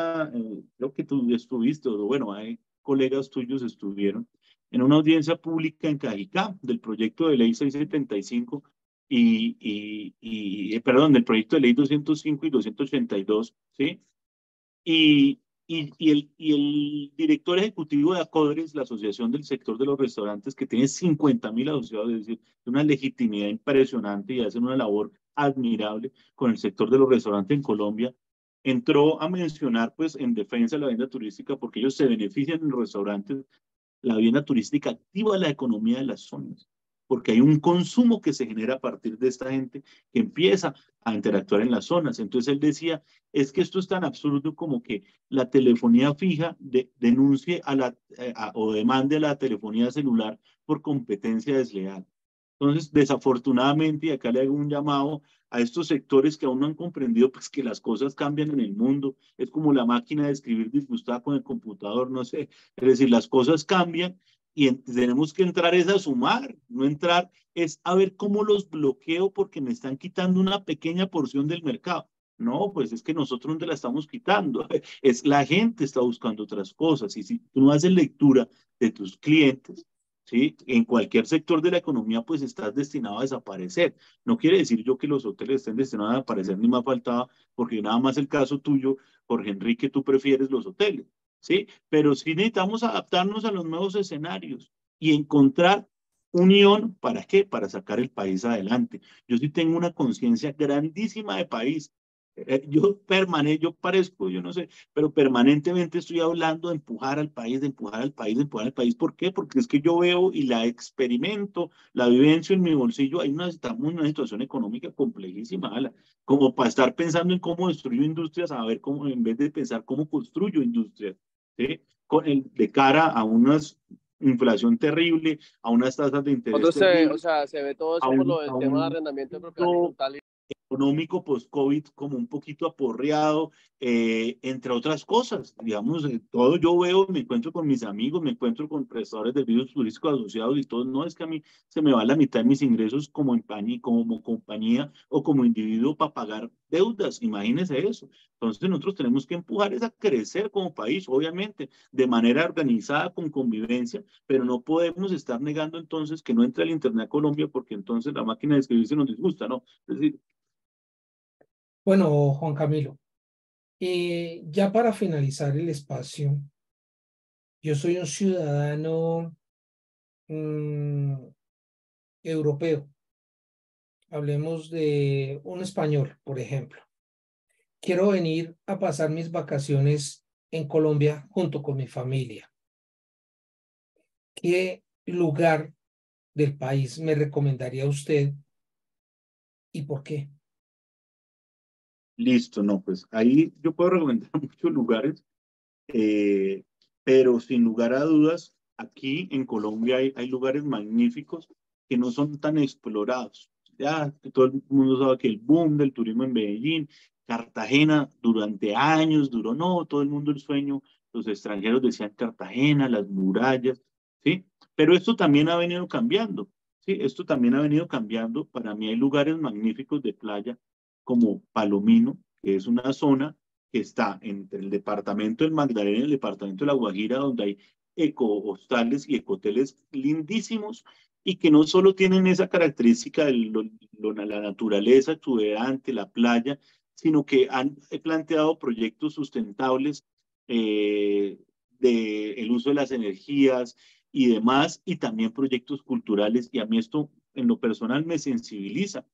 creo que tú estuviste, o bueno, hay colegas tuyos estuvieron en una audiencia pública en Cajicá del proyecto de ley 675 perdón, del proyecto de ley 205 y 282, ¿sí? Y el director ejecutivo de ACODRES, la Asociación del Sector de los Restaurantes, que tiene 50.000 asociados, es decir, una legitimidad impresionante y hacen una labor admirable con el sector de los restaurantes en Colombia, entró a mencionar, pues, en defensa de la venta turística, porque ellos se benefician en los restaurantes. La vivienda turística activa la economía de las zonas, porque hay un consumo que se genera a partir de esta gente que empieza a interactuar en las zonas. Entonces él decía, es que esto es tan absurdo como que la telefonía fija denuncie o demande a la telefonía celular por competencia desleal. Entonces, desafortunadamente, y acá le hago un llamado a estos sectores que aún no han comprendido pues, que las cosas cambian en el mundo. Es como la máquina de escribir disgustada con el computador, no sé. Es decir, las cosas cambian y tenemos que entrar es a sumar, no entrar es a ver cómo los bloqueo porque me están quitando una pequeña porción del mercado. No, pues es que nosotros no te la estamos quitando. Es la gente está buscando otras cosas. Y si tú no haces lectura de tus clientes, ¿sí? En cualquier sector de la economía, pues estás destinado a desaparecer. No quiere decir yo que los hoteles estén destinados a desaparecer, ni más faltaba, porque nada más el caso tuyo, Jorge Enrique, tú prefieres los hoteles, ¿sí? Pero sí necesitamos adaptarnos a los nuevos escenarios y encontrar unión, ¿para qué? Para sacar el país adelante. Yo sí tengo una conciencia grandísima de país. Yo parezco, yo no sé, pero permanentemente estoy hablando de empujar al país, de empujar al país, de empujar al país. ¿Por qué? Porque es que yo veo y la experimento, la vivencio en mi bolsillo. Estamos en una situación económica complejísima, Ala, como para estar pensando en cómo destruyo industrias, a ver cómo, en vez de pensar cómo construyo industrias, ¿sí? De cara a una inflación terrible, a unas tasas de interés Cuando o terribles, sea, se ve todo a eso por lo a del tema de un arrendamiento de propiedad mundo horizontal. económico post-COVID como un poquito aporreado, entre otras cosas. Digamos, todo yo veo, me encuentro con mis amigos, me encuentro con prestadores de servicios turísticos asociados y todo. No es que a mí se me va la mitad de mis ingresos como compañía o como individuo para pagar deudas. Imagínense eso. Entonces nosotros tenemos que empujar es a crecer como país, obviamente, de manera organizada, con convivencia, pero no podemos estar negando entonces que no entre el Internet a Colombia porque entonces la máquina de escribirse nos disgusta, ¿no? Es decir, Bueno, Juan Camilo, ya para finalizar el espacio, yo soy un ciudadano mm, europeo. Hablemos de un español, por ejemplo. Quiero venir a pasar mis vacaciones en Colombia junto con mi familia. ¿Qué lugar del país me recomendaría usted y por qué? listo, no, pues ahí yo puedo recomendar muchos lugares, eh, pero sin lugar a dudas, aquí en Colombia hay lugares magníficos que no son tan explorados. Ya que todo el mundo sabe que el boom del turismo en Medellín, Cartagena durante años duró, no, todo el mundo el sueño, los extranjeros decían Cartagena, las murallas, ¿sí? Pero esto también ha venido cambiando, ¿sí? Esto también ha venido cambiando. Para mí hay lugares magníficos de playa como Palomino, que es una zona que está entre el departamento del Magdalena y el departamento de La Guajira, donde hay eco-hostales y ecoteles lindísimos y que no solo tienen esa característica de la naturaleza exuberante, la playa, sino que han planteado proyectos sustentables de el uso de las energías y demás, y también proyectos culturales, y a mí esto en lo personal me sensibiliza,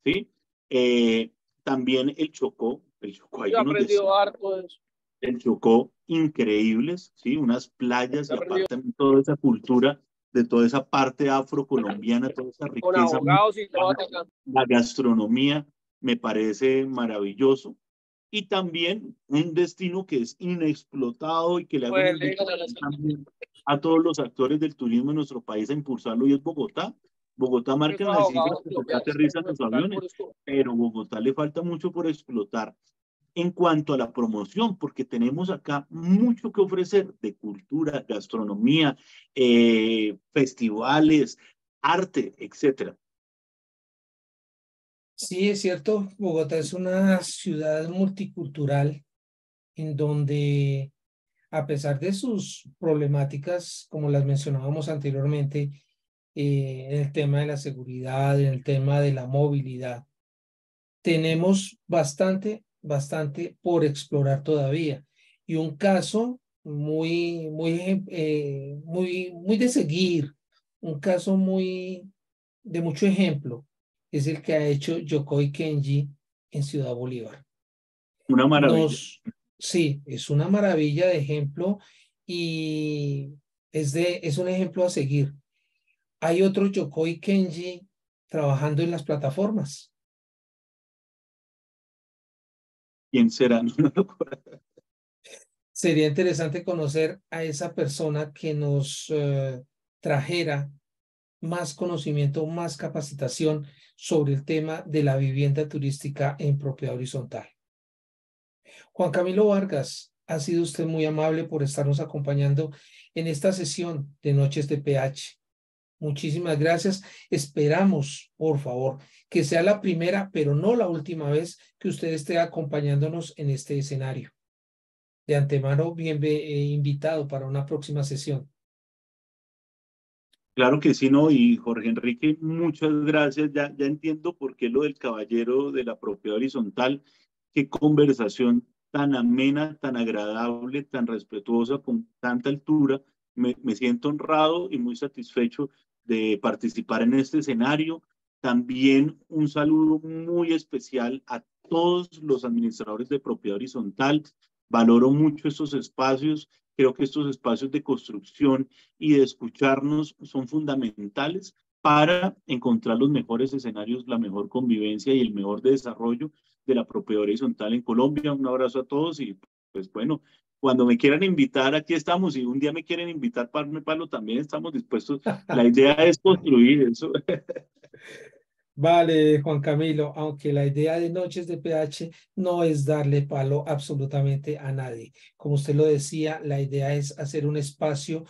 ¿sí? Eh, También el Chocó, hay Yo he unos aprendido destinos harto de eso. del Chocó increíbles, ¿sí? Unas playas He y aprendido aparte toda esa cultura de toda esa parte afrocolombiana, toda esa con riqueza abogados y todo musical, atacando. la gastronomía, me parece maravilloso. Y también un destino que es inexplotado y que le hago una Pues, invitación también a todos los actores del turismo en nuestro país a impulsarlo y es Bogotá. Bogotá esos marcan las cifras abogados que acá colombianos aterrizan me los tocaron aviones, por esto. pero Bogotá le falta mucho por explotar en cuanto a la promoción, porque tenemos acá mucho que ofrecer de cultura, gastronomía, festivales, arte, etcétera. Sí, es cierto, Bogotá es una ciudad multicultural en donde, a pesar de sus problemáticas, como las mencionábamos anteriormente, en el tema de la seguridad, en el tema de la movilidad, tenemos bastante por explorar todavía. Y un caso muy de seguir, un caso de mucho ejemplo, es el que ha hecho Yokoi Kenji en Ciudad Bolívar. Una maravilla. Nos, sí, es una maravilla de ejemplo y es un ejemplo a seguir. Hay otro Yokoi Kenji trabajando en las plataformas. ¿Quién será? Sería interesante conocer a esa persona que nos trajera más conocimiento, más capacitación sobre el tema de la vivienda turística en propiedad horizontal. Juan Camilo Vargas, ha sido usted muy amable por estarnos acompañando en esta sesión de Noches de PH. Muchísimas gracias. Esperamos, por favor, que sea la primera, pero no la última vez que usted esté acompañándonos en este escenario. De antemano, invitado para una próxima sesión. Claro que sí, no, y Jorge Enrique, muchas gracias. Ya entiendo por qué lo del caballero de la propiedad horizontal. Qué conversación tan amena, tan agradable, tan respetuosa, con tanta altura. Me siento honrado y muy satisfecho de participar en este escenario. También un saludo muy especial a todos los administradores de propiedad horizontal. Valoro mucho estos espacios. Creo que estos espacios de construcción y de escucharnos son fundamentales para encontrar los mejores escenarios, la mejor convivencia y el mejor desarrollo de la propiedad horizontal en Colombia. Un abrazo a todos y pues bueno, cuando me quieran invitar, aquí estamos. Si un día me quieren invitar para un palo, también estamos dispuestos. La idea es construir eso. Vale, Juan Camilo, aunque la idea de Noches de PH no es darle palo absolutamente a nadie. Como usted lo decía, la idea es hacer un espacio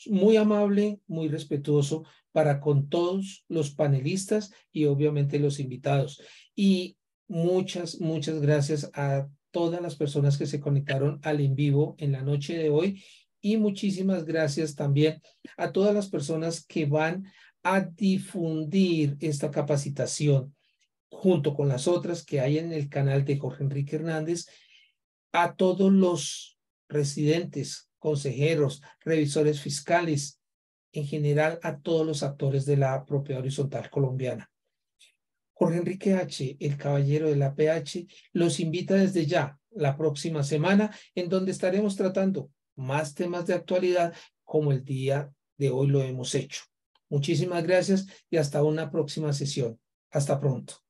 muy amable, muy respetuoso para con todos los panelistas y obviamente los invitados. Y muchas gracias a todas las personas que se conectaron al en vivo en la noche de hoy y muchísimas gracias también a todas las personas que van a difundir esta capacitación junto con las otras que hay en el canal de Jorge Enrique Hernández a todos los residentes, consejeros, revisores fiscales, en general a todos los actores de la propiedad horizontal colombiana. Jorge Enrique H., el caballero de la PH, los invita desde ya la próxima semana en donde estaremos tratando más temas de actualidad como el día de hoy lo hemos hecho. Muchísimas gracias y hasta una próxima sesión. Hasta pronto.